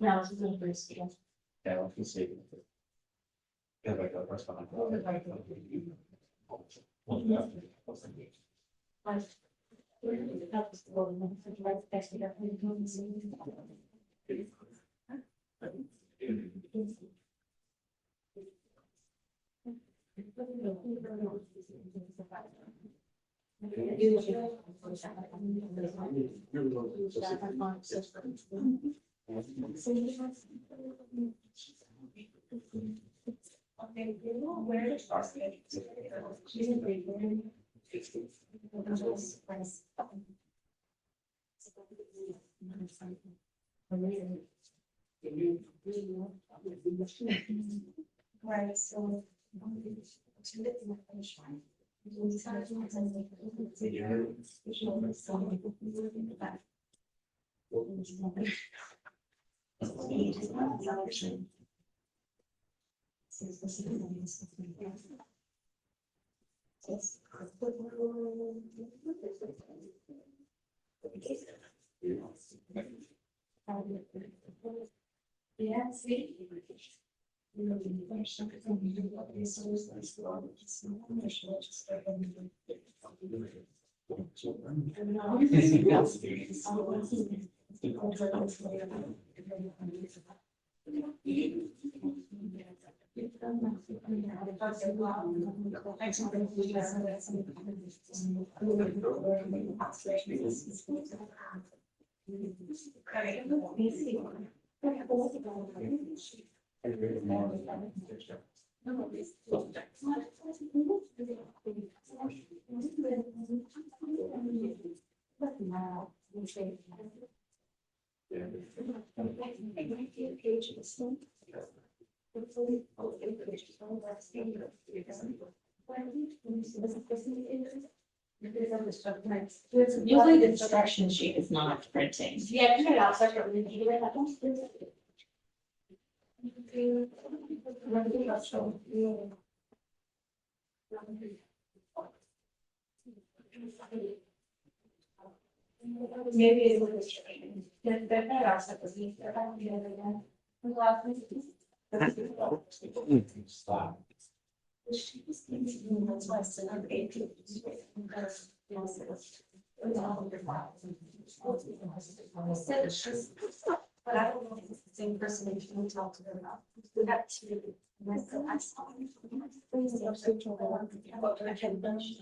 Now, this is a very scale. Yeah, I can see. Yeah, like a restaurant. Right, so. Yeah, see. Usually the instruction sheet is not printing. Yeah, turn it off, so I can really do it. Maybe it was. They're not outside the week, they're not the other one. That's why I said I'm 18. I said it's just, but I don't know if it's the same person we can talk to them about. We got two. I saw. I can finish.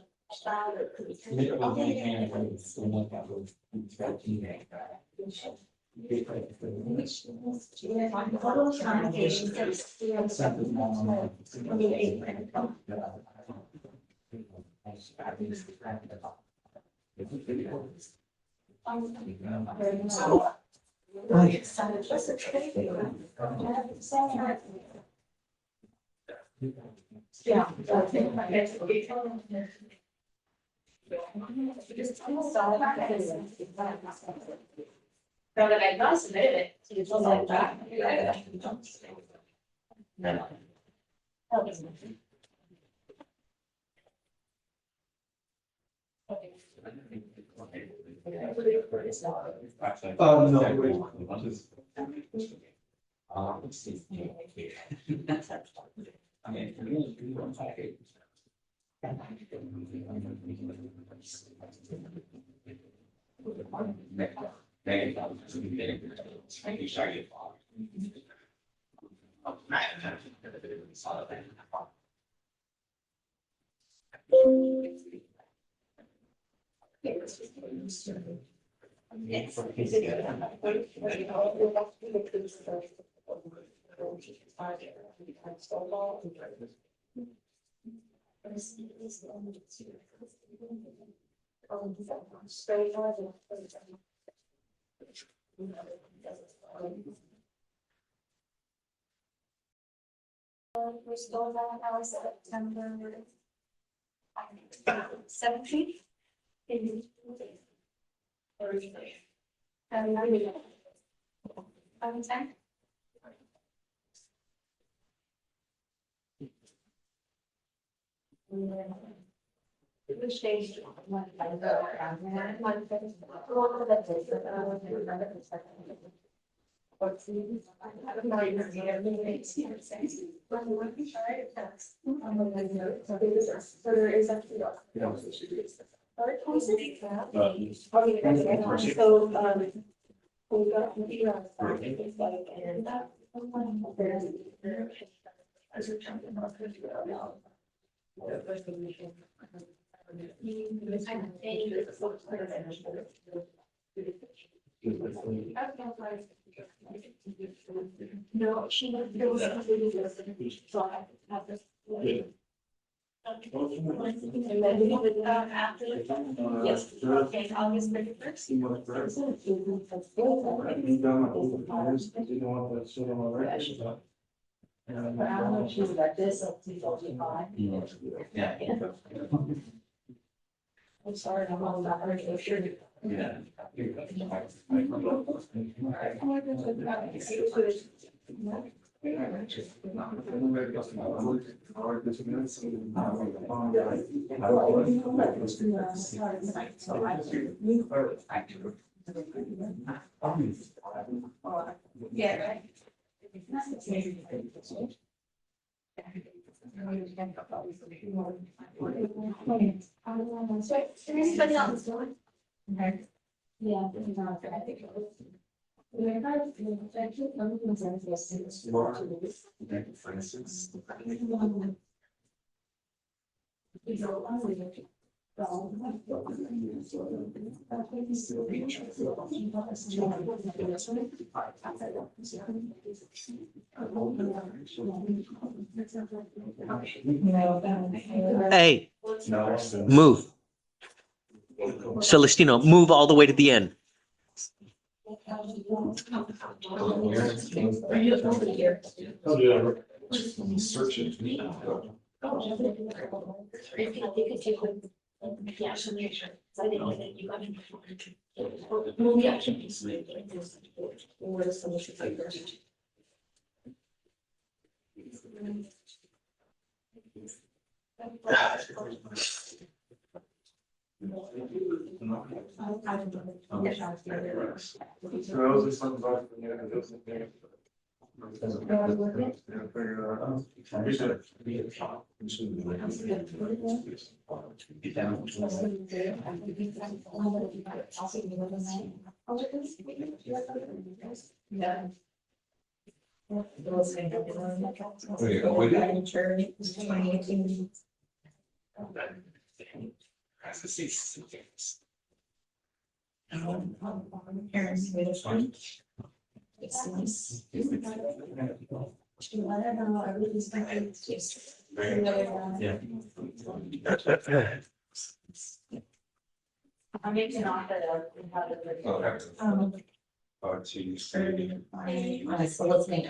Yeah. But like I not submitted it, so it's like that. We're still on our September 17th. Time. Which days? No, she was. So I have this. And then we have it after. Yes, okay, August 31st. I don't know if she's like this, or she's fine. Yeah. I'm sorry, I'm on that, I'm sure. Yeah. Yeah, right. So, anybody else doing? Okay. Yeah. I think it was. Hey, move. Celestino, move all the way to the end. Search it. Yeah, so make sure. So I didn't think you got it. Well, yeah. What is the mission first? Yeah. It's nice. I'm making off that. Alright, so let's make.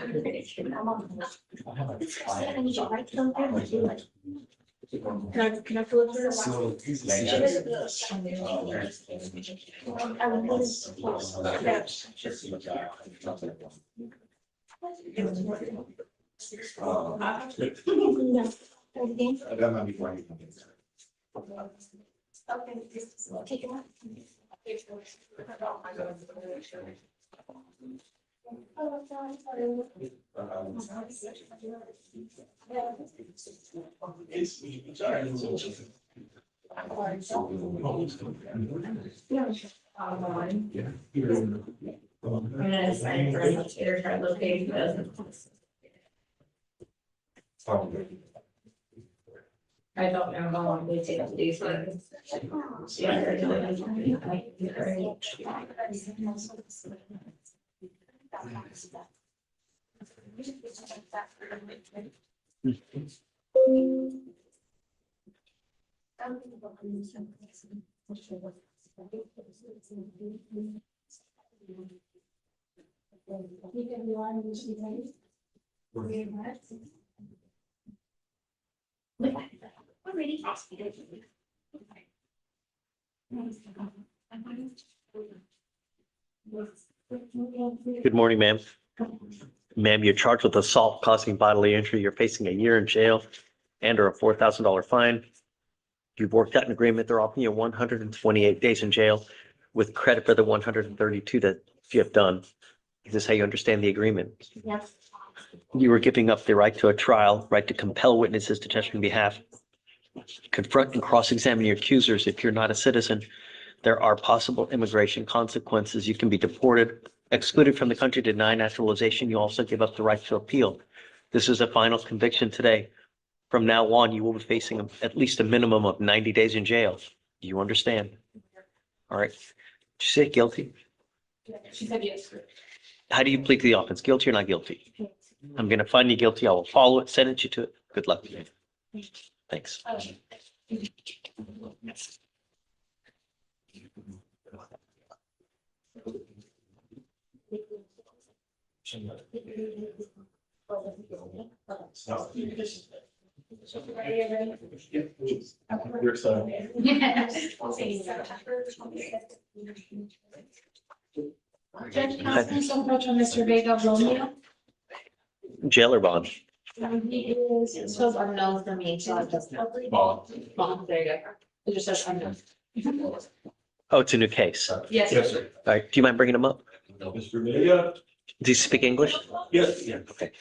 Can I pull it through? That might be funny. Okay, take it out. I'm gonna sign for a Twitter card location. I don't know how long they take to do things. Yeah, they're doing Good morning, ma'am. Ma'am, you're charged with assault causing bodily injury. You're facing a year in jail and or a $4,000 fine. You've worked out an agreement. They're offering you 128 days in jail with credit for the 132 that you have done. Is this how you understand the agreement? Yes. You were giving up the right to a trial, right to compel witnesses to testify on behalf, confront and cross-examine your accusers. If you're not a citizen, there are possible immigration consequences. You can be deported, excluded from the country, denied naturalization. You also give up the right to appeal. This is a final conviction today. From now on, you will be facing at least a minimum of 90 days in jail. Do you understand? All right. Did you say guilty? She said yes. How do you plead to the offense? Guilty or not guilty? I'm going to find you guilty. I will follow it, sentence you to it. Good luck. Thanks. Judge Council, some approach on Mr. Vega Romeo. Jail or bond? He is, it shows unknown for me, so I just. Bond, there you go. It just says unknown. Oh, it's a new case. All Yes. sir. right. Do you mind bringing him up? Mr. Vega? Do you speak English? Yes, yeah. Okay.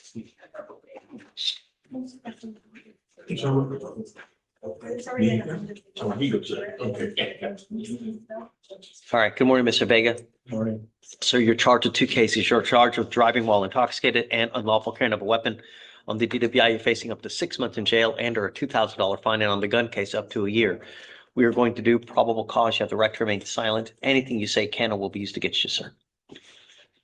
All right. Good morning, Mr. Vega. Morning. So you're charged with two cases. You're charged with driving while intoxicated and unlawful carrying of a weapon. On the DWI, you're facing up to 6 months in jail and or a $2,000 fine, and on the gun case, up to a year. We are going to do probable cause. You have the right to remain silent. Anything you say can or will be used against you, sir.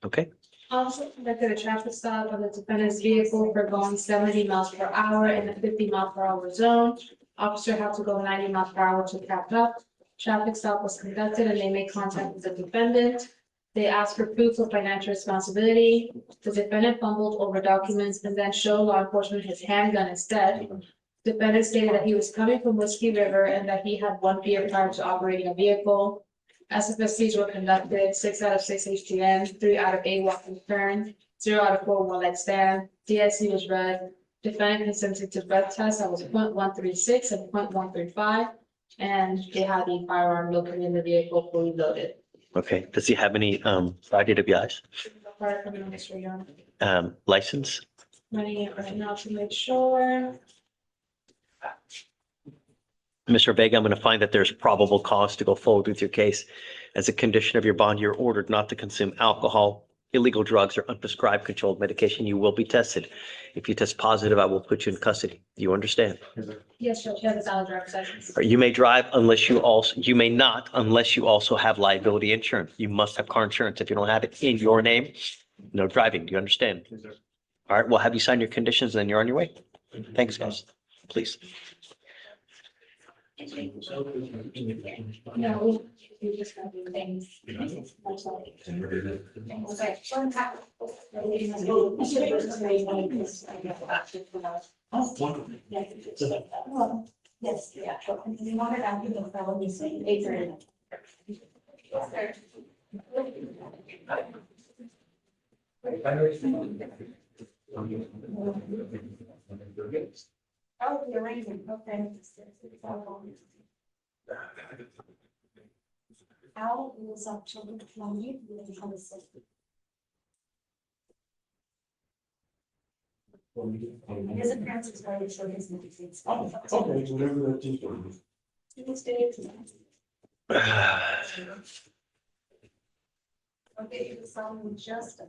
Okay? Also conducted a traffic stop of the defendant's vehicle for going 70 miles per hour in the 50 mile per hour zone. Officer had to go 90 miles per hour to catch up. Traffic stop was conducted and they made contact with the defendant. They asked for proof of financial responsibility. The defendant fumbled over documents and then showed law enforcement his handgun instead. Defendant stated that he was coming from Whiskey River and that he had 1 beer prior to operating a vehicle. SFSCs were conducted, 6 out of 6 HTN, 3 out of 8 walk and turn, 0 out of 4 one-leg stand. DSC was read. Defendant consented to breath test that was 0.136 and 0.135. And they had the firearm located in the vehicle fully loaded. Okay. Does he have any IDWIs? Prior criminal history, Your Honor. License? Running it right now to make sure. Mr. Vega, I'm going to find that there's probable cause to go forward with your case. As a condition of your bond, you're ordered not to consume alcohol, illegal drugs, or unprescribed controlled medication. You will be tested. If you test positive, I will put you in custody. Do you understand? Yes, Judge, you have a valid driver's license. You may drive unless you may not unless you also have liability insurance. You must have car insurance. If you don't have it in your name, no driving. Do you understand? All right, we'll have you sign your conditions and then you're on your way. Thanks, guys. Please. No, we just got to do things. Yes, yeah. And you want it after the felony, say 8:30. Oh, you're amazing, okay. Al was up to the county, the 26th. His appearance is very short, his meetings. Okay, whatever that is. Okay, you sound with Justin.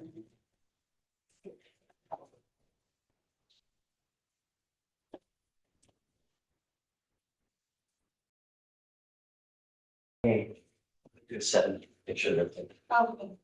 Seven, it should have been. Okay.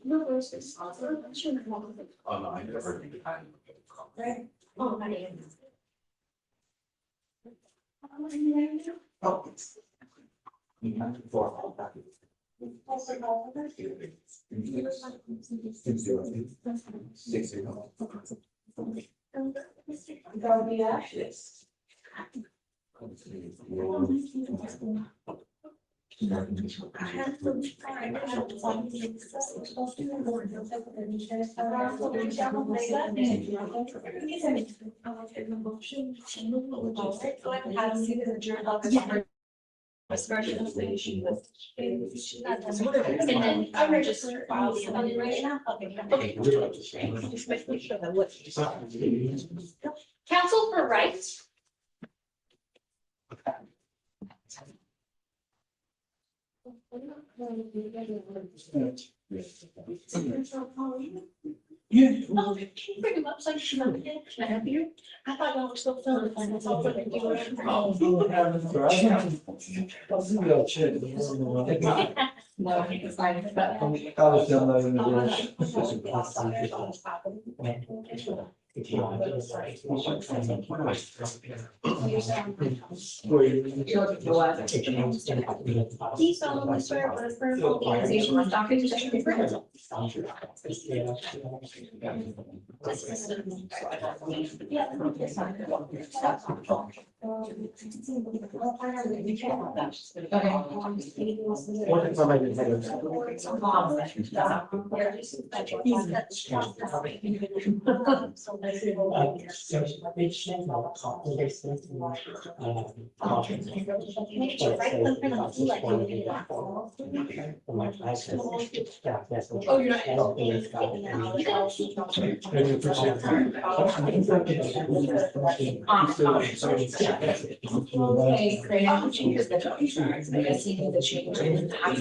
No, there's this. Oh, no, I never. Right? Oh, my name. Oh. That'll be that. Yes. And then I register file somebody right now. Okay. Council for rights. Yeah. Oh, can you bring him up so I can look at it? Can I help you? I thought y'all were still filming. And it's all good. No, it's fine. Please solemnly swear or affirm the organization of Docket to be friends. Oh, you're okay, great. I'll change the job insurance. I guess you need to change it. I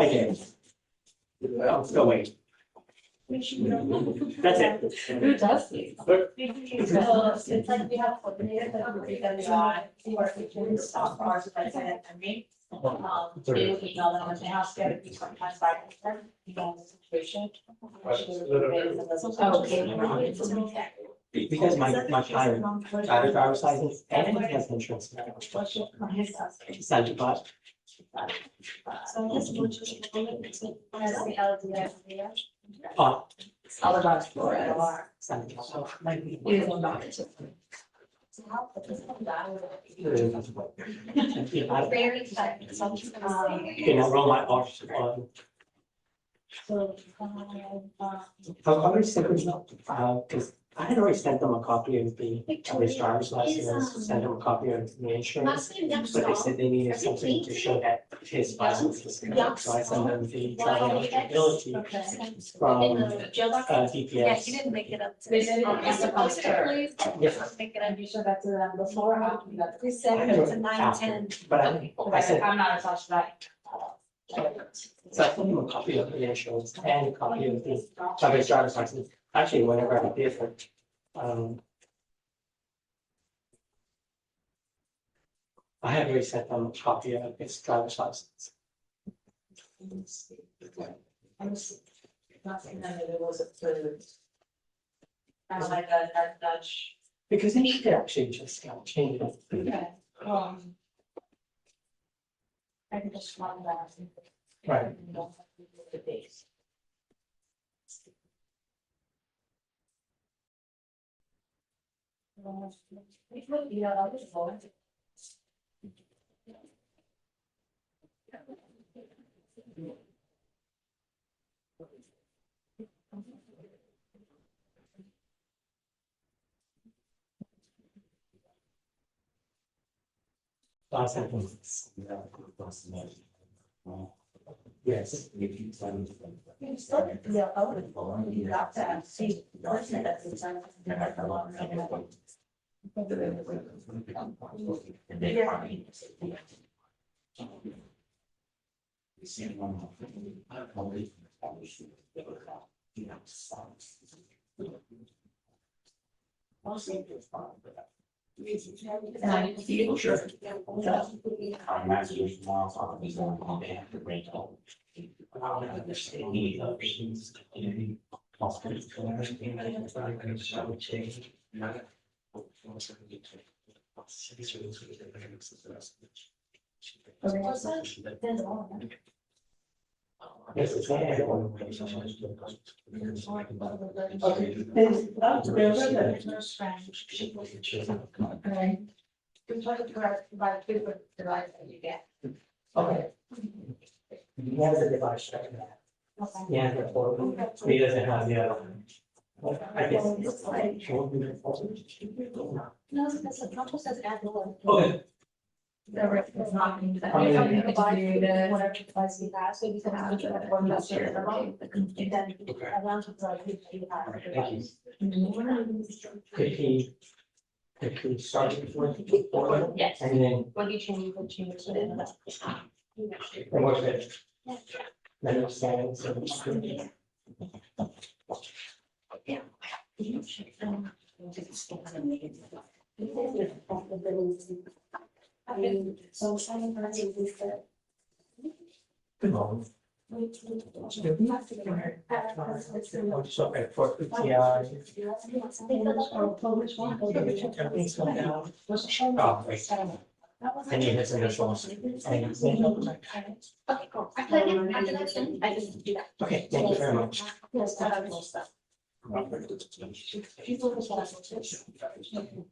did. Oh, still wait. That's it. Who does these? So it's like we have coordinated that we work with stock cars, like I mean. They will email them if they have to get it sometimes by them, you know, the situation. Because my driver's license, everything has insurance. Send it, but. So this is just. Has the LDS. Oh. All the dogs for it. Send it. So, like, we don't know it. So how put this one down? Very exciting. You can roll my off. So. I've already sent them, because I had already sent them a copy of his driver's license, sent them a copy of the insurance. Last name, next But they said they needed something to show that his license. So I send them the travel eligibility from DPS. Yeah, he didn't make it up. They did it on the poster. Yeah. Make it And you showed that to them before or after that? 3:07 to 9:10. But I said, I'm not attached to that. so I sent him a copy of the insurance and a copy of the driver's license, actually, whenever I did it. I have already sent them a copy of his driver's license. I'm not saying that it was a third. I like that Dutch. Because they should actually just change it. Okay. I can just run that. Right. The base. Yeah, that was fun. Last sentence. Yes. Yeah, I would. You got that. See, person that's the time. Sure. Our master's tomorrow, so I'll be going on behalf of Great Hall. I don't understand any of those. Yes, it's not. Okay. That's Right. We try to provide different device that you get. okay. He has a device right now. Yeah, the portable. He doesn't have the other one. I guess. No, because the council says add the one. Okay. The rest is not going to that. I mean, You can provide whatever device you have, so you can have it for that share the wrong. And then around the drive, you have. Thank you. Could he start with the portable? Yes. And then, When you change, you change it in. and what's it? Then it's standing, so. Yeah. I mean, so some parts of this. Good morning. So at for PTI. Everything's going down. Oh, wait. And you hit some initials. Okay, cool. I put it in, after that's done, I just do that. Okay, thank you very much. Yes, I have more stuff. People just want to-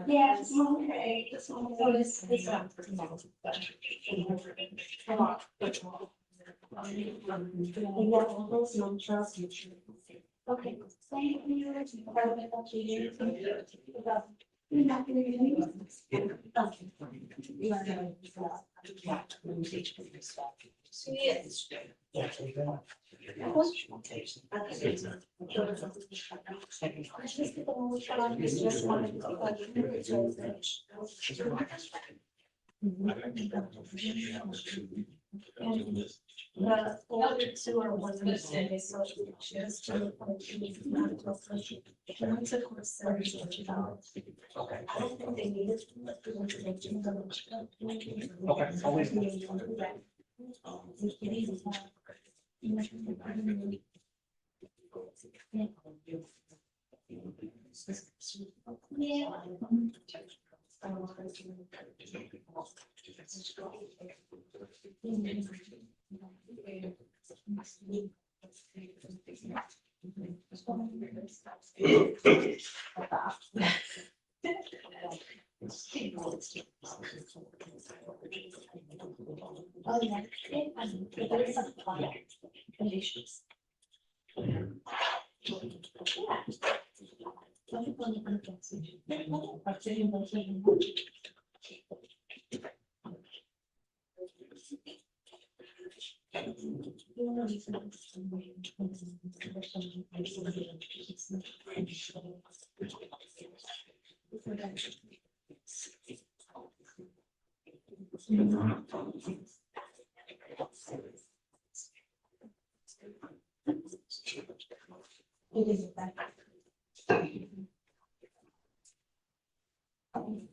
Yeah, it's okay. This one. Oh, this one. Come on. Okay. Yes. The older two are ones that say social issues. It's of course $30,000. I don't think they need it. Yeah. Oh, yeah. There's some conditions.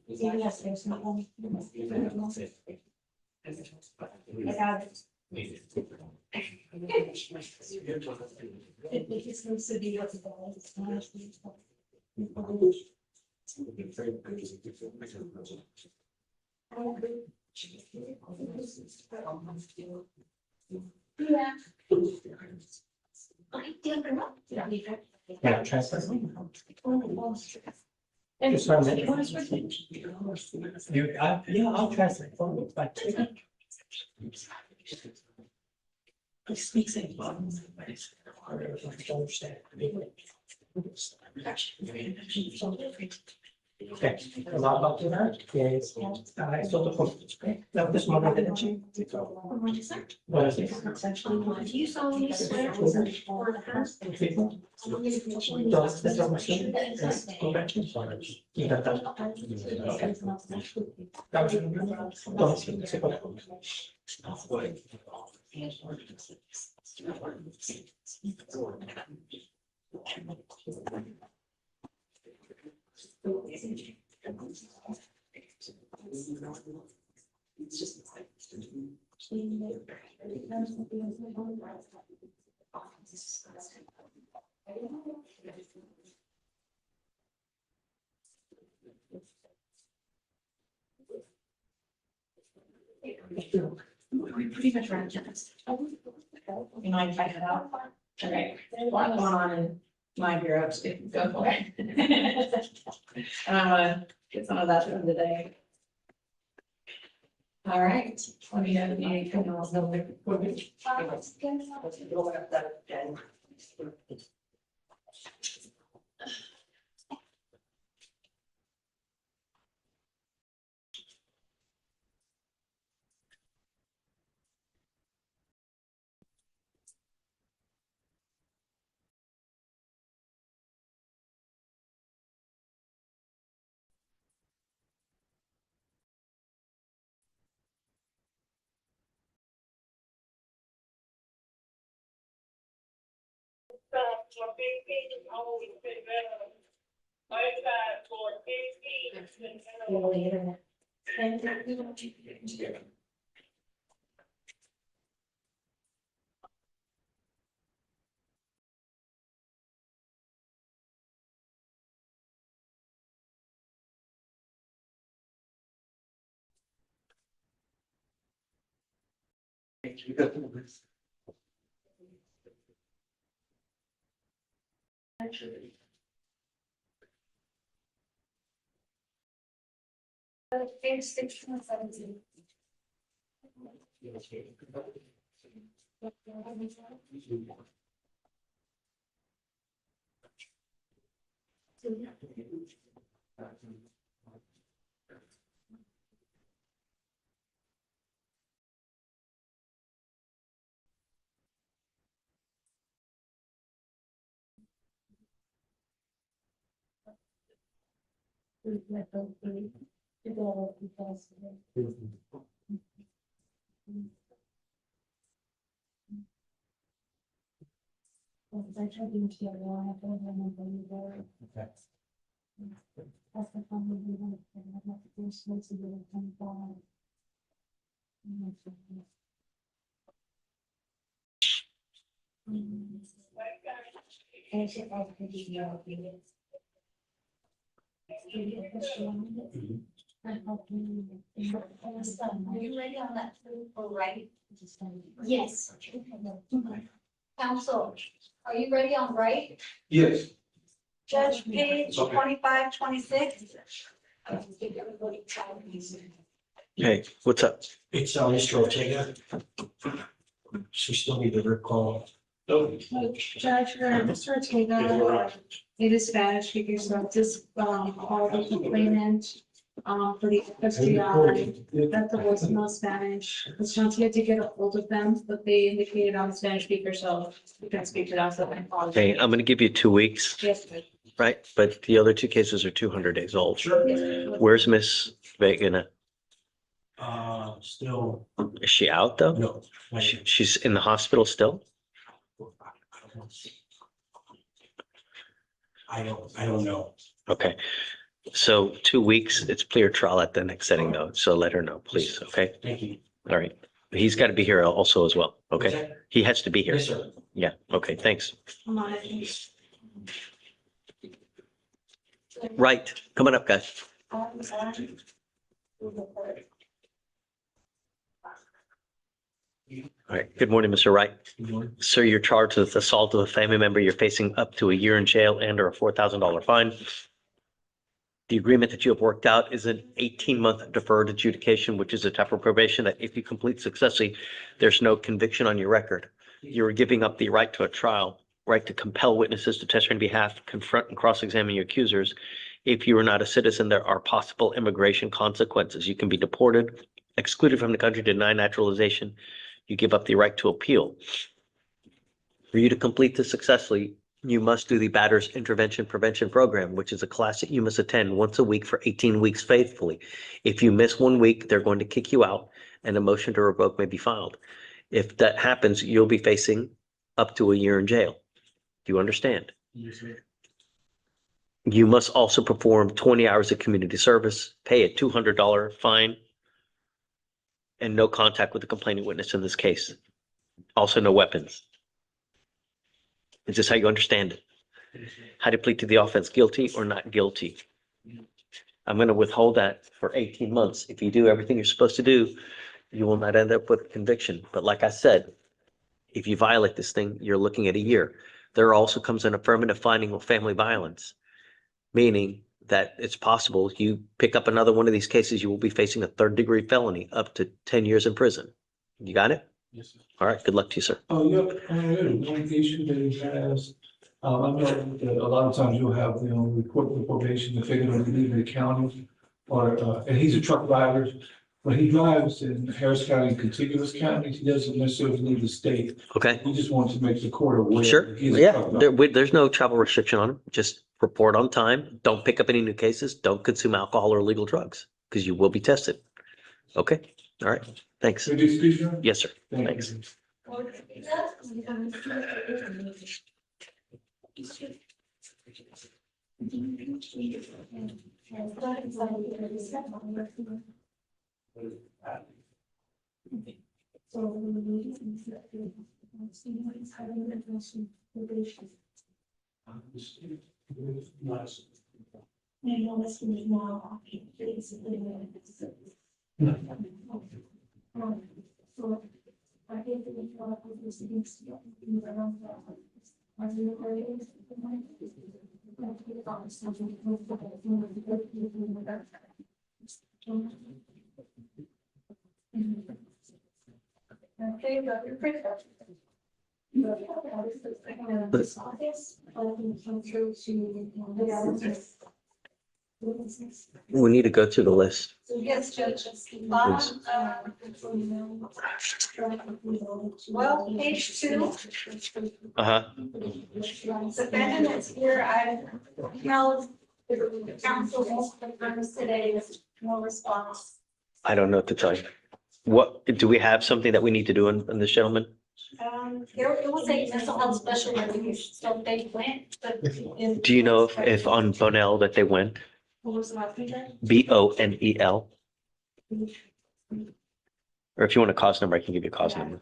Yes, there's no one. I got it. It just needs to be what the yeah. I did not. Yeah, transfer. And Just one minute. you want to switch it? Yeah, I'll translate for you, but. He speaks in buttons. I don't understand. Okay, a lot about that is, I saw the post, now this one, I didn't check. What is it? Do you solemnly swear or affirm? Does, that's what I'm saying. Go back to. You got that? Okay. That was- don't say what. We pretty much ran just. You mind if I head out? Okay, a lot going on in my bureau, so go for it. And I wanna get some of that done today. All right, let me know if you need anything else. Page 16 and 17. I tried to share, I have to remember you there. That's the problem we have. I have to do some to do it on the. Are you ready on that? All right. Yes. Council, are you ready on right? Yes. Judge page 25, 26. Hey, what's up? It's Mr. Ortega. So we still need to recall Judge, Mr. Ortega, it is Spanish speaking, so just, call the complainant, for the FSGI, that the voicemail is Spanish. It's trying to get a hold of them, but they indicated I'm a Spanish speaker, so we can speak to them, so I apologize. Okay, I'm gonna give you 2 weeks, Yes, sir. right? But the other two cases are 200 days old. Sure. Yes, sir. Where's Miss Vegana? Still, Is she out though? no. She's in the hospital still? I don't know. Okay. So 2 weeks, it's clear trial at the next setting though. So let her know, please. Okay. Thank you. All right. He's got to be here also as well. What's Okay. that? He has to be here. Yes, sir. Yeah. Okay. Thanks. I'm on it. Right. Come on up, guys. All right. Good morning, Mr. Wright. Sir, you're charged with assault of a family member. You're facing up to a year in jail and or a $4,000 fine. The agreement that you have worked out is an 18-month deferred adjudication, which is a type of probation that if you complete successfully, there's no conviction on your record. You're giving up the right to a trial, right to compel witnesses to testify on behalf, confront and cross-examine your accusers. If you are not a citizen, there are possible immigration consequences. You can be deported, excluded from the country, denied naturalization. You give up the right to appeal. For you to complete this successfully, you must do the Batters Intervention Prevention Program, which is a class that you must attend once a week for 18 weeks faithfully. If you miss 1 week, they're going to kick you out and a motion to revoke may be filed. If that happens, you'll be facing up to a year in jail. Do you understand? Yes, sir. You must also perform 20 hours of community service, pay a $200 fine, and no contact with the complaining witness in this case. Also, no weapons. Is this how you understand it? How to plead to the offense, guilty or not guilty? I'm going to withhold that for 18 months. If you do everything you're supposed to do, you will not end up with conviction. But like I said, if you violate this thing, you're looking at a year. There also comes an affirmative finding of family violence, meaning that it's possible you pick up another one of these cases, you will be facing a 3rd-degree felony up to 10 years in prison. You got it? Yes, sir. All right. Good luck to you, sir. Oh, yeah, one issue that he has, I know that a lot of times you'll have, report the probation, if they're gonna leave the county, or, and he's a truck driver, but he drives in Harris County, contiguous counties, he doesn't necessarily leave the state. Okay. He just wants to make the court aware. Sure. that he's a Yeah. truck driver. There's no travel restriction on him. Just report on time. Don't pick up any new cases. Don't consume alcohol or illegal drugs because you will be tested. Okay. All right. Thanks. Can you speak, sir? Yes, sir. Thank Thanks. you. Okay, but you're pretty good. This office, come through to. We need to go through the list. So yes, Judge, well, page 2. Uh-huh. The defendant is here. I emailed the counsel confirms today with no response. I don't know what to tell you. What, do we have something that we need to do in this gentleman? It was a mental health specialist, so they went, but. Do you know if on Bonell that they went? What was the last name? Bonel? Or if you want a cause number, I can give you a cause number.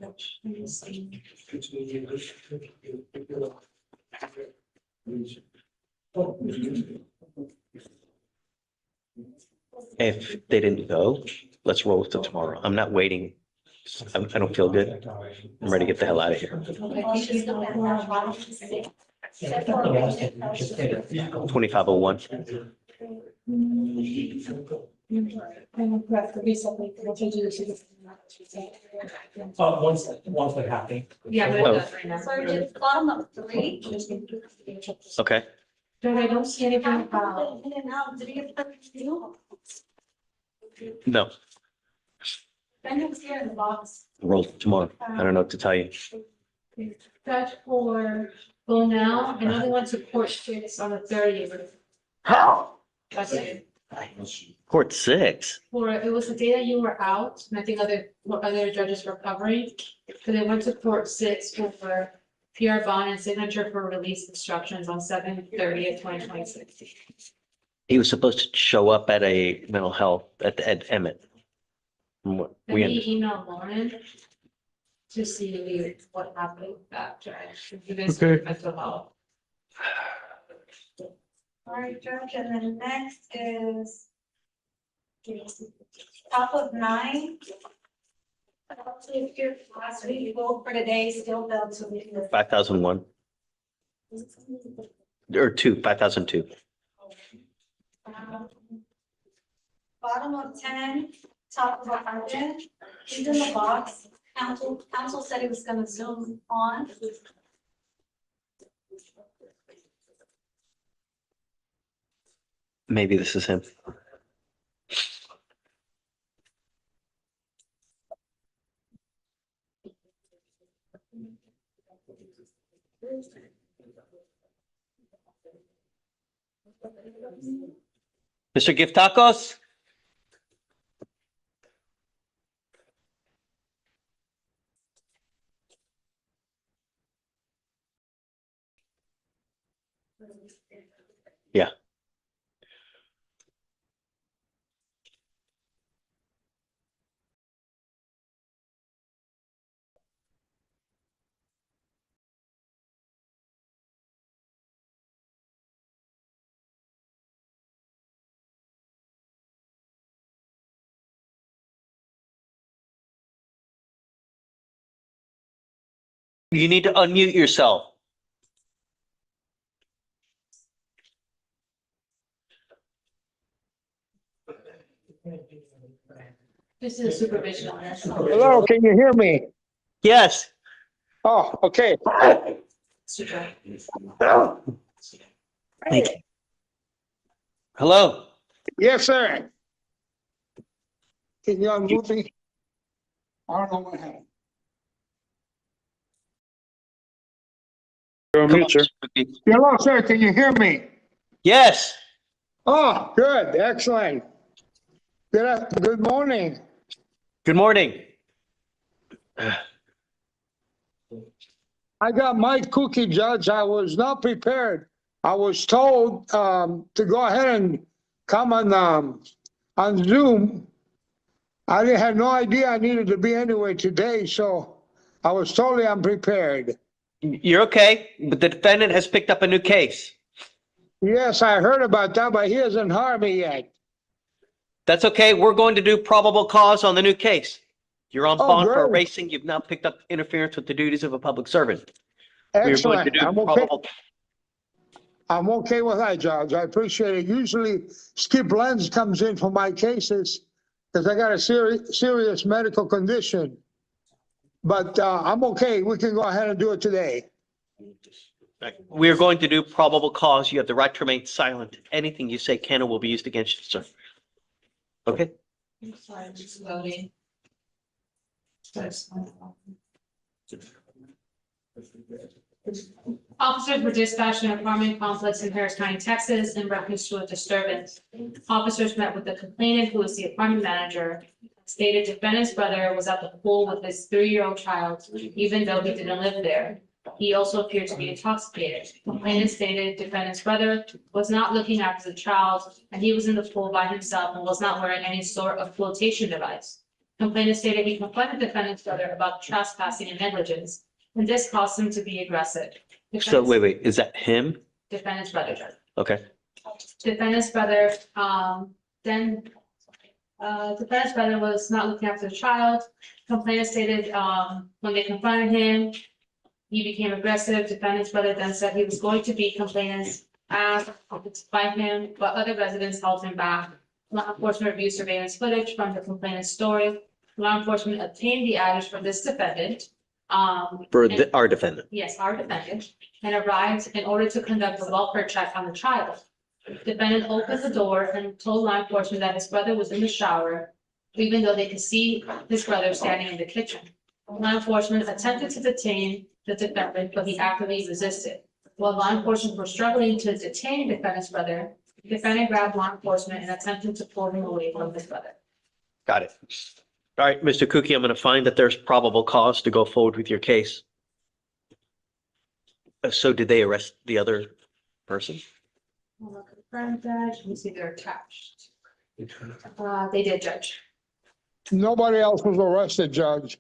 If they didn't go, let's roll with it tomorrow. I'm not waiting. I don't feel good. I'm ready to get the hell out of here. 2501. We have to be something. Once that happened. Yeah, but it does right now. So it's bottom of 3. Okay, But I don't see anything about. In and out, did he get the deal? no, Then it was here in the box. roll tomorrow. I don't know what to tell you. Judge for now, I know they went to court 6 on the 30th. That's it. Court 6. For, it was the day that you were out, and I think other judges were covering. So they went to court 6 for PR bond and signature for release instructions on 7/30/2026. He was supposed to show up at a mental health at Emmett. From what Let we me email Lauren to see what happened with that, Judge. If you guys Okay. mental health. All right, Judge, and then next is top of 9. Last week, vote for today, still failed to meet the 5,001 or 5,002. Bottom of 10, top of 11, he's in the box. Council said he was gonna zoom on. Maybe this is him. Mr. Gift Tacos? Yeah. You need to unmute yourself. This is supervision. Hello, can you hear me? Yes. Oh, okay. Super. Thank you. Hello. Yes, sir. Can you unmute me? I don't know what happened. Hello, sir, can you hear me? Yes. Oh, good, excellent. Good morning. Good morning. I got my cookie, Judge. I was not prepared. I was told to go ahead and come on Zoom. I had no idea I needed to be anyway today, so I was totally unprepared. You're okay, but the defendant has picked up a new case. Yes, I heard about that, but he hasn't harmed me yet. That's okay. We're going to do probable cause on the new case. You're on bond for great. erasing. You've now picked up interference with the duties of a public servant. We're going to Excellent. do I'm okay. probable. I'm okay with that, Judge. I appreciate it. Usually Skip Lenz comes in for my cases because I got a serious medical condition. But I'm okay. We can go ahead and do it today. We are going to do probable cause. You have the right to remain silent. Anything you say can or will be used against you, sir. Okay? I'm sorry, I'm just loading. Officers were dispatched in an apartment complex in Harris County, Texas, in reference to a disturbance. Officers met with the complainant, who was the apartment manager, stated defendant's brother was at the pool with his 3-year-old child, even though he didn't live there. He also appeared to be intoxicated. Complainant stated defendant's brother was not looking after the child, and he was in the pool by himself and was not wearing any sort of flotation device. Complainant stated he confronted defendant's brother about trespassing and negligence, and this caused him to be aggressive. So wait, is that him? Defendant's brother, Judge. Okay. Defendant's brother, defendant's brother was not looking after the child. Complainant stated, when they confronted him, he became aggressive. Defendant's brother then said he was going to beat complainant's ass to fight him, but other residents held him back. Law enforcement reviewed surveillance footage from the complainant's story. law enforcement obtained the address for this defendant. For and- our defendant. Yes, our defendant, and arrived in order to conduct a welfare check on the child. Defendant opened the door and told law enforcement that his brother was in the shower, even though they could see his brother standing in the kitchen. Law enforcement attempted to detain the defendant, but he actively resisted. While law enforcement were struggling to detain defendant's brother, the defendant grabbed law enforcement and attempted to pull him away from his brother. Got it. All right, Mr. Kuki, I'm going to find that there's probable cause to go forward with your case. So did they arrest the other person? Confirm that, let me see, they're attached. They did, Judge. Nobody else was arrested, Judge.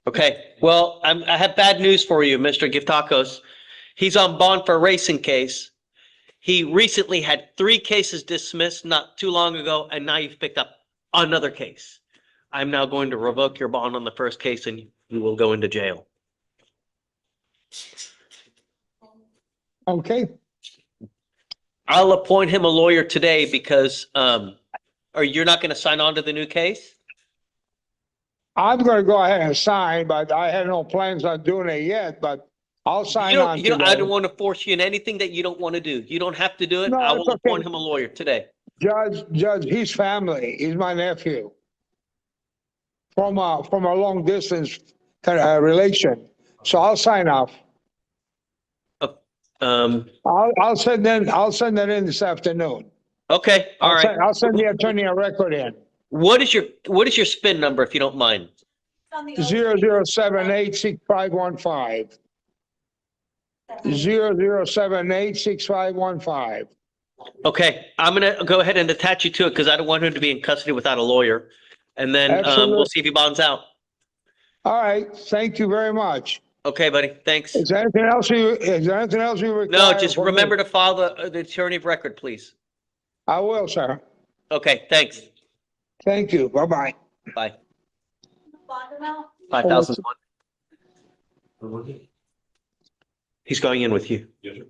Okay, well, I have bad news for you, Mr. Giftakos. He's on bond for a racing case. He recently had 3 cases dismissed not too long ago, and now you've picked up another case. I'm now going to revoke your bond on the first case and you will go into jail. Okay, I'll appoint him a lawyer today because, or you're not going to sign on to the new case? I'm gonna go ahead and sign, but I had no plans on doing it yet, but I'll sign on I today. don't want to force you in anything that you don't want to do. You don't have to do it. No, I it's will okay. appoint him a lawyer today. Judge, he's family. He's my nephew. From a long distance kind of relation. So I'll sign off. I'll send that in this afternoon. Okay, all right. I'll send the attorney a record in. What is your spin number, if you don't mind? 00786515. 00786515. Okay, I'm gonna go ahead and attach you to it because I don't want him to be in custody without a lawyer. And then Absolutely. we'll see if he bonds out. All right, thank you very much. Okay, buddy, thanks. Is there anything else you require? No, just from me? remember to file the attorney of record, please. I will, sir. Okay, thanks. Thank you. Bye-bye. Bye. Bond amount? 5,001. He's going in with you. We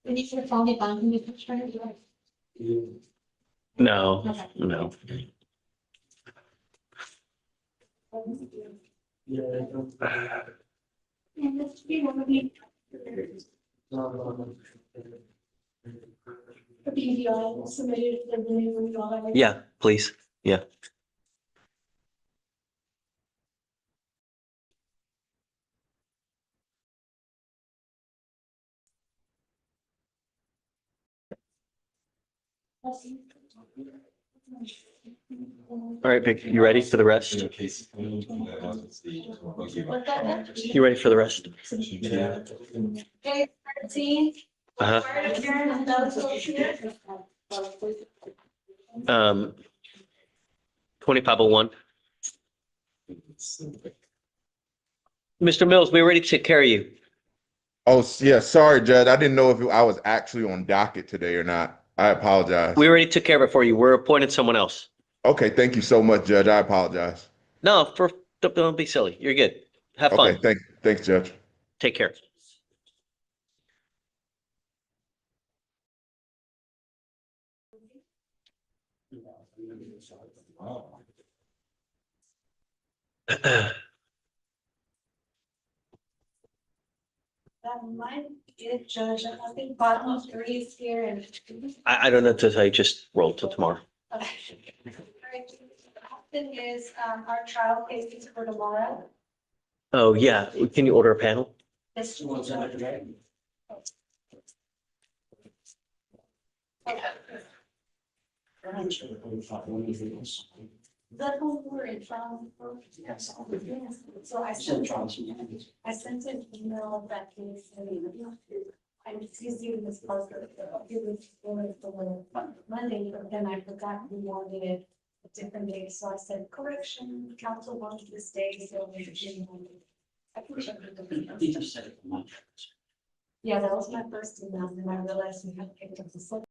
need to phone the bond commissioner. No, no. Yeah, please. Yeah. All right, Vic, you ready for the rest? You ready for the rest? Okay, 13. Uh-huh. 2501. Mr. Mills, we already took care of you. Oh, yeah, sorry, Judge. I didn't know if I was actually on docket today or not. I apologize. We already took care of it for you. We're appointing someone else. Okay, thank you so much, Judge. I apologize. No, don't be silly. You're good. Have fun. Okay, thanks, Judge. Take care. That might be it, Judge. I think bottom of 3 is here and. I don't know to say, just roll till tomorrow. Okay. All right. Then is our trial cases for tomorrow. Oh, yeah. Can you order a panel? This That whole word in trial. Yes. So I sent an email that case and it's easy this process. It was for Monday, but then I forgot we wanted it a different day, so I said, correction, council wanted this day, so we should. I can check with the. Yeah, that was my first email, and I realized we had picked up the second.